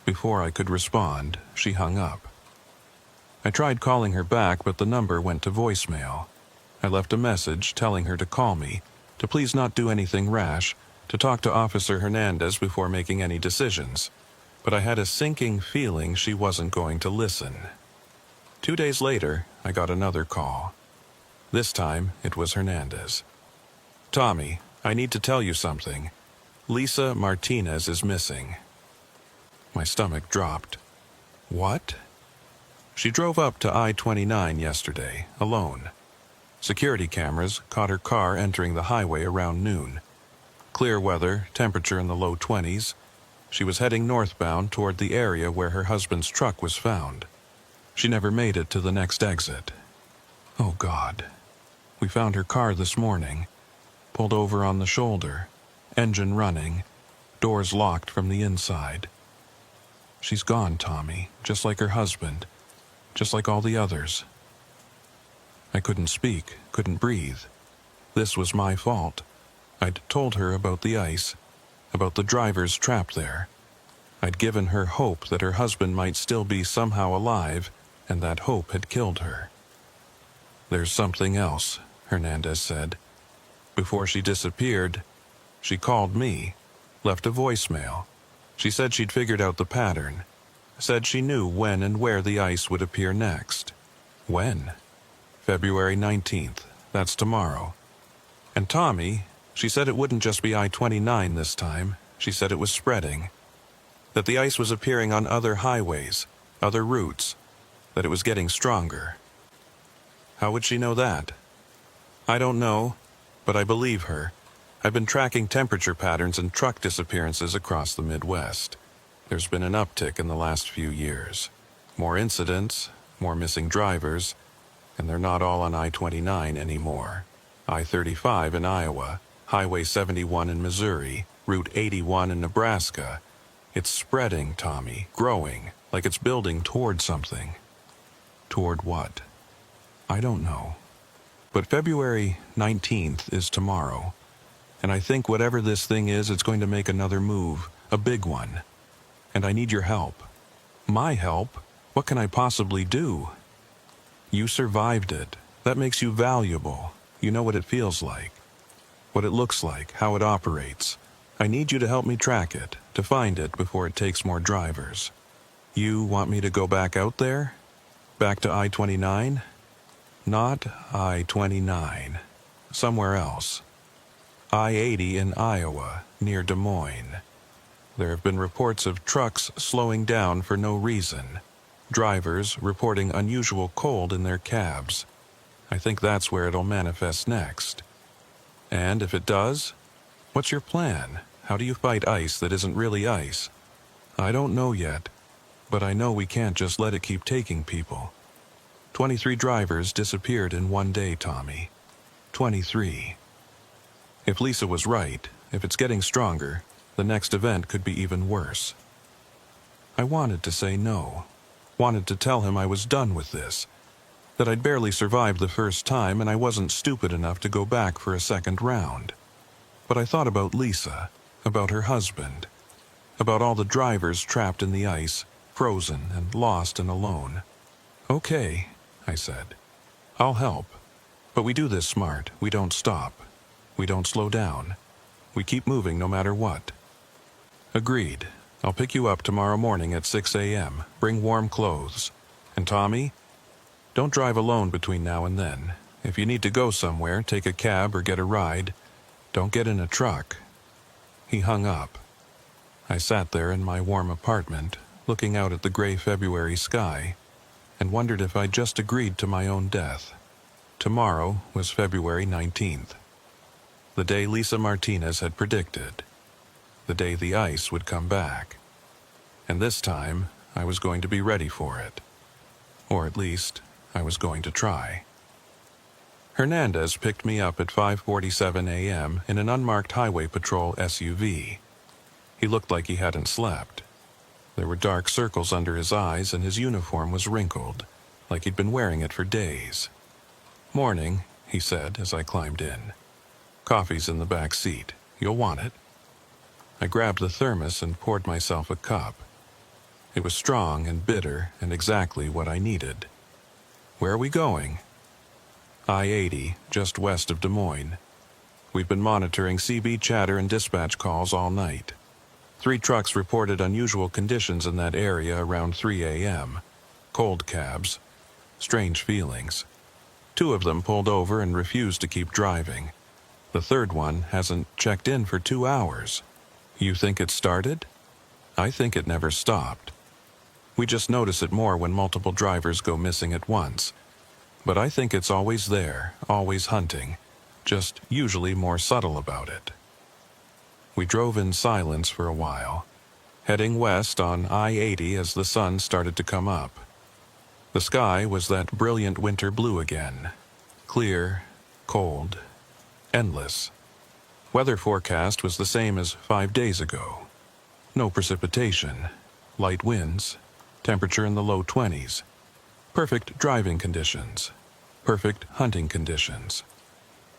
Before I could respond, she hung up. I tried calling her back, but the number went to voicemail. I left a message telling her to call me, to please not do anything rash, to talk to Officer Hernandez before making any decisions. But I had a sinking feeling she wasn't going to listen. 2 days later, I got another call. This time, it was Hernandez. Tommy, I need to tell you something. Lisa Martinez is missing. My stomach dropped. What? She drove up to I-29 yesterday, alone. Security cameras caught her car entering the highway around noon. Clear weather, temperature in the low 20s. She was heading northbound toward the area where her husband's truck was found. She never made it to the next exit. Oh, God. We found her car this morning. Pulled over on the shoulder. Engine running. Doors locked from the inside. She's gone, Tommy, just like her husband. Just like all the others. I couldn't speak, couldn't breathe. This was my fault. I'd told her about the ice, about the drivers trapped there. I'd given her hope that her husband might still be somehow alive, and that hope had killed her. There's something else, Hernandez said. Before she disappeared, she called me, left a voicemail. She said she'd figured out the pattern, said she knew when and where the ice would appear next. When? February 19th, that's tomorrow. And Tommy, she said it wouldn't just be I-29 this time. She said it was spreading. That the ice was appearing on other highways, other routes. That it was getting stronger. How would she know that? I don't know, but I believe her. I've been tracking temperature patterns and truck disappearances across the Midwest. There's been an uptick in the last few years. More incidents, more missing drivers, and they're not all on I-29 anymore. I-35 in Iowa, Highway 71 in Missouri, Route 81 in Nebraska. It's spreading, Tommy, growing, like it's building toward something. Toward what? I don't know. But February 19th is tomorrow, and I think whatever this thing is, it's going to make another move, a big one. And I need your help. My help? What can I possibly do? You survived it. That makes you valuable. You know what it feels like, what it looks like, how it operates. I need you to help me track it, to find it before it takes more drivers. You want me to go back out there? Back to I-29? Not I-29. Somewhere else. I-80 in Iowa, near Des Moines. There have been reports of trucks slowing down for no reason. Drivers reporting unusual cold in their cabs. I think that's where it'll manifest next. And if it does, what's your plan? How do you fight ice that isn't really ice? I don't know yet, but I know we can't just let it keep taking people. 23 drivers disappeared in one day, Tommy. 23. If Lisa was right, if it's getting stronger, the next event could be even worse. I wanted to say no. Wanted to tell him I was done with this. That I'd barely survived the first time and I wasn't stupid enough to go back for a second round. But I thought about Lisa, about her husband, about all the drivers trapped in the ice, frozen and lost and alone. Okay, I said. I'll help. But we do this smart. We don't stop. We don't slow down. We keep moving no matter what. Agreed. I'll pick you up tomorrow morning at 6 a.m. Bring warm clothes. And Tommy, don't drive alone between now and then. If you need to go somewhere, take a cab or get a ride. Don't get in a truck. He hung up. I sat there in my warm apartment, looking out at the gray February sky, and wondered if I'd just agreed to my own death. Tomorrow was February 19th. The day Lisa Martinez had predicted. The day the ice would come back. And this time, I was going to be ready for it. Or at least, I was going to try. Hernandez picked me up at 5:47 a.m. in an unmarked highway patrol SUV. He looked like he hadn't slept. There were dark circles under his eyes and his uniform was wrinkled, like he'd been wearing it for days. "Morning," he said as I climbed in. "Coffee's in the back seat. You'll want it." I grabbed the thermos and poured myself a cup. It was strong and bitter and exactly what I needed. "Where are we going?" I-80, just west of Des Moines. We've been monitoring CB chatter and dispatch calls all night. 3 trucks reported unusual conditions in that area around 3 a.m. Cold cabs. Strange feelings. 2 of them pulled over and refused to keep driving. The third one hasn't checked in for 2 hours. You think it started? I think it never stopped. We just notice it more when multiple drivers go missing at once. But I think it's always there, always hunting, just usually more subtle about it. We drove in silence for a while, heading west on I-80 as the sun started to come up. The sky was that brilliant winter blue again, clear, cold, endless. Weather forecast was the same as 5 days ago. No precipitation, light winds, temperature in the low 20s. Perfect driving conditions, perfect hunting conditions.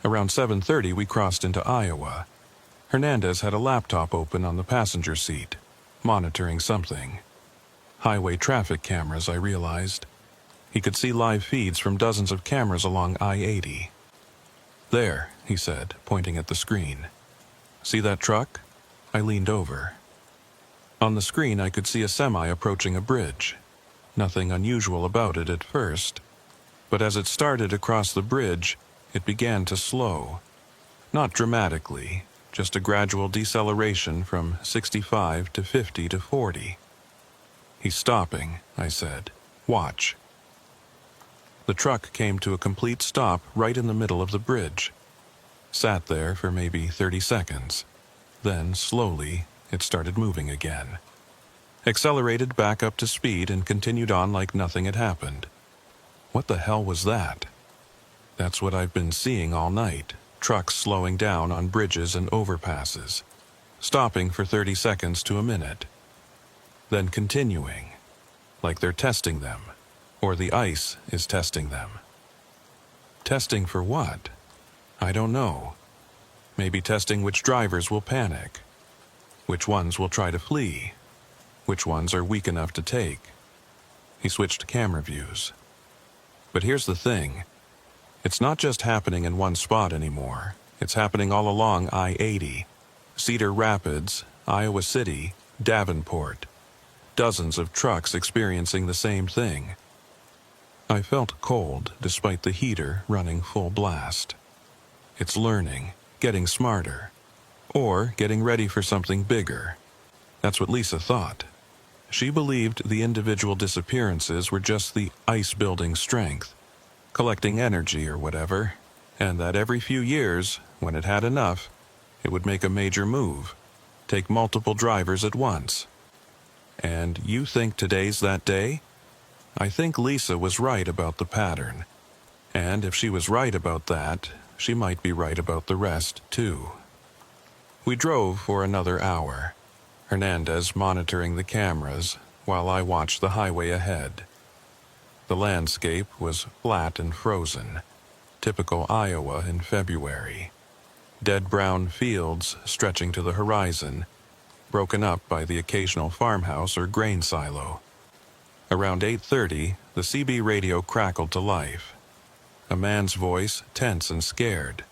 Around 7:30 we crossed into Iowa. Hernandez had a laptop open on the passenger seat, monitoring something. Highway traffic cameras, I realized. He could see live feeds from dozens of cameras along I-80. "There," he said, pointing at the screen. "See that truck?" I leaned over. On the screen I could see a semi approaching a bridge. Nothing unusual about it at first. But as it started across the bridge, it began to slow. Not dramatically, just a gradual deceleration from 65 to 50 to 40. "He's stopping," I said. "Watch." The truck came to a complete stop right in the middle of the bridge. Sat there for maybe 30 seconds. Then, slowly, it started moving again. Accelerated back up to speed and continued on like nothing had happened. What the hell was that? That's what I've been seeing all night. Trucks slowing down on bridges and overpasses. Stopping for 30 seconds to a minute. Then continuing. Like they're testing them. Or the ice is testing them. Testing for what? I don't know. Maybe testing which drivers will panic, which ones will try to flee, which ones are weak enough to take. He switched to camera views. But here's the thing. It's not just happening in one spot anymore. It's happening all along I-80, Cedar Rapids, Iowa City, Davenport. Dozens of trucks experiencing the same thing. I felt cold despite the heater running full blast. It's learning, getting smarter, or getting ready for something bigger. That's what Lisa thought. She believed the individual disappearances were just the ice building strength, collecting energy or whatever, and that every few years, when it had enough, it would make a major move, take multiple drivers at once. And you think today's that day? I think Lisa was right about the pattern. And if she was right about that, she might be right about the rest, too. We drove for another hour, Hernandez monitoring the cameras while I watched the highway ahead. The landscape was flat and frozen, typical Iowa in February. Dead brown fields stretching to the horizon, broken up by the occasional farmhouse or grain silo. Around 8:30, the CB radio crackled to life. A man's voice, tense and scared.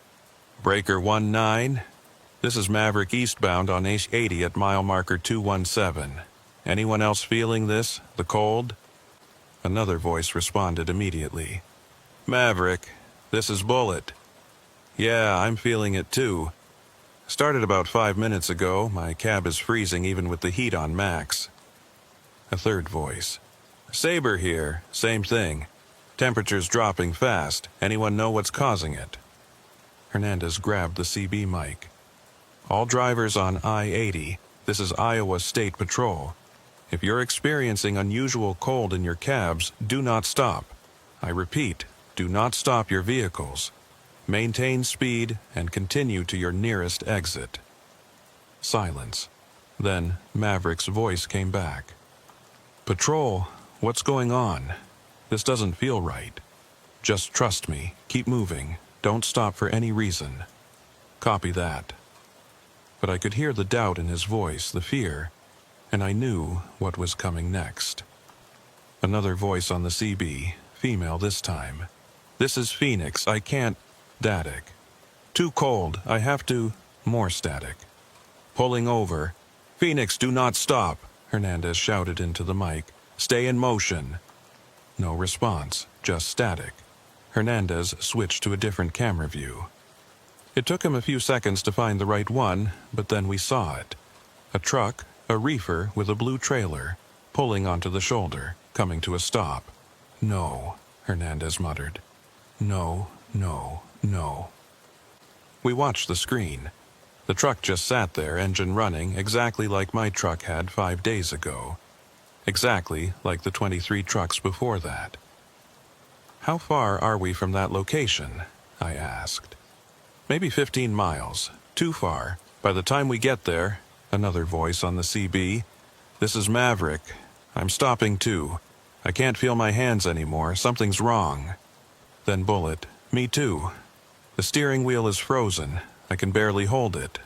"Breaker 19, this is Maverick eastbound on H80 at mile marker 217. Anyone else feeling this, the cold?" Another voice responded immediately. "Maverick, this is Bullet. Yeah, I'm feeling it too. Started about 5 minutes ago. My cab is freezing even with the heat on max." A third voice. "Saber here, same thing. Temperature's dropping fast. Anyone know what's causing it?" Hernandez grabbed the CB mic. "All drivers on I-80, this is Iowa State Patrol. If you're experiencing unusual cold in your cabs, do not stop. I repeat, do not stop your vehicles. Maintain speed and continue to your nearest exit." Silence. Then Maverick's voice came back. "Patrol, what's going on? This doesn't feel right. Just trust me. Keep moving. Don't stop for any reason." "Copy that." But I could hear the doubt in his voice, the fear, and I knew what was coming next. Another voice on the CB, female this time. "This is Phoenix. I can't..." Static. "Too cold. I have to..." More static. "Pulling over. Phoenix, do not stop," Hernandez shouted into the mic. "Stay in motion." No response, just static. Hernandez switched to a different camera view. It took him a few seconds to find the right one, but then we saw it. A truck, a reefer with a blue trailer, pulling onto the shoulder, coming to a stop. "No," Hernandez muttered. "No, no, no." We watched the screen. The truck just sat there, engine running, exactly like my truck had 5 days ago. Exactly like the 23 trucks before that. "How far are we from that location?" I asked. "Maybe 15 miles. Too far. By the time we get there..." Another voice on the CB. "This is Maverick. I'm stopping too. I can't feel my hands anymore. Something's wrong." Then Bullet. "Me too. The steering wheel is frozen. I can barely hold it."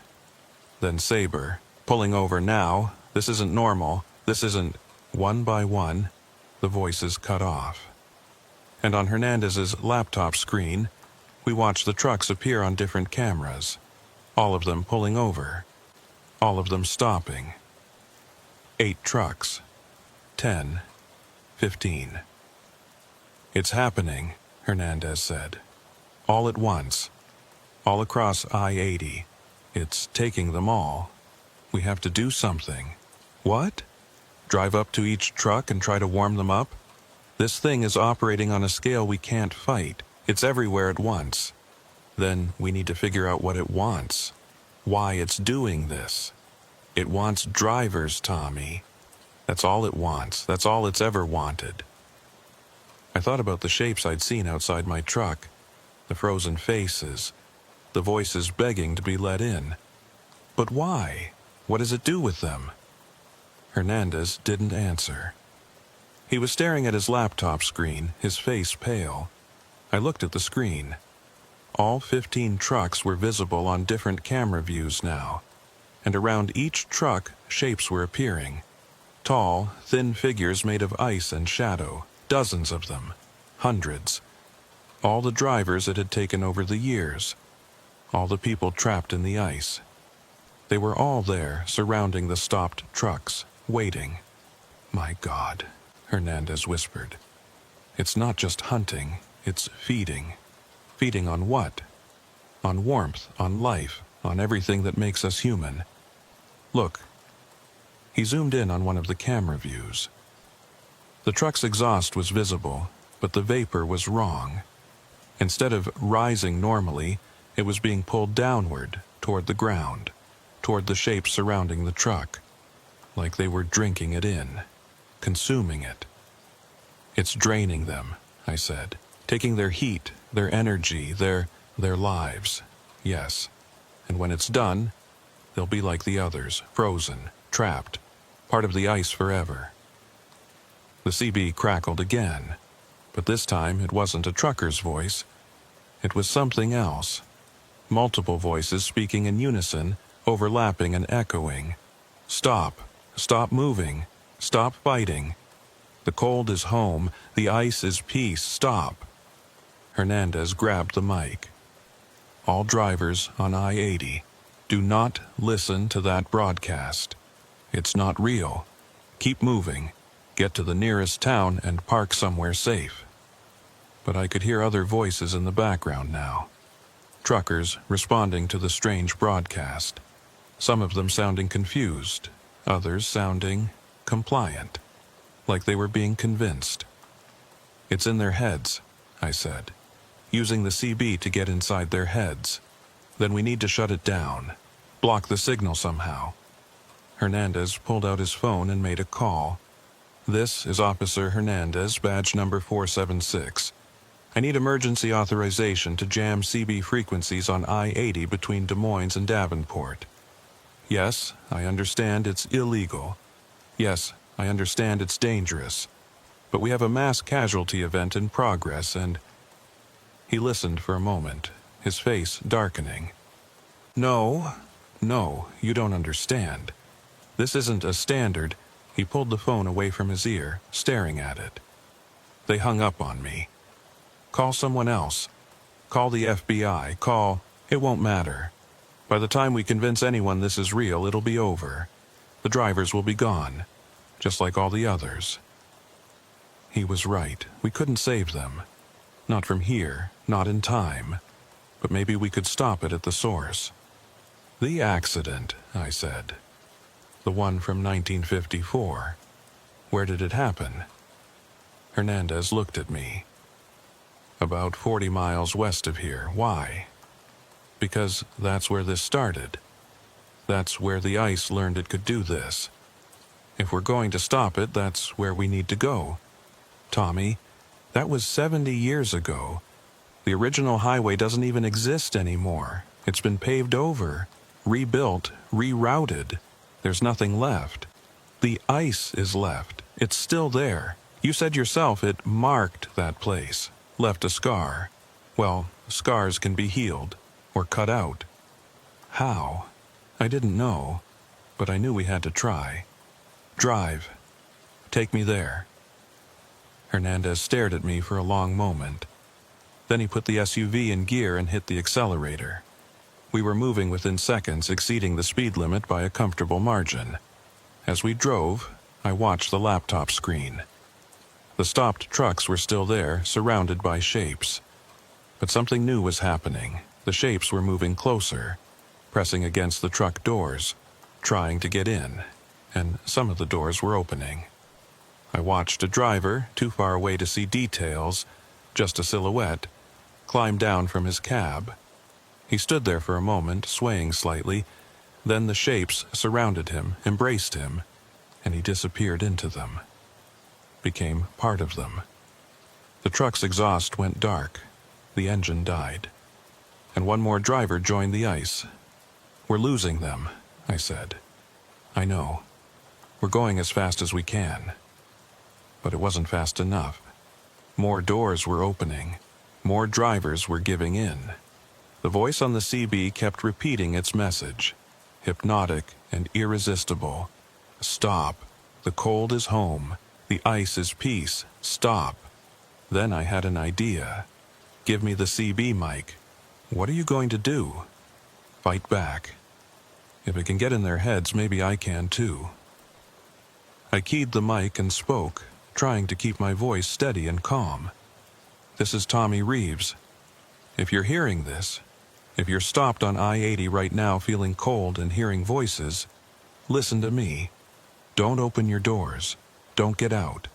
Then Saber. "Pulling over now. This isn't normal. This isn't..." One by one, the voices cut off. And on Hernandez's laptop screen, we watched the trucks appear on different cameras. All of them pulling over. All of them stopping. 8 trucks. 10. 15. "It's happening," Hernandez said. "All at once. All across I-80. It's taking them all. We have to do something." "What? Drive up to each truck and try to warm them up? This thing is operating on a scale we can't fight. It's everywhere at once. Then we need to figure out what it wants. Why it's doing this. It wants drivers, Tommy. That's all it wants. That's all it's ever wanted." I thought about the shapes I'd seen outside my truck. The frozen faces. The voices begging to be let in. But why? What does it do with them? Hernandez didn't answer. He was staring at his laptop screen, his face pale. I looked at the screen. All 15 trucks were visible on different camera views now, and around each truck shapes were appearing. Tall, thin figures made of ice and shadow, dozens of them, hundreds. All the drivers it had taken over the years, all the people trapped in the ice. They were all there, surrounding the stopped trucks, waiting. "My God," Hernandez whispered. "It's not just hunting, it's feeding. Feeding on what? On warmth, on life, on everything that makes us human. Look." He zoomed in on one of the camera views. The truck's exhaust was visible, but the vapor was wrong. Instead of rising normally, it was being pulled downward, toward the ground, toward the shapes surrounding the truck, like they were drinking it in, consuming it. "It's draining them," I said, "taking their heat, their energy, their lives. Yes. And when it's done, they'll be like the others, frozen, trapped, part of the ice forever." The CB crackled again, but this time it wasn't a trucker's voice. It was something else. Multiple voices speaking in unison, overlapping and echoing. "Stop. Stop moving. Stop fighting. The cold is home. The ice is peace. Stop." Hernandez grabbed the mic. "All drivers on I-80, do not listen to that broadcast. It's not real. Keep moving. Get to the nearest town and park somewhere safe." But I could hear other voices in the background now. Truckers responding to the strange broadcast. Some of them sounding confused, others sounding compliant, like they were being convinced. "It's in their heads," I said, "using the CB to get inside their heads. Then we need to shut it down, block the signal somehow." Hernandez pulled out his phone and made a call. "This is Officer Hernandez, badge number 476. I need emergency authorization to jam CB frequencies on I-80 between Des Moines and Davenport. Yes, I understand it's illegal. Yes, I understand it's dangerous. But we have a mass casualty event in progress and—" He listened for a moment, his face darkening. No, you don't understand. This isn't a standard—" He pulled the phone away from his ear, staring at it. "They hung up on me. Call someone else. Call the FBI. It won't matter. By the time we convince anyone this is real, it'll be over. The drivers will be gone, just like all the others." He was right. We couldn't save them. Not from here, not in time. But maybe we could stop it at the source. "The accident," I said. "The one from 1954. Where did it happen?" Hernandez looked at me. "About 40 miles west of here. Why?" "Because that's where this started. That's where the ice learned it could do this. If we're going to stop it, that's where we need to go. Tommy, that was 70 years ago. The original highway doesn't even exist anymore. It's been paved over, rebuilt, rerouted. There's nothing left. The ice is left. It's still there. You said yourself it marked that place, left a scar. Well, scars can be healed, or cut out. How? I didn't know, but I knew we had to try. Drive. Take me there." Hernandez stared at me for a long moment. Then he put the SUV in gear and hit the accelerator. We were moving within seconds, exceeding the speed limit by a comfortable margin. As we drove, I watched the laptop screen. The stopped trucks were still there, surrounded by shapes. But something new was happening. The shapes were moving closer, pressing against the truck doors, trying to get in, and some of the doors were opening. I watched a driver, too far away to see details, just a silhouette, climb down from his cab. He stood there for a moment, swaying slightly. Then the shapes surrounded him, embraced him, and he disappeared into them. Became part of them. The truck's exhaust went dark. The engine died. And one more driver joined the ice. "We're losing them," I said. "I know. We're going as fast as we can." But it wasn't fast enough. More doors were opening. More drivers were giving in. The voice on the CB kept repeating its message, hypnotic and irresistible. Stop. The cold is home. The ice is peace. Stop. Then I had an idea. Give me the CB mic. What are you going to do? Fight back. If it can get in their heads, maybe I can too. I keyed the mic and spoke, trying to keep my voice steady and calm. This is Tommy Reeves. If you're hearing this, if you're stopped on I-80 right now feeling cold and hearing voices, listen to me. Don't open your doors. Don't get out.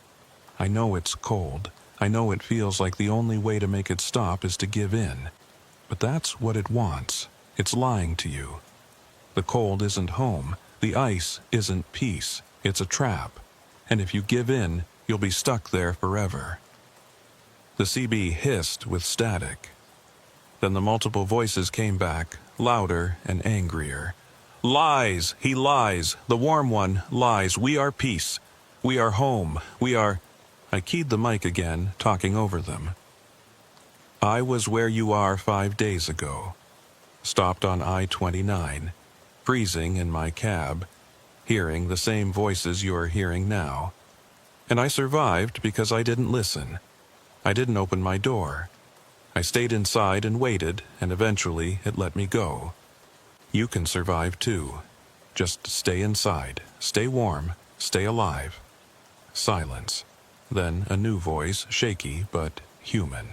I know it's cold. I know it feels like the only way to make it stop is to give in. But that's what it wants. It's lying to you. The cold isn't home. The ice isn't peace. It's a trap. And if you give in, you'll be stuck there forever. The CB hissed with static. Then the multiple voices came back, louder and angrier. Lies! He lies! The warm one lies! We are peace! We are home! We are... I keyed the mic again, talking over them. I was where you are 5 days ago. Stopped on I-29, freezing in my cab, hearing the same voices you're hearing now. And I survived because I didn't listen. I didn't open my door. I stayed inside and waited, and eventually it let me go. You can survive too. Just stay inside, stay warm, stay alive. Silence. Then a new voice, shaky but human.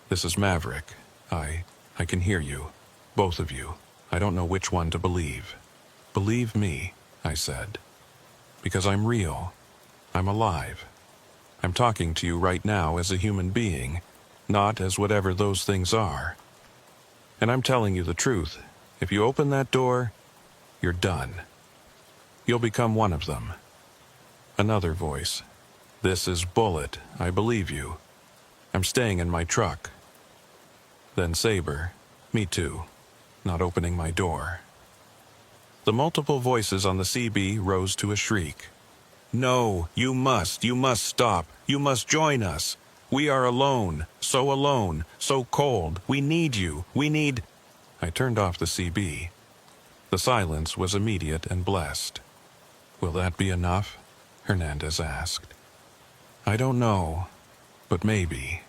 This is Maverick. I can hear you. Both of you. I don't know which one to believe. Believe me, I said. Because I'm real. I'm alive. I'm talking to you right now as a human being, not as whatever those things are. And I'm telling you the truth. If you open that door, you're done. You'll become one of them. Another voice. This is Bullet. I believe you. I'm staying in my truck. Then Saber. Me too. Not opening my door. The multiple voices on the CB rose to a shriek. No, you must stop. You must join us. We are alone, so cold. We need you. We need... I turned off the CB. The silence was immediate and blessed. Will that be enough? Hernandez asked. I don't know, but maybe.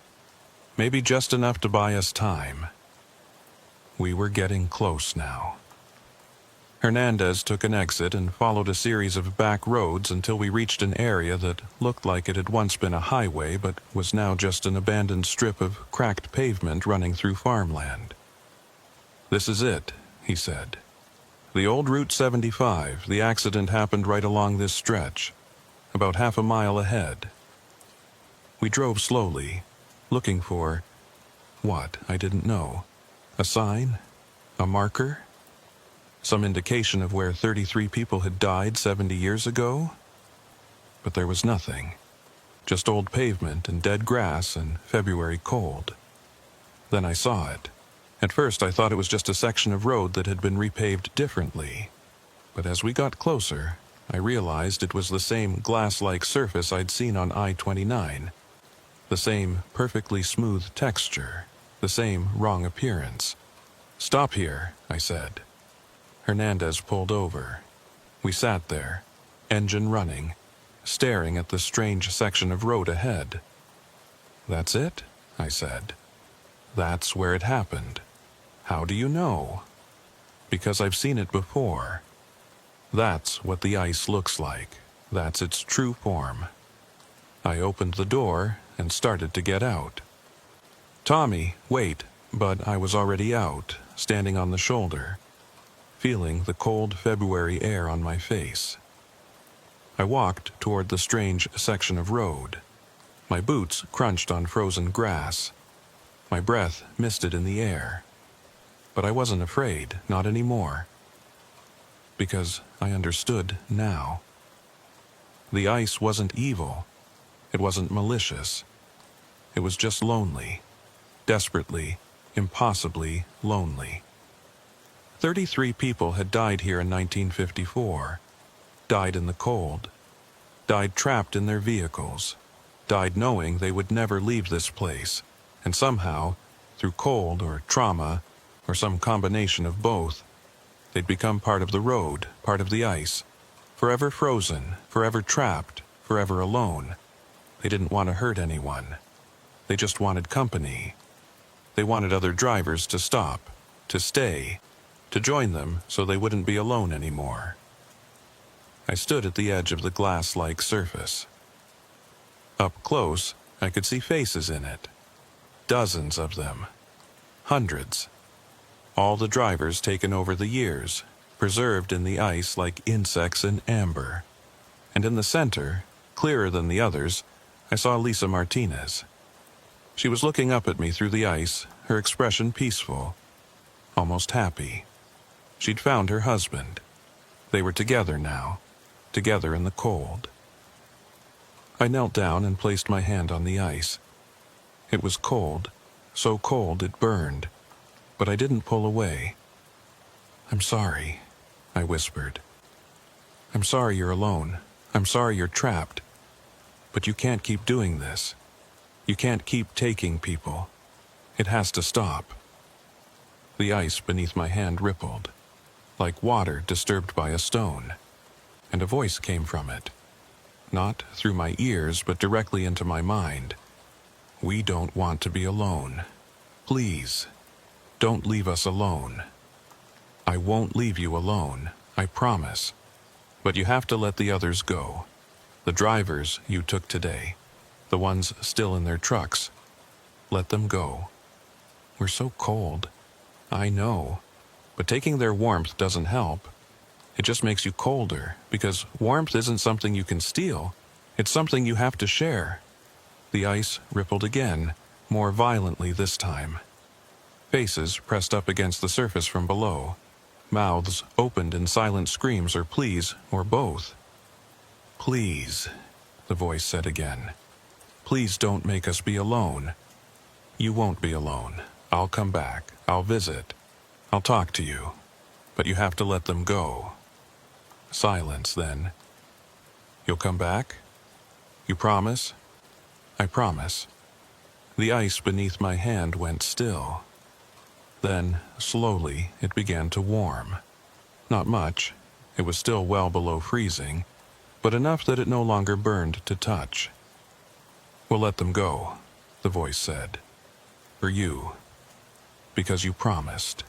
Maybe just enough to buy us time. We were getting close now. Hernandez took an exit and followed a series of back roads until we reached an area that looked like it had once been a highway but was now just an abandoned strip of cracked pavement running through farmland. This is it, he said. The old Route 75, the accident happened right along this stretch, about half a mile ahead. We drove slowly, looking for... what? I didn't know. A sign? A marker? Some indication of where 33 people had died 70 years ago? But there was nothing. Just old pavement and dead grass and February cold. Then I saw it. At first I thought it was just a section of road that had been repaved differently. But as we got closer, I realized it was the same glass-like surface I'd seen on I-29. The same perfectly smooth texture. The same wrong appearance. Stop here, I said. Hernandez pulled over. We sat there, engine running, staring at the strange section of road ahead. That's it, I said. That's where it happened. How do you know? Because I've seen it before. That's what the ice looks like. That's its true form. I opened the door and started to get out. Tommy, wait, but I was already out, standing on the shoulder, feeling the cold February air on my face. I walked toward the strange section of road. My boots crunched on frozen grass. My breath misted in the air. But I wasn't afraid, not anymore. Because I understood now. The ice wasn't evil. It wasn't malicious. It was just lonely. Desperately, impossibly lonely. 33 people had died here in 1954. Died in the cold. Died trapped in their vehicles. Died knowing they would never leave this place. And somehow, through cold or trauma, or some combination of both, they'd become part of the road, part of the ice, forever frozen, forever trapped, forever alone. They didn't want to hurt anyone. They just wanted company. They wanted other drivers to stop, to stay, to join them so they wouldn't be alone anymore. I stood at the edge of the glass-like surface. Up close, I could see faces in it. Dozens of them. Hundreds. All the drivers taken over the years, preserved in the ice like insects in amber. And in the center, clearer than the others, I saw Lisa Martinez. She was looking up at me through the ice, her expression peaceful, almost happy. She'd found her husband. They were together now, together in the cold. I knelt down and placed my hand on the ice. It was cold, so cold it burned, but I didn't pull away. "I'm sorry," I whispered. "I'm sorry you're alone. I'm sorry you're trapped. But you can't keep doing this. You can't keep taking people. It has to stop." The ice beneath my hand rippled, like water disturbed by a stone, and a voice came from it. Not through my ears, but directly into my mind. "We don't want to be alone. Please, don't leave us alone. I won't leave you alone, I promise. But you have to let the others go. The drivers you took today, the ones still in their trucks. Let them go. We're so cold. I know. But taking their warmth doesn't help. It just makes you colder, because warmth isn't something you can steal. It's something you have to share." The ice rippled again, more violently this time. Faces pressed up against the surface from below. Mouths opened in silent screams or pleas, or both. "Please," the voice said again. "Please don't make us be alone. You won't be alone. I'll come back. I'll visit. I'll talk to you. But you have to let them go." Silence then. "You'll come back? You promise?" "I promise." The ice beneath my hand went still. Then, slowly, it began to warm. Not much. It was still well below freezing, but enough that it no longer burned to touch. "We'll let them go," the voice said. "For you. Because you promised."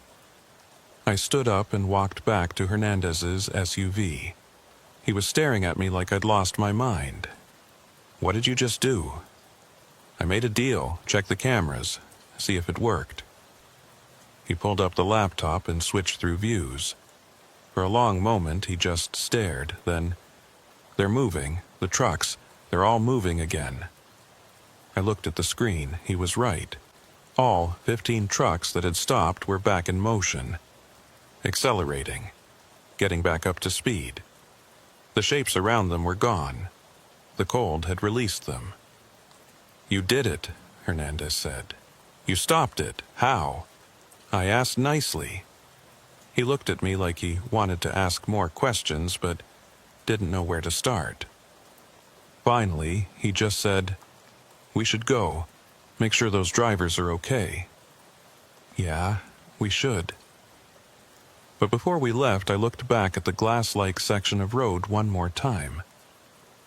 I stood up and walked back to Hernandez's SUV. He was staring at me like I'd lost my mind. "What did you just do?" "I made a deal, check the cameras, see if it worked." He pulled up the laptop and switched through views. For a long moment he just stared, then, "They're moving, the trucks, they're all moving again." I looked at the screen. He was right. All 15 trucks that had stopped were back in motion, accelerating, getting back up to speed. The shapes around them were gone. The cold had released them. "You did it," Hernandez said. "You stopped it. How?" I asked nicely. He looked at me like he wanted to ask more questions, but didn't know where to start. Finally, he just said, "We should go. Make sure those drivers are okay." "Yeah, we should." But before we left, I looked back at the glass-like section of road one more time.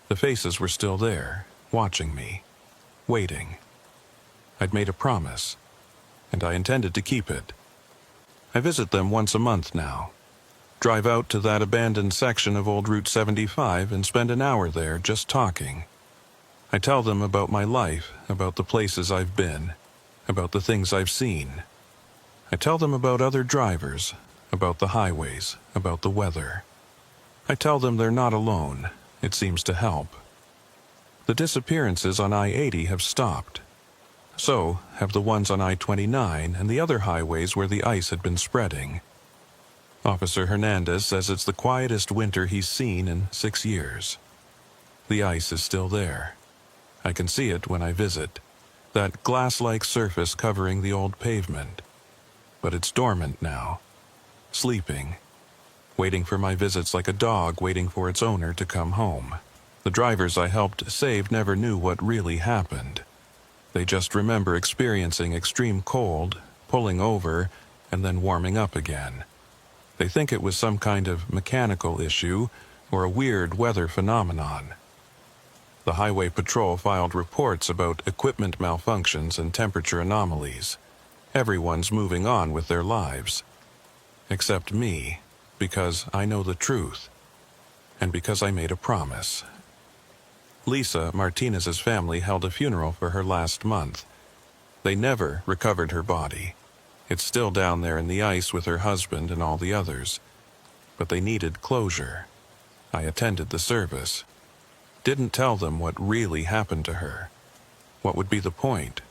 The faces were still there, watching me, waiting. I'd made a promise, and I intended to keep it. I visit them once a month now. Drive out to that abandoned section of old Route 75 and spend an hour there just talking. I tell them about my life, about the places I've been, about the things I've seen. I tell them about other drivers, about the highways, about the weather. I tell them they're not alone. It seems to help. The disappearances on I-80 have stopped. So have the ones on I-29 and the other highways where the ice had been spreading. Officer Hernandez says it's the quietest winter he's seen in 6 years. The ice is still there. I can see it when I visit, that glass-like surface covering the old pavement. But it's dormant now, sleeping, waiting for my visits like a dog waiting for its owner to come home. The drivers I helped save never knew what really happened. They just remember experiencing extreme cold, pulling over, and then warming up again. They think it was some kind of mechanical issue or a weird weather phenomenon. The Highway Patrol filed reports about equipment malfunctions and temperature anomalies. Everyone's moving on with their lives. Except me, because I know the truth, and because I made a promise. Lisa Martinez's family held a funeral for her last month. They never recovered her body. It's still down there in the ice with her husband and all the others. But they needed closure. I attended the service. Didn't tell them what really happened to her. What would be the point?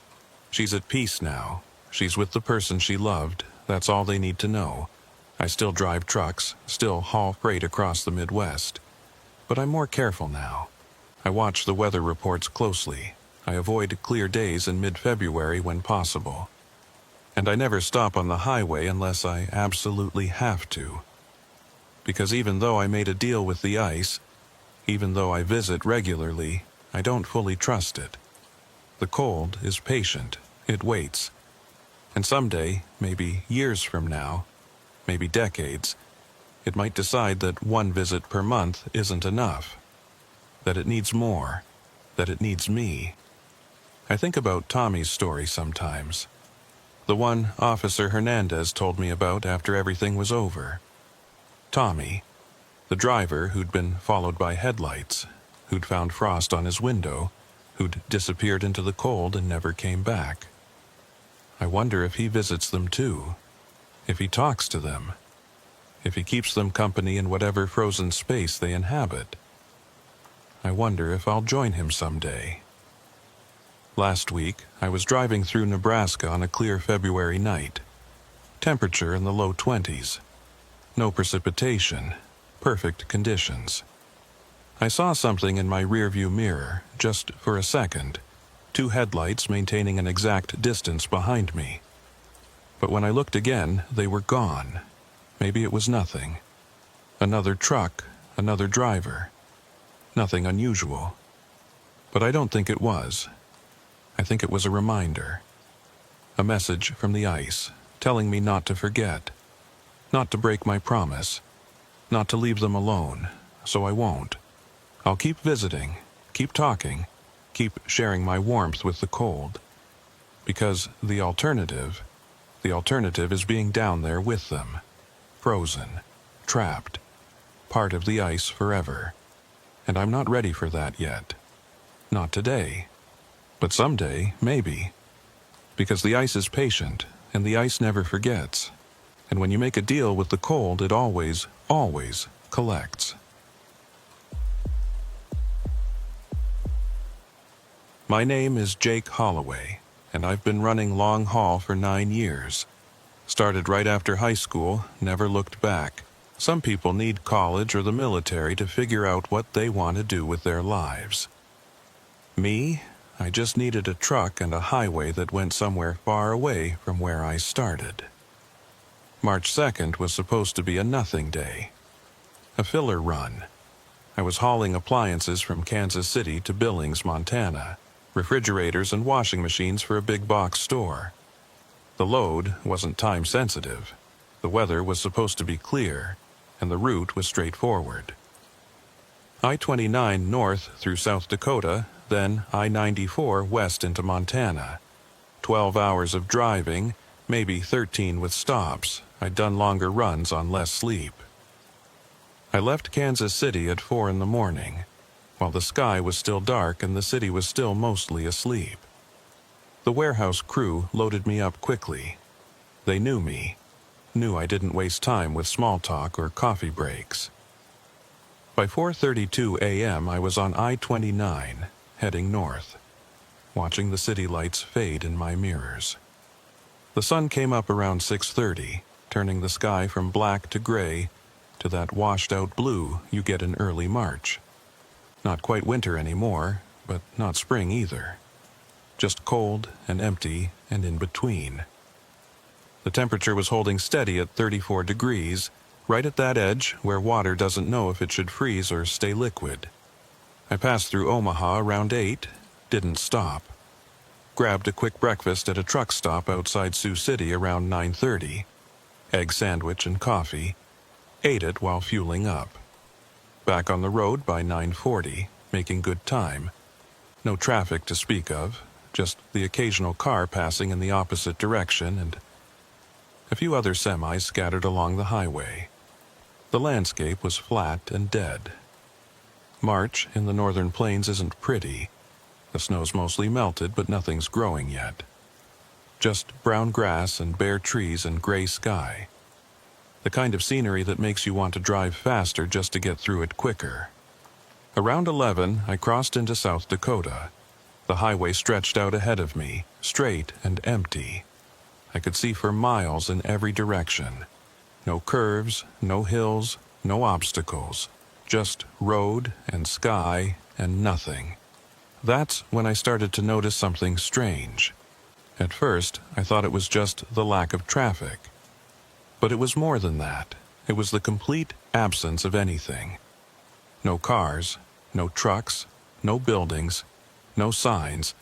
She's at peace now. She's with the person she loved. That's all they need to know. I still drive trucks, still haul freight across the Midwest. But I'm more careful now. I watch the weather reports closely. I avoid clear days in mid-February when possible. And I never stop on the highway unless I absolutely have to. Because even though I made a deal with the ice, even though I visit regularly, I don't fully trust it. The cold is patient. It waits. And someday, maybe years from now, maybe decades, it might decide that one visit per month isn't enough. That it needs more. That it needs me. I think about Tommy's story sometimes. The one Officer Hernandez told me about after everything was over. Tommy, the driver who'd been followed by headlights, who'd found frost on his window, who'd disappeared into the cold and never came back. I wonder if he visits them too, if he talks to them, if he keeps them company in whatever frozen space they inhabit. I wonder if I'll join him someday. Last week, I was driving through Nebraska on a clear February night. Temperature in the low 20s. No precipitation. Perfect conditions. I saw something in my rearview mirror, just for a second. 2 headlights maintaining an exact distance behind me. But when I looked again, they were gone. Maybe it was nothing. Another truck, another driver. Nothing unusual. But I don't think it was. I think it was a reminder. A message from the ice, telling me not to forget. Not to break my promise. Not to leave them alone, so I won't. I'll keep visiting, keep talking, keep sharing my warmth with the cold. Because the alternative is being down there with them. Frozen, trapped, part of the ice forever. And I'm not ready for that yet. Not today. But someday, maybe. Because the ice is patient, and the ice never forgets. And when you make a deal with the cold, it always, always collects. My name is Jake Holloway, and I've been running long haul for 9 years. Started right after high school, never looked back. Some people need college or the military to figure out what they want to do with their lives. Me, I just needed a truck and a highway that went somewhere far away from where I started. March 2nd was supposed to be a nothing day. A filler run. I was hauling appliances from Kansas City to Billings, Montana. Refrigerators and washing machines for a big box store. The load wasn't time sensitive. The weather was supposed to be clear, and the route was straightforward. I-29 north through South Dakota, then I-94 west into Montana. 12 hours of driving, maybe 13 with stops. I'd done longer runs on less sleep. I left Kansas City at 4 in the morning, while the sky was still dark and the city was still mostly asleep. The warehouse crew loaded me up quickly. They knew me, knew I didn't waste time with small talk or coffee breaks. By 4:32 a.m. I was on I-29, heading north, watching the city lights fade in my mirrors. The sun came up around 6:30, turning the sky from black to gray to that washed-out blue you get in early March. Not quite winter anymore, but not spring either. Just cold and empty and in between. The temperature was holding steady at 34 degrees, right at that edge where water doesn't know if it should freeze or stay liquid. I passed through Omaha around 8, didn't stop. Grabbed a quick breakfast at a truck stop outside Sioux City around 9:30. Egg sandwich and coffee. Ate it while fueling up. Back on the road by 9:40, making good time. No traffic to speak of, just the occasional car passing in the opposite direction and a few other semis scattered along the highway. The landscape was flat and dead. March in the northern plains isn't pretty. The snow's mostly melted, but nothing's growing yet. Just brown grass and bare trees and gray sky. The kind of scenery that makes you want to drive faster just to get through it quicker. Around 11, I crossed into South Dakota. The highway stretched out ahead of me, straight and empty. I could see for miles in every direction. No curves, no hills, no obstacles. Just road and sky and nothing. That's when I started to notice something strange. At first, I thought it was just the lack of traffic. But it was more than that. It was the complete absence of anything. No cars, no trucks, no buildings, no signs,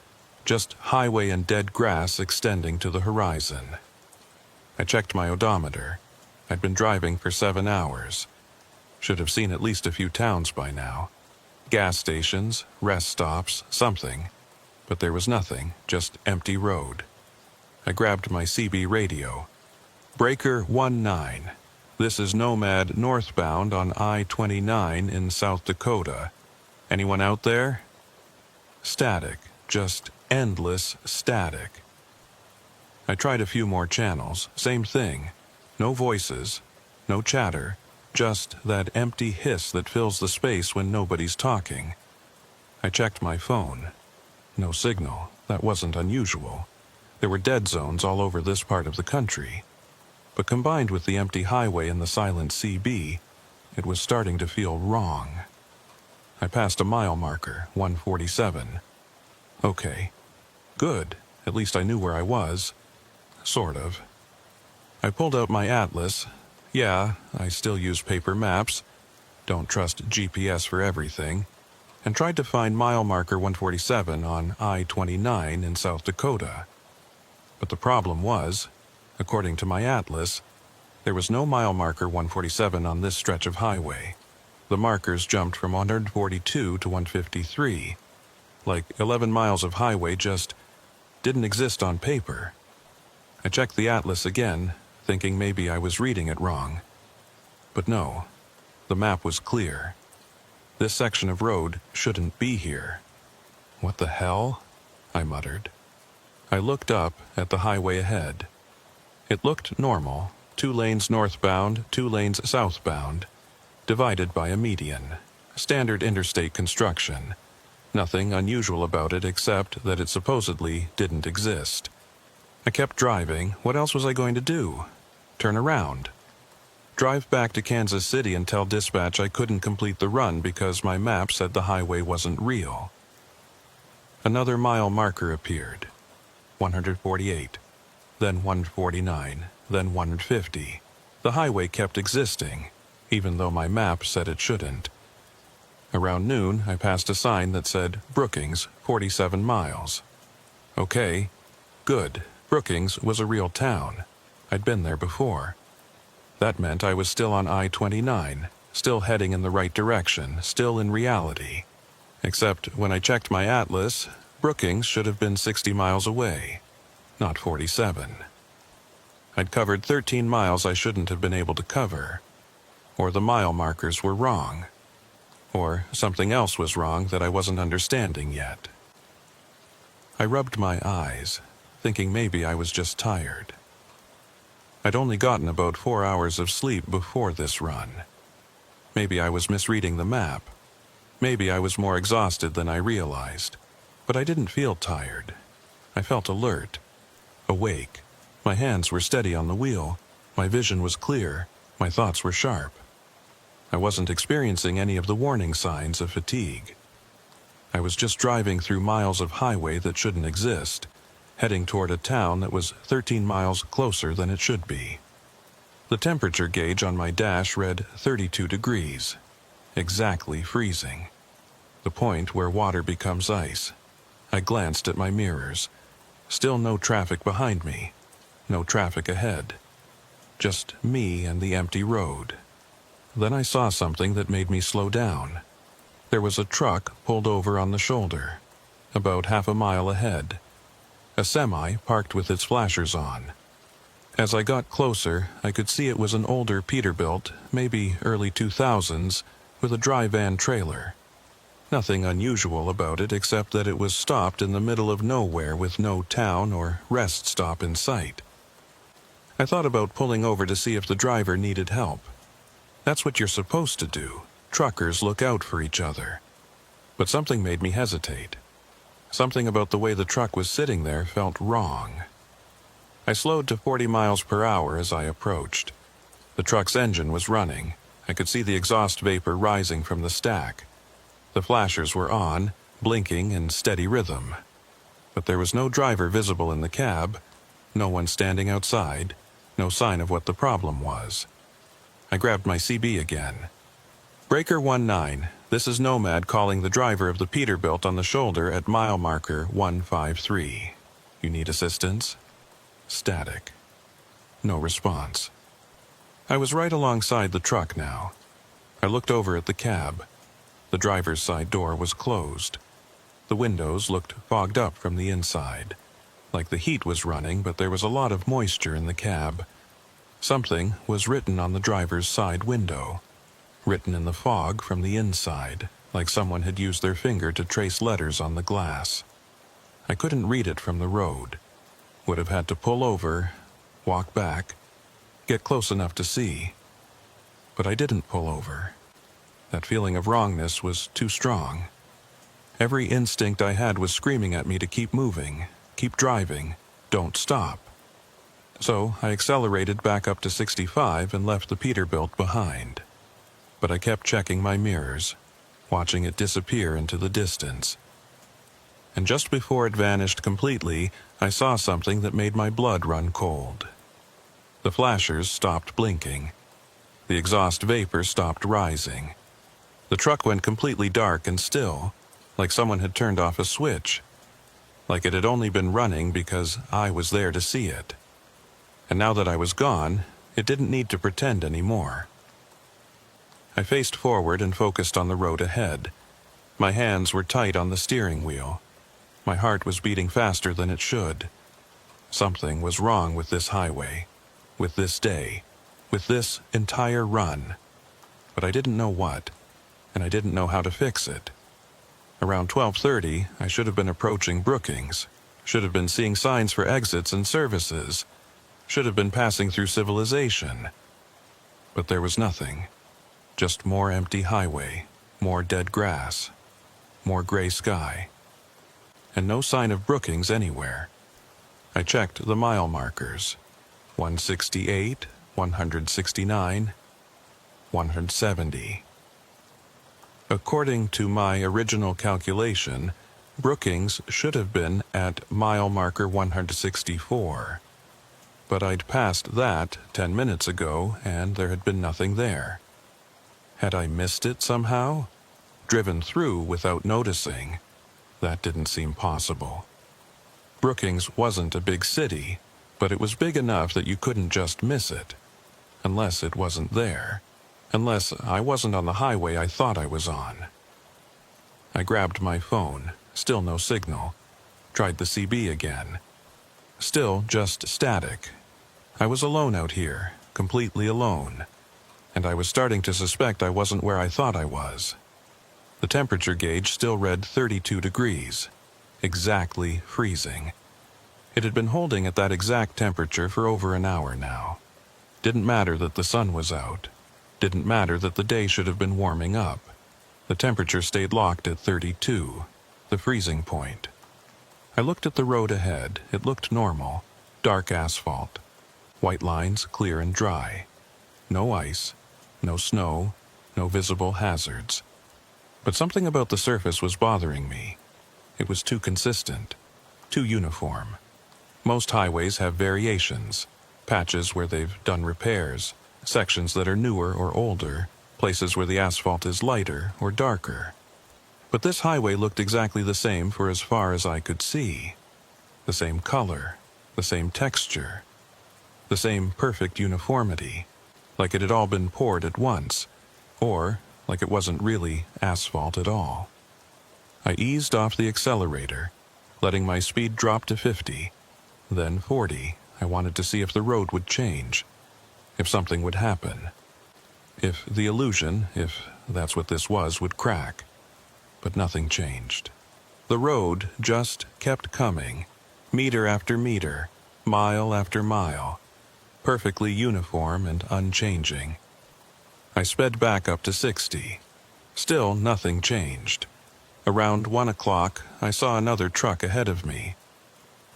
just highway and dead grass extending to the horizon. I checked my odometer. I'd been driving for 7 hours. Should have seen at least a few towns by now. Gas stations, rest stops, something. But there was nothing, just empty road. I grabbed my CB radio. Breaker 19. This is Nomad northbound on I-29 in South Dakota. Anyone out there? Static, just endless static. I tried a few more channels, same thing. No voices, no chatter, just that empty hiss that fills the space when nobody's talking. I checked my phone. No signal. That wasn't unusual. There were dead zones all over this part of the country. But combined with the empty highway and the silent CB, it was starting to feel wrong. I passed a mile marker, 147. Okay. Good. At least I knew where I was. Sort of. I pulled out my atlas. Yeah, I still use paper maps. Don't trust GPS for everything. And tried to find mile marker 147 on I-29 in South Dakota. But the problem was, according to my atlas, there was no mile marker 147 on this stretch of highway. The markers jumped from 142 to 153. Like 11 miles of highway just didn't exist on paper. I checked the atlas again, thinking maybe I was reading it wrong. But no, the map was clear. This section of road shouldn't be here. What the hell? I muttered. I looked up at the highway ahead. It looked normal, 2 lanes northbound, 2 lanes southbound, divided by a median. Standard interstate construction. Nothing unusual about it except that it supposedly didn't exist. I kept driving. What else was I going to do? Turn around. Drive back to Kansas City and tell dispatch I couldn't complete the run because my map said the highway wasn't real. Another mile marker appeared. 148. Then 149. Then 150. The highway kept existing, even though my map said it shouldn't. Around noon, I passed a sign that said Brookings, 47 miles. Okay, good. Brookings was a real town. I'd been there before. That meant I was still on I-29, still heading in the right direction, still in reality. Except when I checked my atlas, Brookings should have been 60 miles away, not 47. I'd covered 13 miles I shouldn't have been able to cover. Or the mile markers were wrong. Or something else was wrong that I wasn't understanding yet. I rubbed my eyes, thinking maybe I was just tired. I'd only gotten about 4 hours of sleep before this run. Maybe I was misreading the map. Maybe I was more exhausted than I realized. But I didn't feel tired. I felt alert, awake. My hands were steady on the wheel. My vision was clear. My thoughts were sharp. I wasn't experiencing any of the warning signs of fatigue. I was just driving through miles of highway that shouldn't exist, heading toward a town that was 13 miles closer than it should be. The temperature gauge on my dash read 32 degrees, exactly freezing. The point where water becomes ice. I glanced at my mirrors. Still no traffic behind me, no traffic ahead. Just me and the empty road. Then I saw something that made me slow down. There was a truck pulled over on the shoulder, about half a mile ahead. A semi parked with its flashers on. As I got closer, I could see it was an older Peterbilt, maybe early 2000s, with a dry van trailer. Nothing unusual about it except that it was stopped in the middle of nowhere with no town or rest stop in sight. I thought about pulling over to see if the driver needed help. That's what you're supposed to do. Truckers look out for each other. But something made me hesitate. Something about the way the truck was sitting there felt wrong. I slowed to 40 miles per hour as I approached. The truck's engine was running. I could see the exhaust vapor rising from the stack. The flashers were on, blinking in steady rhythm. But there was no driver visible in the cab, no one standing outside, no sign of what the problem was. I grabbed my CB again. Breaker 19, this is Nomad calling the driver of the Peterbilt on the shoulder at mile marker 153. You need assistance? Static. No response. I was right alongside the truck now. I looked over at the cab. The driver's side door was closed. The windows looked fogged up from the inside. Like the heat was running, but there was a lot of moisture in the cab. Something was written on the driver's side window. Written in the fog from the inside, like someone had used their finger to trace letters on the glass. I couldn't read it from the road. Would have had to pull over, walk back, get close enough to see. But I didn't pull over. That feeling of wrongness was too strong. Every instinct I had was screaming at me to keep moving, keep driving, don't stop. So I accelerated back up to 65 and left the Peterbilt behind. But I kept checking my mirrors, watching it disappear into the distance. And just before it vanished completely, I saw something that made my blood run cold. The flashers stopped blinking. The exhaust vapor stopped rising. The truck went completely dark and still, like someone had turned off a switch. Like it had only been running because I was there to see it. And now that I was gone, it didn't need to pretend anymore. I faced forward and focused on the road ahead. My hands were tight on the steering wheel. My heart was beating faster than it should. Something was wrong with this highway, with this day, with this entire run. But I didn't know what, and I didn't know how to fix it. Around 12:30, I should have been approaching Brookings, should have been seeing signs for exits and services, should have been passing through civilization. But there was nothing. Just more empty highway, more dead grass, more gray sky, and no sign of Brookings anywhere. I checked the mile markers. 168, 169, 170. According to my original calculation, Brookings should have been at mile marker 164. But I'd passed that 10 minutes ago, and there had been nothing there. Had I missed it somehow? Driven through without noticing? That didn't seem possible. Brookings wasn't a big city, but it was big enough that you couldn't just miss it. Unless it wasn't there. Unless I wasn't on the highway I thought I was on. I grabbed my phone. Still no signal. Tried the CB again. Still just static. I was alone out here, completely alone. And I was starting to suspect I wasn't where I thought I was. The temperature gauge still read 32 degrees. Exactly freezing. It had been holding at that exact temperature for over an hour now. Didn't matter that the sun was out. Didn't matter that the day should have been warming up. The temperature stayed locked at 32, the freezing point. I looked at the road ahead. It looked normal. Dark asphalt. White lines clear and dry. No ice. No snow. No visible hazards. But something about the surface was bothering me. It was too consistent. Too uniform. Most highways have variations. Patches where they've done repairs. Sections that are newer or older. Places where the asphalt is lighter or darker. But this highway looked exactly the same for as far as I could see. the same color, the same texture, the same perfect uniformity, like it had all been poured at once, or like it wasn't really asphalt at all. I eased off the accelerator, letting my speed drop to 50, then 40. I wanted to see if the road would change, if something would happen, if the illusion, if that's what this was, would crack. But nothing changed. The road just kept coming, meter after meter, mile after mile, perfectly uniform and unchanging. I sped back up to 60. Still nothing changed. Around 1 o'clock, I saw another truck ahead of me.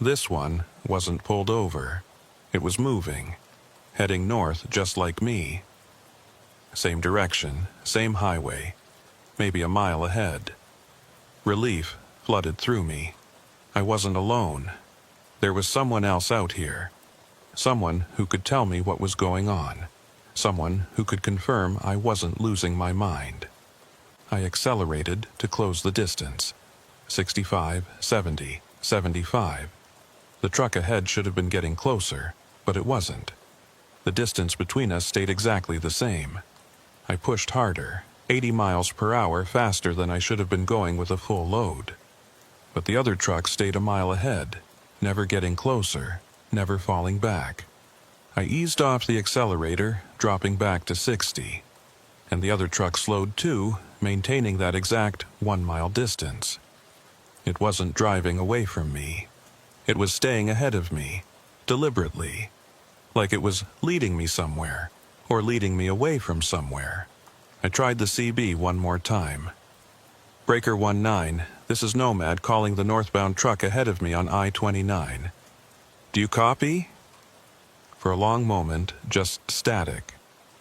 This one wasn't pulled over. It was moving, heading north just like me. Same direction, same highway, maybe a mile ahead. Relief flooded through me. I wasn't alone. There was someone else out here. Someone who could tell me what was going on. Someone who could confirm I wasn't losing my mind. I accelerated to close the distance. 65, 70, 75. The truck ahead should have been getting closer, but it wasn't. The distance between us stayed exactly the same. I pushed harder, 80 miles per hour faster than I should have been going with a full load. But the other truck stayed a mile ahead, never getting closer, never falling back. I eased off the accelerator, dropping back to 60. And the other truck slowed too, maintaining that exact 1 mile distance. It wasn't driving away from me. It was staying ahead of me, deliberately, like it was leading me somewhere, or leading me away from somewhere. I tried the CB one more time. Breaker 19, this is Nomad calling the northbound truck ahead of me on I-29. Do you copy? For a long moment, just static.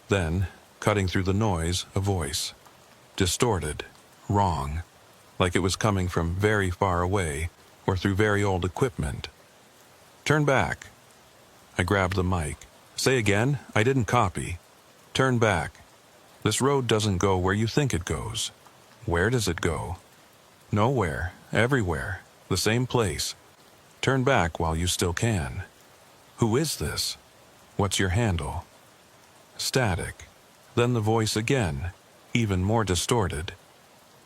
Then, cutting through the noise, a voice. Distorted, wrong, like it was coming from very far away or through very old equipment. Turn back. I grabbed the mic. Say again, I didn't copy. Turn back. This road doesn't go where you think it goes. Where does it go? Nowhere, everywhere, the same place. Turn back while you still can. Who is this? What's your handle? Static. Then the voice again, even more distorted.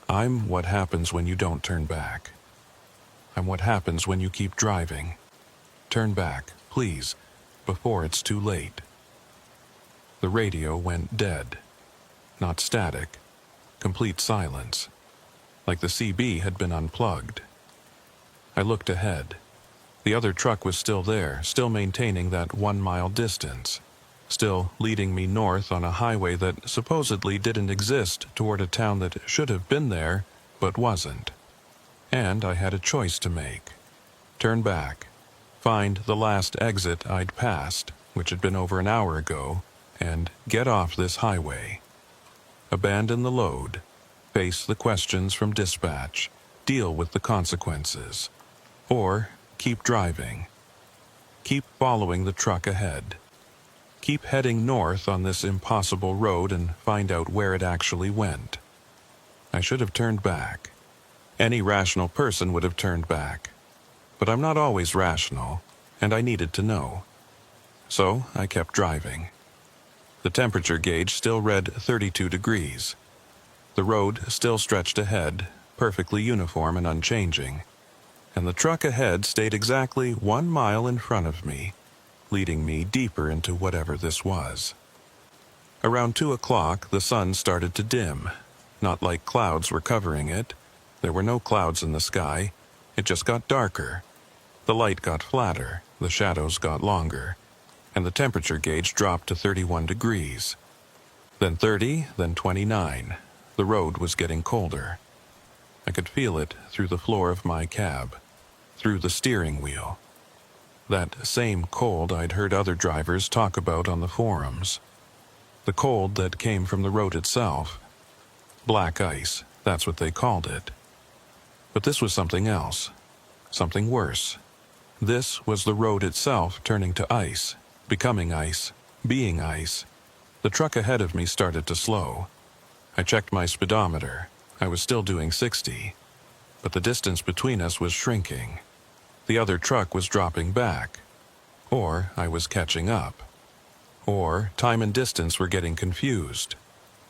I'm what happens when you don't turn back. I'm what happens when you keep driving. Turn back, please, before it's too late. The radio went dead. Not static. Complete silence. Like the CB had been unplugged. I looked ahead. The other truck was still there, still maintaining that 1 mile distance. Still leading me north on a highway that supposedly didn't exist toward a town that should have been there, but wasn't. And I had a choice to make. Turn back. Find the last exit I'd passed, which had been over an hour ago, and get off this highway. Abandon the load. Face the questions from dispatch. Deal with the consequences. Or keep driving. Keep following the truck ahead. Keep heading north on this impossible road and find out where it actually went. I should have turned back. Any rational person would have turned back. But I'm not always rational, and I needed to know. So I kept driving. The temperature gauge still read 32 degrees. The road still stretched ahead, perfectly uniform and unchanging. And the truck ahead stayed exactly 1 mile in front of me, leading me deeper into whatever this was. Around 2 o'clock, the sun started to dim. Not like clouds were covering it. There were no clouds in the sky. It just got darker. The light got flatter, the shadows got longer, and the temperature gauge dropped to 31 degrees. Then 30, then 29. The road was getting colder. I could feel it through the floor of my cab, through the steering wheel. That same cold I'd heard other drivers talk about on the forums. The cold that came from the road itself. Black ice, that's what they called it. But this was something else. Something worse. This was the road itself turning to ice, becoming ice, being ice. The truck ahead of me started to slow. I checked my speedometer. I was still doing 60. But the distance between us was shrinking. The other truck was dropping back, or I was catching up, or time and distance were getting confused.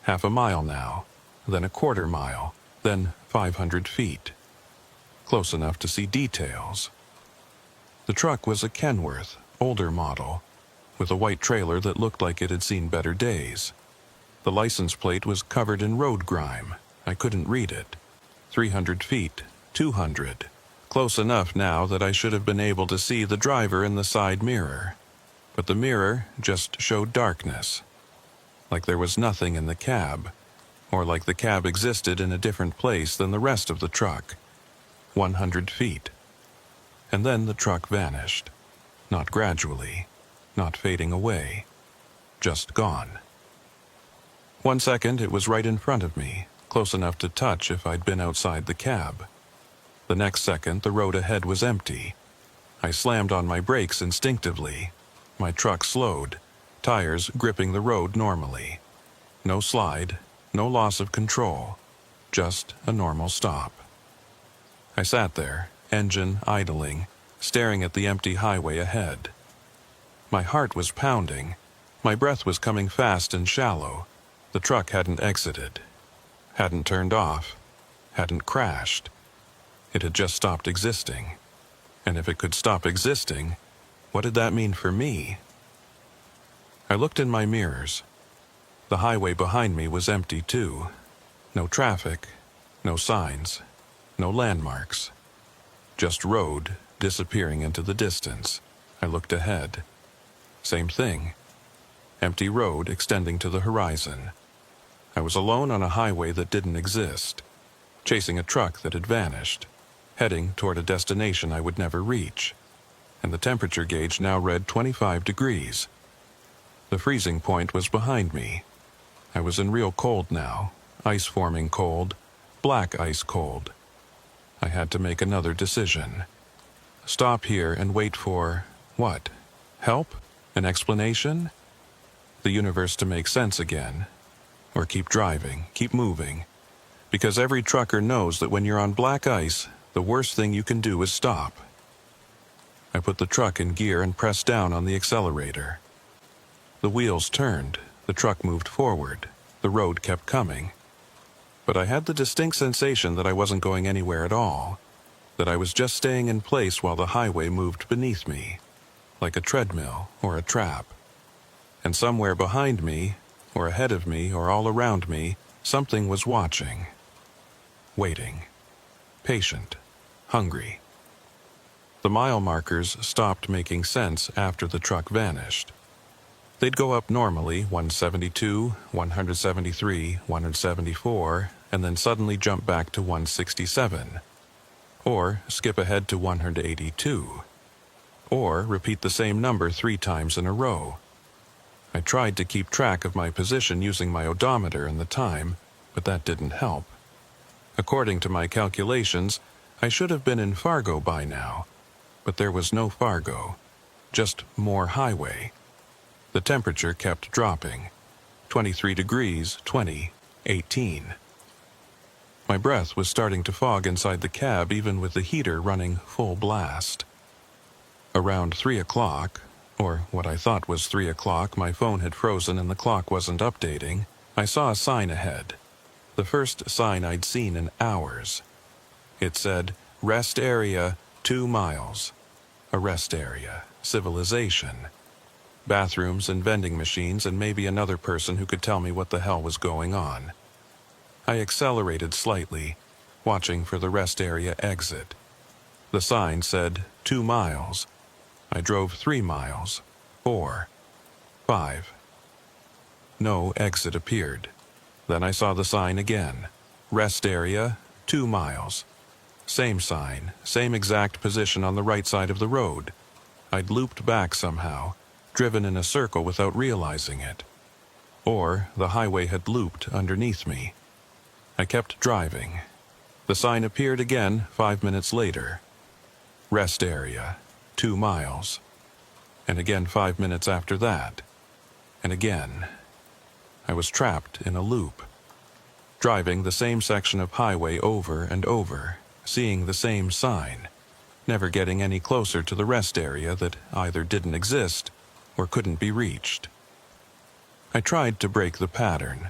Half a mile now, then a quarter mile, then 500 feet. Close enough to see details. The truck was a Kenworth, older model, with a white trailer that looked like it had seen better days. The license plate was covered in road grime. I couldn't read it. 300 feet, 200. Close enough now that I should have been able to see the driver in the side mirror. But the mirror just showed darkness. Like there was nothing in the cab, or like the cab existed in a different place than the rest of the truck. 100 feet. And then the truck vanished. Not gradually, not fading away, just gone. 1 second it was right in front of me, close enough to touch if I'd been outside the cab. The next second the road ahead was empty. I slammed on my brakes instinctively. My truck slowed, tires gripping the road normally. No slide, no loss of control, just a normal stop. I sat there, engine idling, staring at the empty highway ahead. My heart was pounding. My breath was coming fast and shallow. The truck hadn't exited, hadn't turned off, hadn't crashed. It had just stopped existing. And if it could stop existing, what did that mean for me? I looked in my mirrors. The highway behind me was empty too. No traffic, no signs, no landmarks. Just road disappearing into the distance. I looked ahead. Same thing. Empty road extending to the horizon. I was alone on a highway that didn't exist, chasing a truck that had vanished, heading toward a destination I would never reach. And the temperature gauge now read 25 degrees. The freezing point was behind me. I was in real cold now, ice-forming cold, black ice cold. I had to make another decision. Stop here and wait for, what? Help? An explanation? The universe to make sense again. Or keep driving, keep moving. Because every trucker knows that when you're on black ice, the worst thing you can do is stop. I put the truck in gear and pressed down on the accelerator. The wheels turned, the truck moved forward, the road kept coming. But I had the distinct sensation that I wasn't going anywhere at all, that I was just staying in place while the highway moved beneath me, like a treadmill or a trap. And somewhere behind me, or ahead of me, or all around me, something was watching, waiting, patient, hungry. The mile markers stopped making sense after the truck vanished. They'd go up normally, 172, 173, 174, and then suddenly jump back to 167. Or skip ahead to 182. Or repeat the same number 3 times in a row. I tried to keep track of my position using my odometer and the time, but that didn't help. According to my calculations, I should have been in Fargo by now, but there was no Fargo, just more highway. The temperature kept dropping. 23 degrees, 20, 18. My breath was starting to fog inside the cab even with the heater running full blast. Around 3 o'clock, or what I thought was 3 o'clock, my phone had frozen and the clock wasn't updating, I saw a sign ahead. The first sign I'd seen in hours. It said, "Rest area, 2 miles." A rest area, civilization. Bathrooms and vending machines and maybe another person who could tell me what the hell was going on. I accelerated slightly, watching for the rest area exit. The sign said 2 miles. I drove 3 miles, 4, 5. No exit appeared. Then I saw the sign again. Rest area, 2 miles. Same sign, same exact position on the right side of the road. I'd looped back somehow, driven in a circle without realizing it. Or the highway had looped underneath me. I kept driving. The sign appeared again 5 minutes later. Rest area, 2 miles. And again 5 minutes after that. And again. I was trapped in a loop. Driving the same section of highway over and over, seeing the same sign. never getting any closer to the rest area that either didn't exist or couldn't be reached. I tried to break the pattern,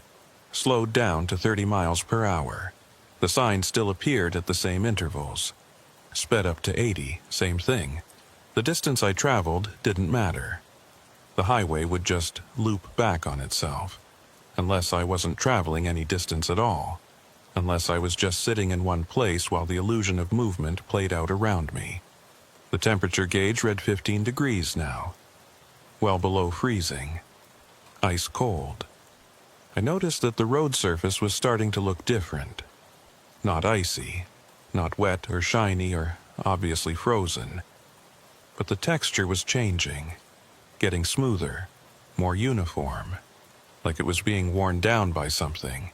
slowed down to 30 miles per hour. The sign still appeared at the same intervals. Sped up to 80, same thing. The distance I traveled didn't matter. The highway would just loop back on itself, unless I wasn't traveling any distance at all, unless I was just sitting in one place while the illusion of movement played out around me. The temperature gauge read 15 degrees now, well below freezing. Ice cold. I noticed that the road surface was starting to look different. Not icy, not wet or shiny or obviously frozen, but the texture was changing, getting smoother, more uniform, like it was being worn down by something,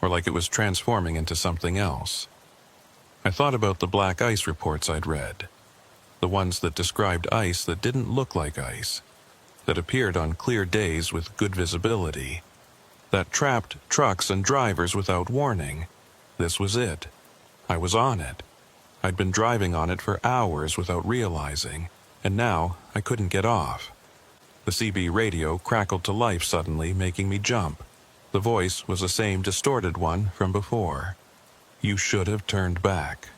or like it was transforming into something else. I thought about the black ice reports I'd read, the ones that described ice that didn't look like ice, that appeared on clear days with good visibility, that trapped trucks and drivers without warning. This was it. I was on it. I'd been driving on it for hours without realizing, and now I couldn't get off. The CB radio crackled to life suddenly, making me jump. The voice was the same distorted one from before. "You should have turned back."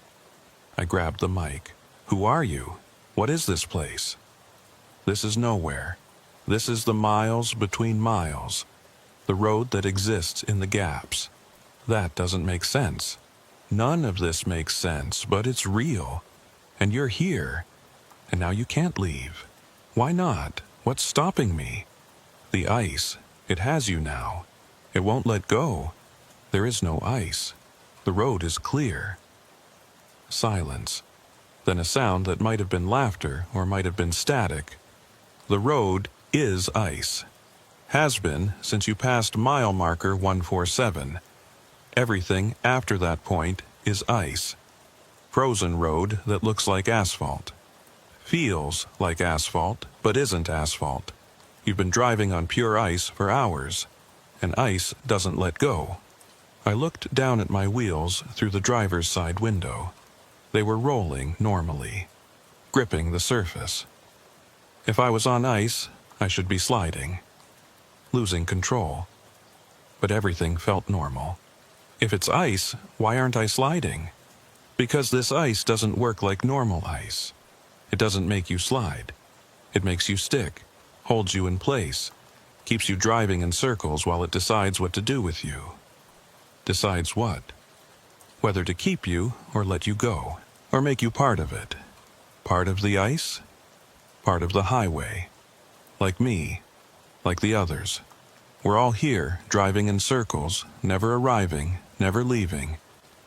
I grabbed the mic. "Who are you? What is this place?" "This is nowhere. This is the miles between miles. The road that exists in the gaps. That doesn't make sense. None of this makes sense, but it's real. And you're here. And now you can't leave. Why not? What's stopping me? The ice. It has you now. It won't let go. There is no ice. The road is clear." Silence. Then a sound that might have been laughter or might have been static. "The road is ice. Has been since you passed mile marker 147. Everything after that point is ice. Frozen road that looks like asphalt. Feels like asphalt, but isn't asphalt. You've been driving on pure ice for hours, and ice doesn't let go." I looked down at my wheels through the driver's side window. They were rolling normally, gripping the surface. If I was on ice, I should be sliding, losing control. But everything felt normal. If it's ice, why aren't I sliding? Because this ice doesn't work like normal ice. It doesn't make you slide. It makes you stick, holds you in place, keeps you driving in circles while it decides what to do with you. Decides what? Whether to keep you or let you go, or make you part of it. Part of the ice? Part of the highway. Like me, like the others. We're all here, driving in circles, never arriving, never leaving.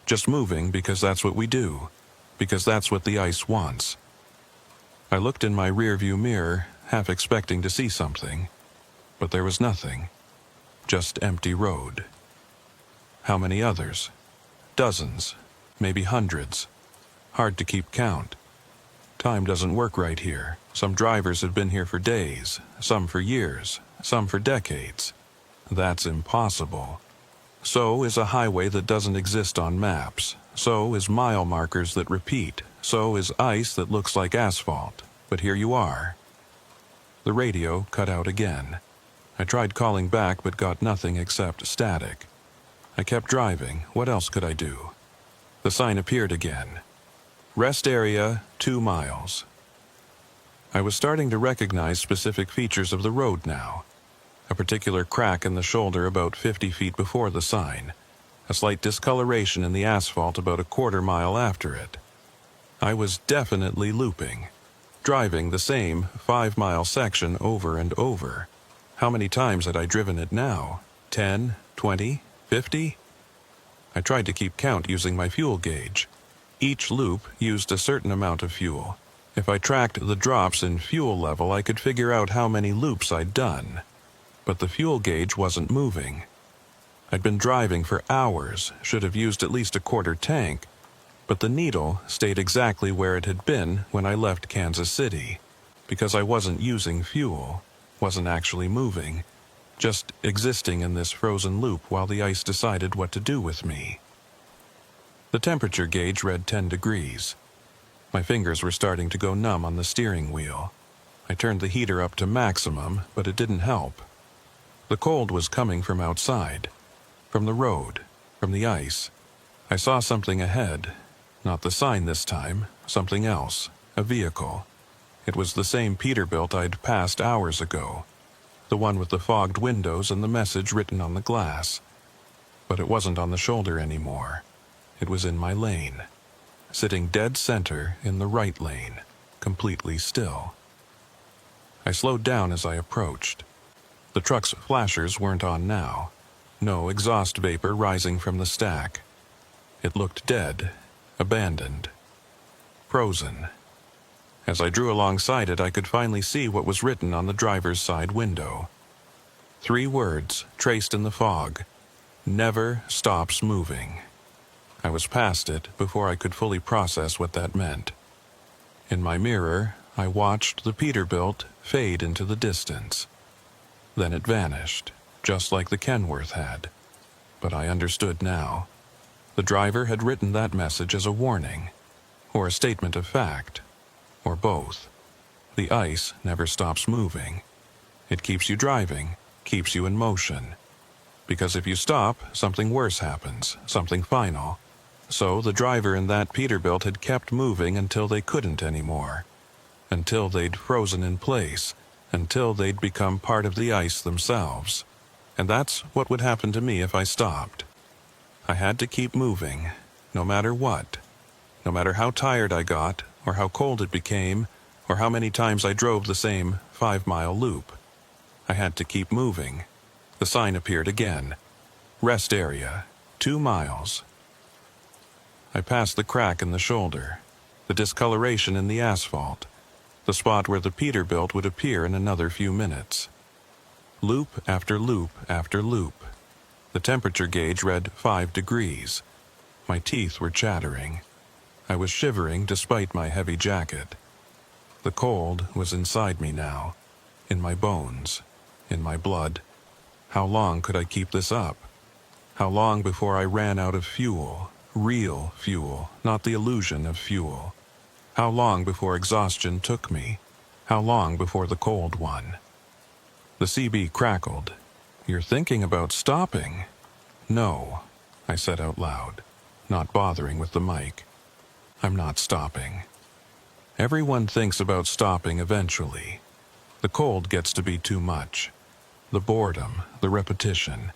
Just moving because that's what we do, because that's what the ice wants. I looked in my rearview mirror, half expecting to see something, but there was nothing. Just empty road. How many others? Dozens, maybe hundreds. Hard to keep count. Time doesn't work right here. Some drivers have been here for days, some for years, some for decades. That's impossible. So is a highway that doesn't exist on maps. So is mile markers that repeat. So is ice that looks like asphalt. But here you are. The radio cut out again. I tried calling back but got nothing except static. I kept driving. What else could I do? The sign appeared again. Rest area 2 miles. I was starting to recognize specific features of the road now. A particular crack in the shoulder about 50 feet before the sign. A slight discoloration in the asphalt about a quarter mile after it. I was definitely looping, driving the same 5-mile section over and over. How many times had I driven it now? 10, 20, 50? I tried to keep count using my fuel gauge. Each loop used a certain amount of fuel. If I tracked the drops in fuel level, I could figure out how many loops I'd done. But the fuel gauge wasn't moving. I'd been driving for hours, should have used at least a quarter tank, but the needle stayed exactly where it had been when I left Kansas City, because I wasn't using fuel, wasn't actually moving, just existing in this frozen loop while the ice decided what to do with me. The temperature gauge read 10 degrees. My fingers were starting to go numb on the steering wheel. I turned the heater up to maximum, but it didn't help. The cold was coming from outside, from the road, from the ice. I saw something ahead. Not the sign this time, something else, a vehicle. It was the same Peterbilt I'd passed hours ago, the one with the fogged windows and the message written on the glass. But it wasn't on the shoulder anymore. It was in my lane, sitting dead center in the right lane, completely still. I slowed down as I approached. The truck's flashers weren't on now. No exhaust vapor rising from the stack. It looked dead, abandoned, frozen. As I drew alongside it, I could finally see what was written on the driver's side window. 3 words traced in the fog: "Never stops moving." I was past it before I could fully process what that meant. In my mirror, I watched the Peterbilt fade into the distance. Then it vanished, just like the Kenworth had. But I understood now. The driver had written that message as a warning, or a statement of fact, or both. The ice never stops moving. It keeps you driving, keeps you in motion. Because if you stop, something worse happens, something final. So the driver in that Peterbilt had kept moving until they couldn't anymore. Until they'd frozen in place. Until they'd become part of the ice themselves. And that's what would happen to me if I stopped. I had to keep moving, no matter what. No matter how tired I got, or how cold it became, or how many times I drove the same 5-mile loop. I had to keep moving. The sign appeared again. Rest area, 2 miles. I passed the crack in the shoulder, the discoloration in the asphalt, the spot where the Peterbilt would appear in another few minutes. Loop after loop after loop. The temperature gauge read 5 degrees. My teeth were chattering. I was shivering despite my heavy jacket. The cold was inside me now, in my bones, in my blood. How long could I keep this up? How long before I ran out of fuel? Real fuel, not the illusion of fuel. How long before exhaustion took me? How long before the cold won? The CB crackled. "You're thinking about stopping?" "No," I said out loud, not bothering with the mic. "I'm not stopping." Everyone thinks about stopping eventually. The cold gets to be too much. The boredom, the repetition.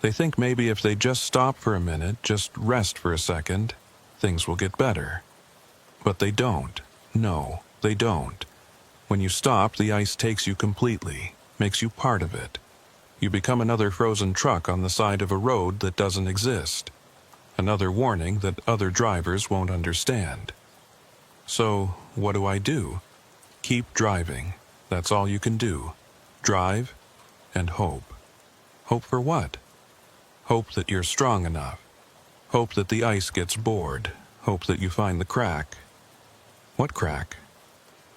They think maybe if they just stop for a minute, just rest for a second, things will get better. But they don't. No, they don't. When you stop, the ice takes you completely, makes you part of it. You become another frozen truck on the side of a road that doesn't exist. Another warning that other drivers won't understand. So, what do? Keep driving. That's all you can do. Drive and hope. Hope for what? Hope that you're strong enough. Hope that the ice gets bored. Hope that you find the crack. What crack?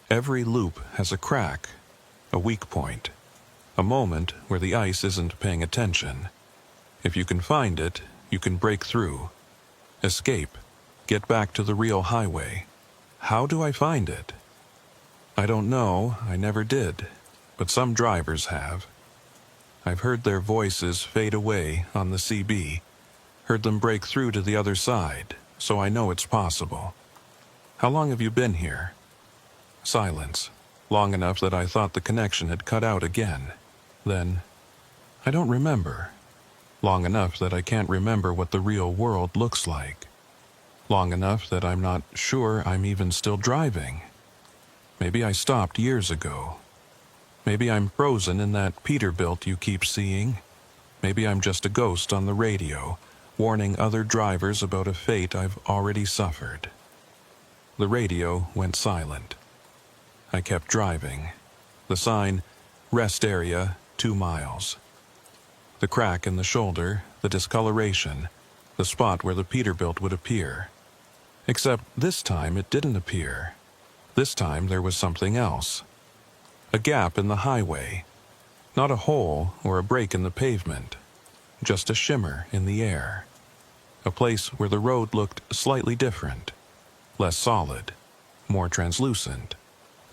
Every loop has a crack, a weak point, a moment where the ice isn't paying attention. If you can find it, you can break through. Escape. Get back to the real highway. How do I find it? I don't know, I never did, but some drivers have. I've heard their voices fade away on the CB, heard them break through to the other side, so I know it's possible. How long have you been here? Silence, long enough that I thought the connection had cut out again. Then, I don't remember. Long enough that I can't remember what the real world looks like. Long enough that I'm not sure I'm even still driving. Maybe I stopped years ago. Maybe I'm frozen in that Peterbilt you keep seeing. Maybe I'm just a ghost on the radio, warning other drivers about a fate I've already suffered. The radio went silent. I kept driving. The sign, rest area, 2 miles. The crack in the shoulder, the discoloration, the spot where the Peterbilt would appear. Except this time it didn't appear. This time there was something else. A gap in the highway. Not a hole or a break in the pavement. Just a shimmer in the air. A place where the road looked slightly different. Less solid. more translucent.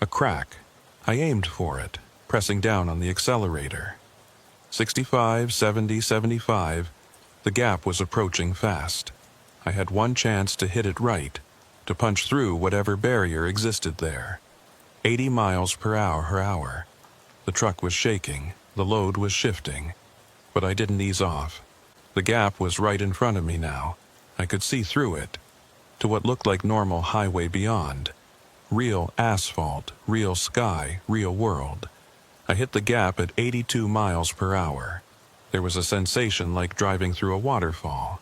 A crack. I aimed for it, pressing down on the accelerator. 65, 70, 75. The gap was approaching fast. I had one chance to hit it right, to punch through whatever barrier existed there. 80 miles per hour. The truck was shaking, the load was shifting, but I didn't ease off. The gap was right in front of me now. I could see through it, to what looked like normal highway beyond. Real asphalt, real sky, real world. I hit the gap at 82 miles per hour. There was a sensation like driving through a waterfall.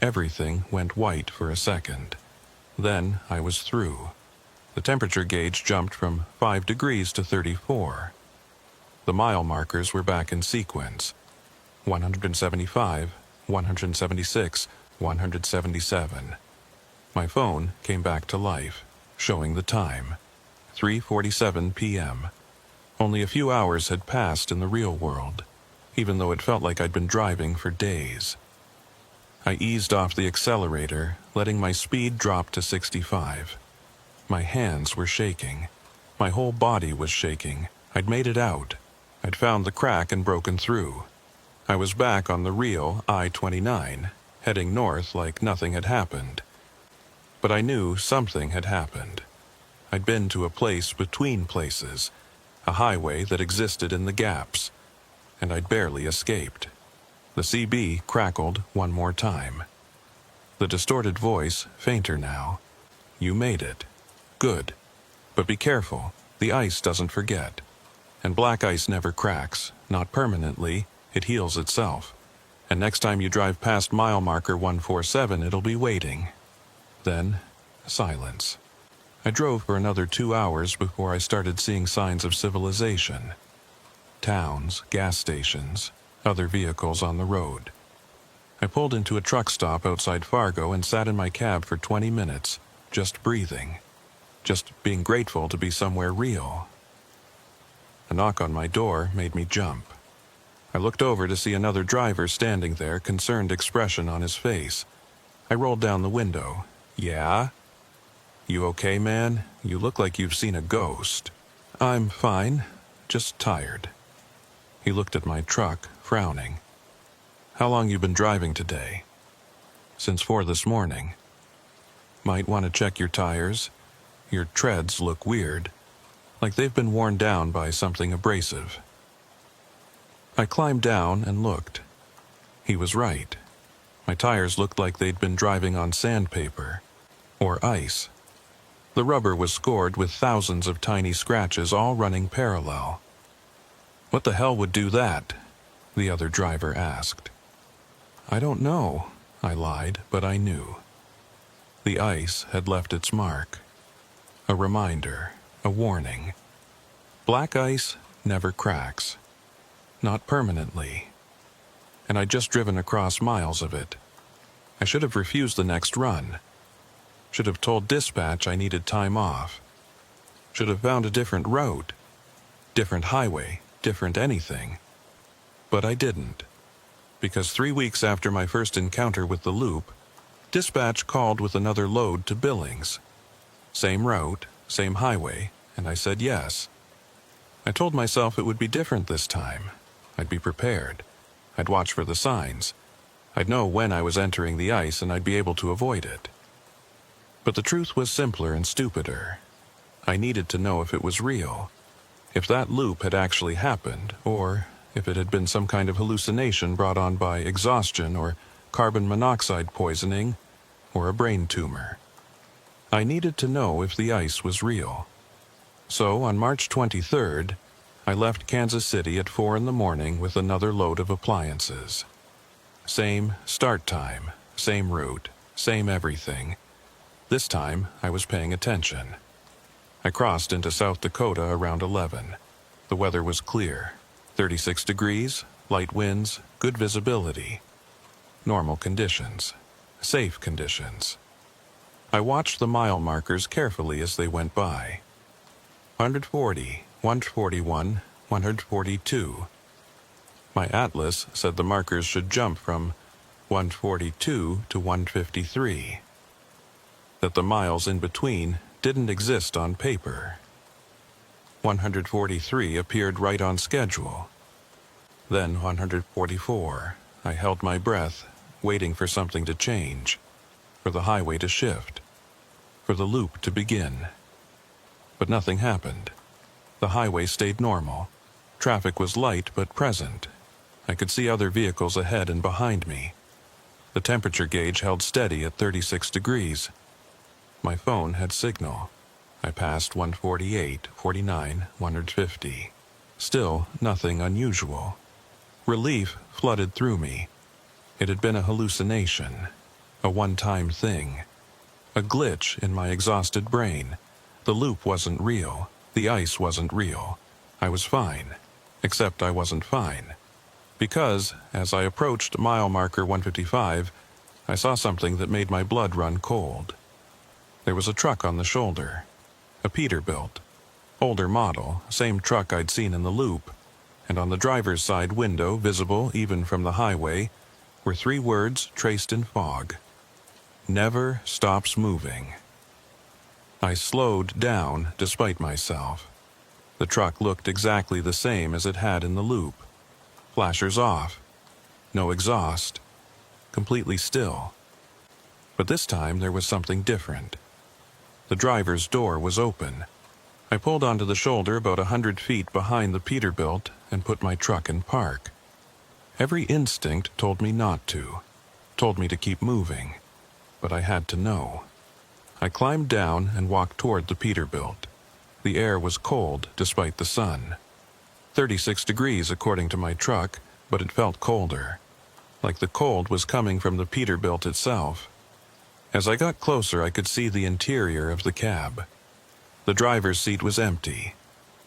Everything went white for a second. Then I was through. The temperature gauge jumped from 5 degrees to 34. The mile markers were back in sequence. 175, 176, 177. My phone came back to life, showing the time. 3:47 p.m. Only a few hours had passed in the real world, even though it felt like I'd been driving for days. I eased off the accelerator, letting my speed drop to 65. My hands were shaking. My whole body was shaking. I'd made it out. I'd found the crack and broken through. I was back on the real I-29, heading north like nothing had happened. But I knew something had happened. I'd been to a place between places, a highway that existed in the gaps, and I'd barely escaped. The CB crackled one more time. The distorted voice, fainter now. You made it. Good. But be careful. The ice doesn't forget. And black ice never cracks. Not permanently. It heals itself. And next time you drive past mile marker 147, it'll be waiting. Then, silence. I drove for another 2 hours before I started seeing signs of civilization. Towns, gas stations, other vehicles on the road. I pulled into a truck stop outside Fargo and sat in my cab for 20 minutes, just breathing. Just being grateful to be somewhere real. A knock on my door made me jump. I looked over to see another driver standing there, concerned expression on his face. I rolled down the window. Yeah? You okay, man? You look like you've seen a ghost. I'm fine, just tired. He looked at my truck, frowning. How long you been driving today? Since 4 this morning. Might want to check your tires. Your treads look weird, like they've been worn down by something abrasive. I climbed down and looked. He was right. My tires looked like they'd been driving on sandpaper, or ice. The rubber was scored with thousands of tiny scratches all running parallel. What the hell would do that? The other driver asked. I don't know, I lied, but I knew. The ice had left its mark. A reminder, a warning. Black ice never cracks. Not permanently. And I'd just driven across miles of it. I should have refused the next run. Should have told dispatch I needed time off. Should have found a different route. Different highway, different anything. But I didn't. Because 3 weeks after my first encounter with the loop, dispatch called with another load to Billings. Same route, same highway, and I said yes. I told myself it would be different this time. I'd be prepared. I'd watch for the signs. I'd know when I was entering the ice and I'd be able to avoid it. But the truth was simpler and stupider. I needed to know if it was real. If that loop had actually happened, or if it had been some kind of hallucination brought on by exhaustion or carbon monoxide poisoning or a brain tumor. I needed to know if the ice was real. So on March 23rd, I left Kansas City at 4 in the morning with another load of appliances. Same start time, same route, same everything. This time, I was paying attention. I crossed into South Dakota around 11. The weather was clear. 36 degrees, light winds, good visibility. Normal conditions. Safe conditions. I watched the mile markers carefully as they went by. 140, 141, 142. My atlas said the markers should jump from 142 to 153. That the miles in between didn't exist on paper. 143 appeared right on schedule. Then 144. I held my breath, waiting for something to change, for the highway to shift, for the loop to begin. But nothing happened. The highway stayed normal. Traffic was light but present. I could see other vehicles ahead and behind me. The temperature gauge held steady at 36 degrees. My phone had signal. I passed 148, 49, 150. Still nothing unusual. Relief flooded through me. It had been a hallucination, a one-time thing, a glitch in my exhausted brain. The loop wasn't real. The ice wasn't real. I was fine, except I wasn't fine. Because, as I approached mile marker 155, I saw something that made my blood run cold. There was a truck on the shoulder, a Peterbilt, older model, same truck I'd seen in the loop, and on the driver's side window, visible even from the highway, were 3 words traced in fog. Never stops moving. I slowed down despite myself. The truck looked exactly the same as it had in the loop. Flashers off. No exhaust. Completely still. But this time there was something different. The driver's door was open. I pulled onto the shoulder about 100 feet behind the Peterbilt and put my truck in park. Every instinct told me not to, told me to keep moving, but I had to know. I climbed down and walked toward the Peterbilt. The air was cold despite the sun. 36 degrees according to my truck, but it felt colder, like the cold was coming from the Peterbilt itself. As I got closer, I could see the interior of the cab. The driver's seat was empty.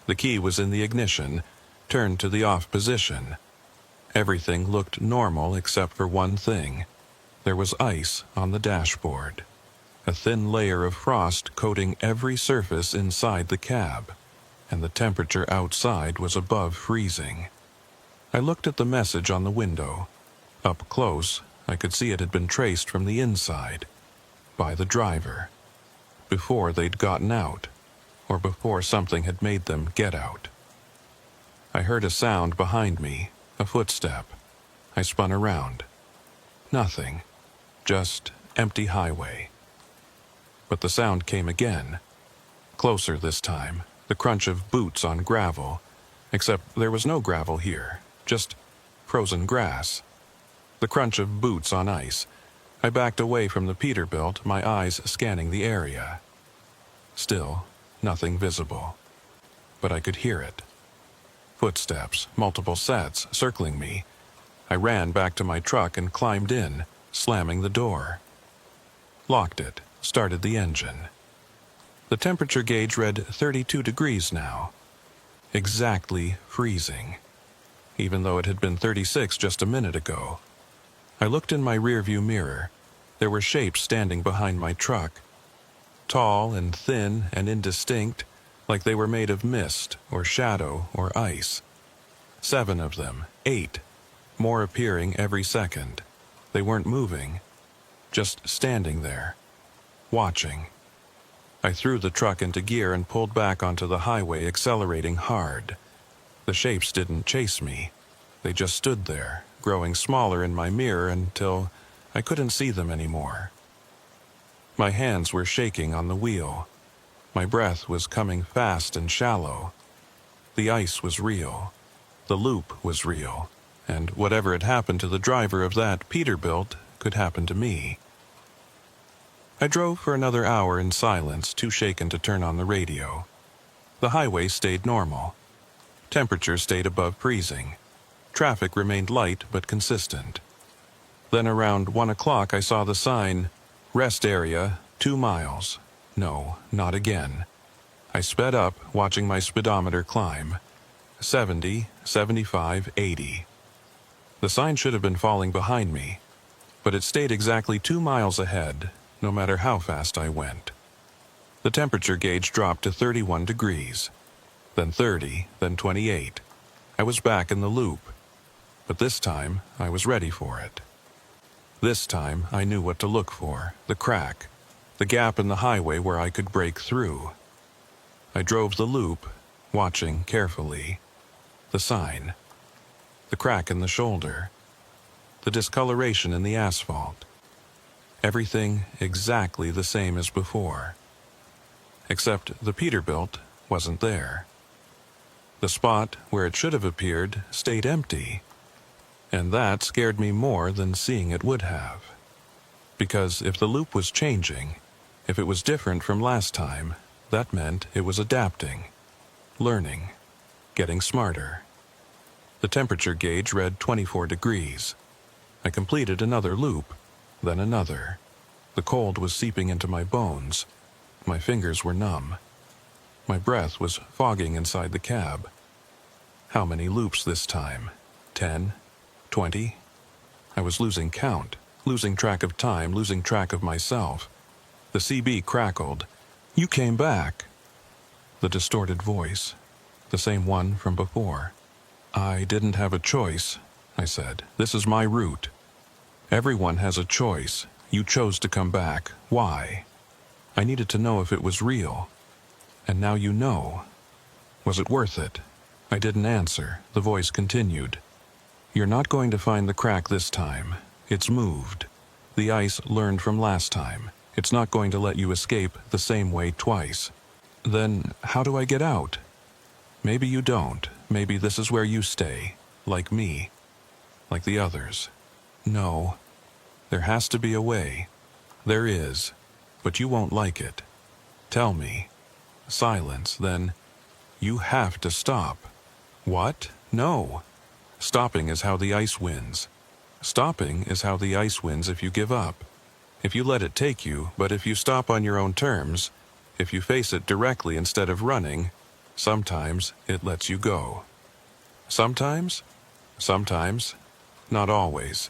The key was in the ignition, turned to the off position. Everything looked normal except for one thing. There was ice on the dashboard. A thin layer of frost coating every surface inside the cab, and the temperature outside was above freezing. I looked at the message on the window. Up close, I could see it had been traced from the inside, by the driver, before they'd gotten out, or before something had made them get out. I heard a sound behind me, a footstep. I spun around. Nothing, just empty highway. But the sound came again, closer this time, the crunch of boots on gravel, except there was no gravel here, just frozen grass. The crunch of boots on ice. I backed away from the Peterbilt, my eyes scanning the area. Still, nothing visible. But I could hear it. Footsteps, multiple sets, circling me. I ran back to my truck and climbed in, slamming the door. Locked it, started the engine. The temperature gauge read 32 degrees now. Exactly freezing, even though it had been 36 just a minute ago. I looked in my rearview mirror. There were shapes standing behind my truck. Tall and thin and indistinct, like they were made of mist or shadow or ice. 7 of them, 8, more appearing every second. They weren't moving, just standing there, watching. I threw the truck into gear and pulled back onto the highway, accelerating hard. The shapes didn't chase me. They just stood there, growing smaller in my mirror until I couldn't see them anymore. My hands were shaking on the wheel. My breath was coming fast and shallow. The ice was real. The loop was real. And whatever had happened to the driver of that Peterbilt could happen to me. I drove for another hour in silence, too shaken to turn on the radio. The highway stayed normal. Temperature stayed above freezing. Traffic remained light but consistent. Then around 1 o'clock I saw the sign, "Rest area, 2 miles. No, not again." I sped up, watching my speedometer climb. 70, 75, 80. The sign should have been falling behind me, but it stayed exactly 2 miles ahead, no matter how fast I went. The temperature gauge dropped to 31 degrees, then 30, then 28. I was back in the loop, but this time I was ready for it. This time I knew what to look for, the crack, the gap in the highway where I could break through. I drove the loop, watching carefully. The sign, the crack in the shoulder, the discoloration in the asphalt. Everything exactly the same as before. Except the Peterbilt wasn't there. The spot where it should have appeared stayed empty, and that scared me more than seeing it would have. Because if the loop was changing, if it was different from last time, that meant it was adapting, learning, getting smarter. The temperature gauge read 24 degrees. I completed another loop, then another. The cold was seeping into my bones. My fingers were numb. My breath was fogging inside the cab. How many loops this time? 10? 20? I was losing count, losing track of time, losing track of myself. The CB crackled. "You came back." The distorted voice, the same one from before. "I didn't have a choice," I said. "This is my route." "Everyone has a choice. You chose to come back. Why?" I needed to know if it was real. "And now you know. Was it worth it?" I didn't answer. The voice continued. "You're not going to find the crack this time. It's moved. The ice learned from last time. It's not going to let you escape the same way twice." "Then how do I get out?" "Maybe you don't. Maybe this is where you stay. Like me. Like the others." "No. There has to be a way." "There is. But you won't like it." "Tell me." Silence. Then, "You have to stop." "What? No. Stopping is how the ice wins. Stopping is how the ice wins if you give up. If you let it take you, but if you stop on your own terms, if you face it directly instead of running, sometimes it lets you go." "Sometimes?" "Sometimes. Not always.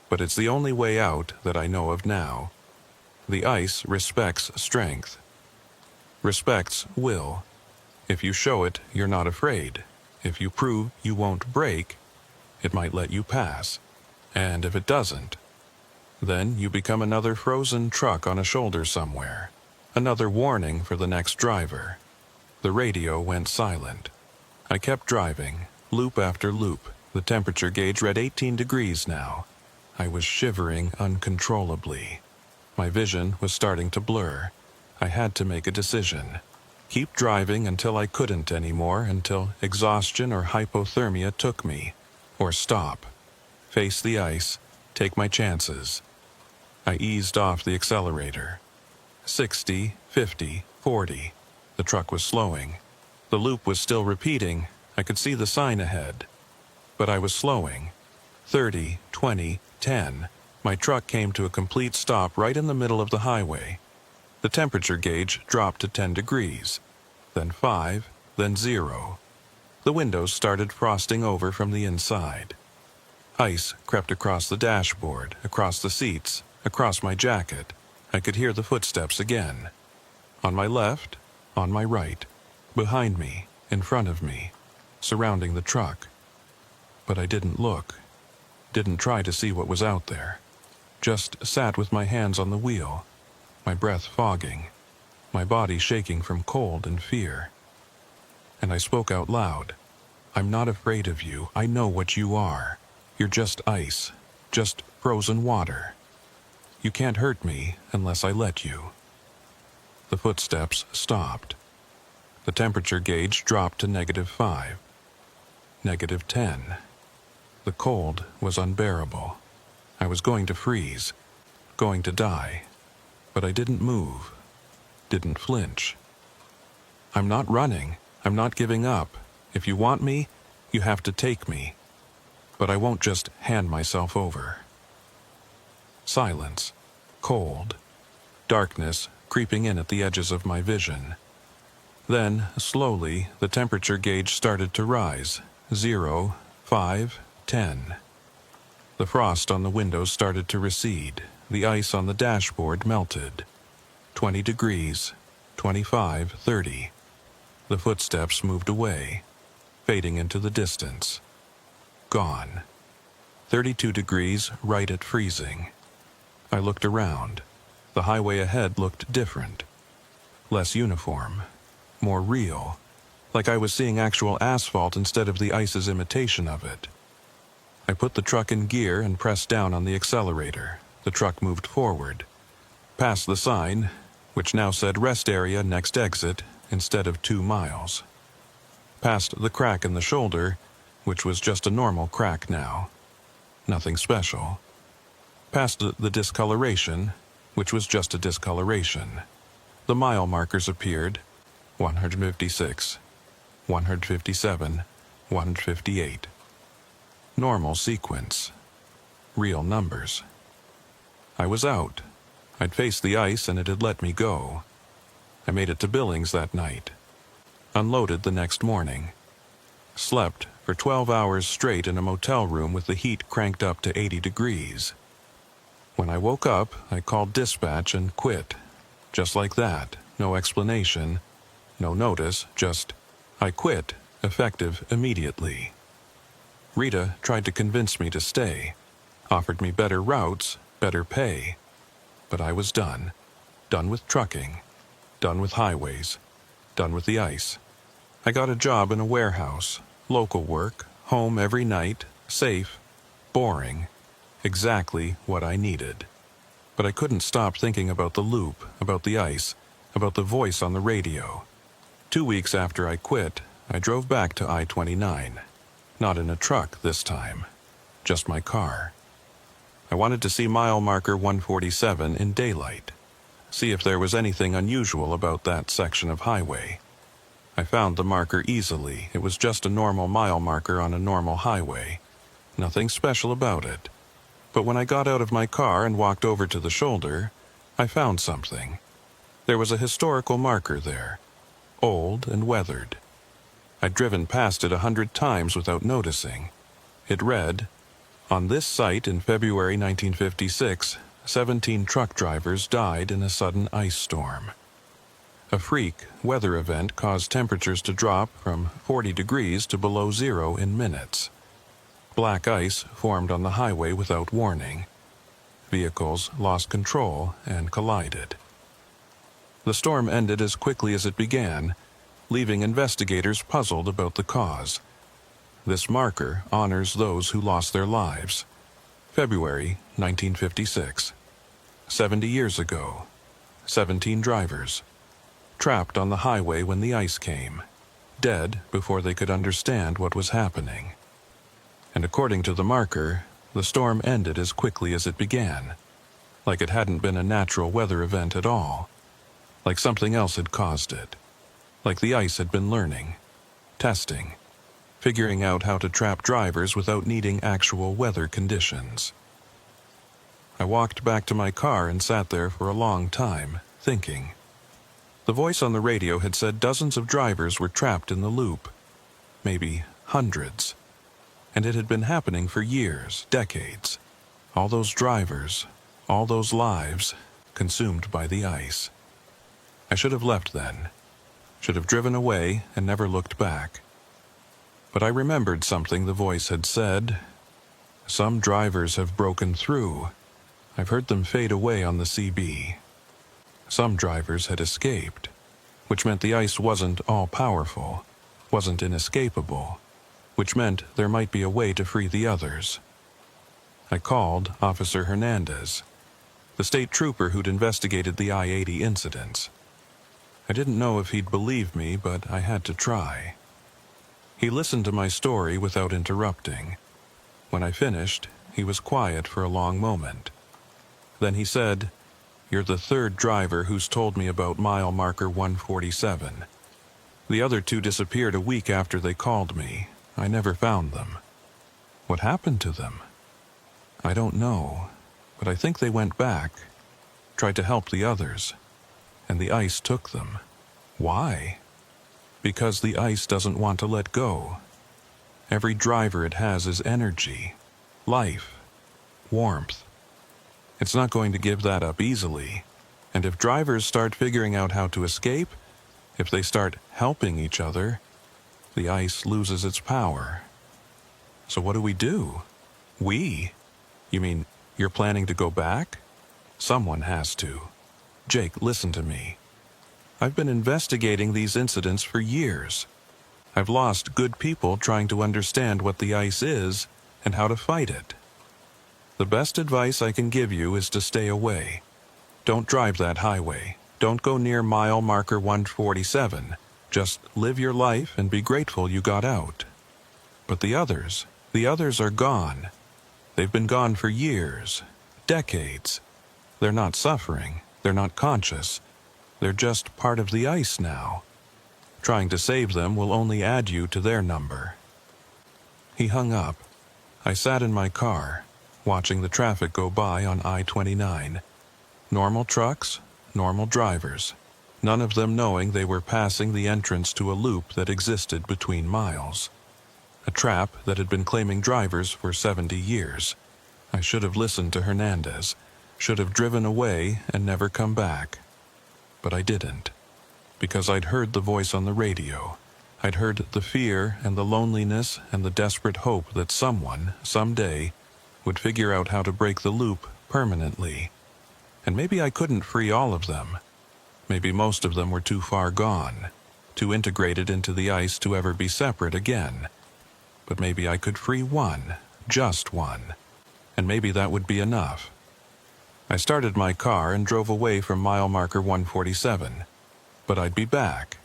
But it's the only way out that I know of now. The ice respects strength. Respects will. If you show it, you're not afraid. If you prove you won't break, it might let you pass. And if it doesn't, then you become another frozen truck on a shoulder somewhere. Another warning for the next driver." The radio went silent. I kept driving, loop after loop. The temperature gauge read 18 degrees now. I was shivering uncontrollably. My vision was starting to blur. I had to make a decision. Keep driving until I couldn't anymore, until exhaustion or hypothermia took me. Or stop. Face the ice. Take my chances. I eased off the accelerator. 60, 50, 40. The truck was slowing. The loop was still repeating. I could see the sign ahead. But I was slowing. 30, 20, 10. My truck came to a complete stop right in the middle of the highway. The temperature gauge dropped to 10 degrees. Then 5, then 0. The windows started frosting over from the inside. Ice crept across the dashboard, across the seats, across my jacket. I could hear the footsteps again. On my left, on my right, behind me, in front of me, surrounding the truck. But I didn't look, didn't try to see what was out there. Just sat with my hands on the wheel, my breath fogging, my body shaking from cold and fear. And I spoke out loud. "I'm not afraid of you. I know what you are. You're just ice, just frozen water. You can't hurt me unless I let you." The footsteps stopped. The temperature gauge dropped to -5, -10. The cold was unbearable. I was going to freeze, going to die. But I didn't move, didn't flinch. "I'm not running. I'm not giving up. If you want me, you have to take me. But I won't just hand myself over." Silence, cold, darkness creeping in at the edges of my vision. Then, slowly, the temperature gauge started to rise. 0, 5, 10. The frost on the windows started to recede. The ice on the dashboard melted. 20 degrees, 25, 30. The footsteps moved away, fading into the distance. Gone. 32 degrees, right at freezing. I looked around. The highway ahead looked different. Less uniform. More real. Like I was seeing actual asphalt instead of the ice's imitation of it. I put the truck in gear and pressed down on the accelerator. The truck moved forward. Past the sign, which now said rest area next exit instead of 2 miles. Past the crack in the shoulder, which was just a normal crack now. Nothing special. Past the discoloration, which was just a discoloration. The mile markers appeared. 156, 157, 158. Normal sequence. Real numbers. I was out. I'd faced the ice and it had let me go. I made it to Billings that night. Unloaded the next morning. Slept for 12 hours straight in a motel room with the heat cranked up to 80 degrees. When I woke up, I called dispatch and quit. Just like that. No explanation. No notice. Just, I quit. Effective immediately. Rita tried to convince me to stay. Offered me better routes, better pay. But I was done. Done with trucking. Done with highways. Done with the ice. I got a job in a warehouse. Local work. Home every night. Safe. Boring. Exactly what I needed. But I couldn't stop thinking about the loop, about the ice, about the voice on the radio. 2 weeks after I quit, I drove back to I-29. Not in a truck this time. Just my car. I wanted to see mile marker 147 in daylight. See if there was anything unusual about that section of highway. I found the marker easily. It was just a normal mile marker on a normal highway. Nothing special about it. But when I got out of my car and walked over to the shoulder, I found something. There was a historical marker there. Old and weathered. I'd driven past it 100 times without noticing. It read, "On this site in February 1956, 17 truck drivers died in a sudden ice storm. A freak weather event caused temperatures to drop from 40 degrees to below zero in minutes. Black ice formed on the highway without warning. Vehicles lost control and collided." The storm ended as quickly as it began, leaving investigators puzzled about the cause. This marker honors those who lost their lives. February 1956. 70 years ago. 17 drivers. Trapped on the highway when the ice came. Dead before they could understand what was happening. And according to the marker, the storm ended as quickly as it began. Like it hadn't been a natural weather event at all. Like something else had caused it. Like the ice had been learning. Testing. Figuring out how to trap drivers without needing actual weather conditions. I walked back to my car and sat there for a long time, thinking. The voice on the radio had said dozens of drivers were trapped in the loop. Maybe hundreds. And it had been happening for years, decades. All those drivers, all those lives, consumed by the ice. I should have left then. Should have driven away and never looked back. But I remembered something the voice had said. Some drivers have broken through. I've heard them fade away on the CB. Some drivers had escaped, which meant the ice wasn't all-powerful, wasn't inescapable, which meant there might be a way to free the others. I called Officer Hernandez, the state trooper who'd investigated the I-80 incidents. I didn't know if he'd believe me, but I had to try. He listened to my story without interrupting. When I finished, he was quiet for a long moment. Then he said, "You're the third driver who's told me about mile marker 147. The other 2 disappeared a week after they called me. I never found them. What happened to them? I don't know, but I think they went back, tried to help the others, and the ice took them. Why? Because the ice doesn't want to let go. Every driver it has is energy, life, warmth. It's not going to give that up easily. And if drivers start figuring out how to escape, if they start helping each other, the ice loses its power. So what do? We? You mean you're planning to go back? Someone has to. Jake, listen to me. I've been investigating these incidents for years. I've lost good people trying to understand what the ice is and how to fight it. The best advice I can give you is to stay away. Don't drive that highway. Don't go near mile marker 147. Just live your life and be grateful you got out. But the others are gone. They've been gone for years, decades. They're not suffering. They're not conscious. They're just part of the ice now. Trying to save them will only add you to their number. He hung up. I sat in my car, watching the traffic go by on I-29. Normal trucks, normal drivers, none of them knowing they were passing the entrance to a loop that existed between miles. A trap that had been claiming drivers for 70 years. I should have listened to Hernandez, should have driven away and never come back. But I didn't, because I'd heard the voice on the radio. I'd heard the fear and the loneliness and the desperate hope that someone, someday, would figure out how to break the loop permanently. And maybe I couldn't free all of them. Maybe most of them were too far gone, too integrated into the ice to ever be separate again. But maybe I could free one, just one, and maybe that would be enough. I started my car and drove away from mile marker 147. But I'd be back.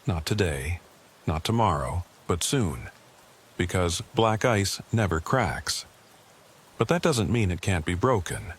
Not today, not tomorrow, but soon. Because black ice never cracks. But that doesn't mean it can't be broken.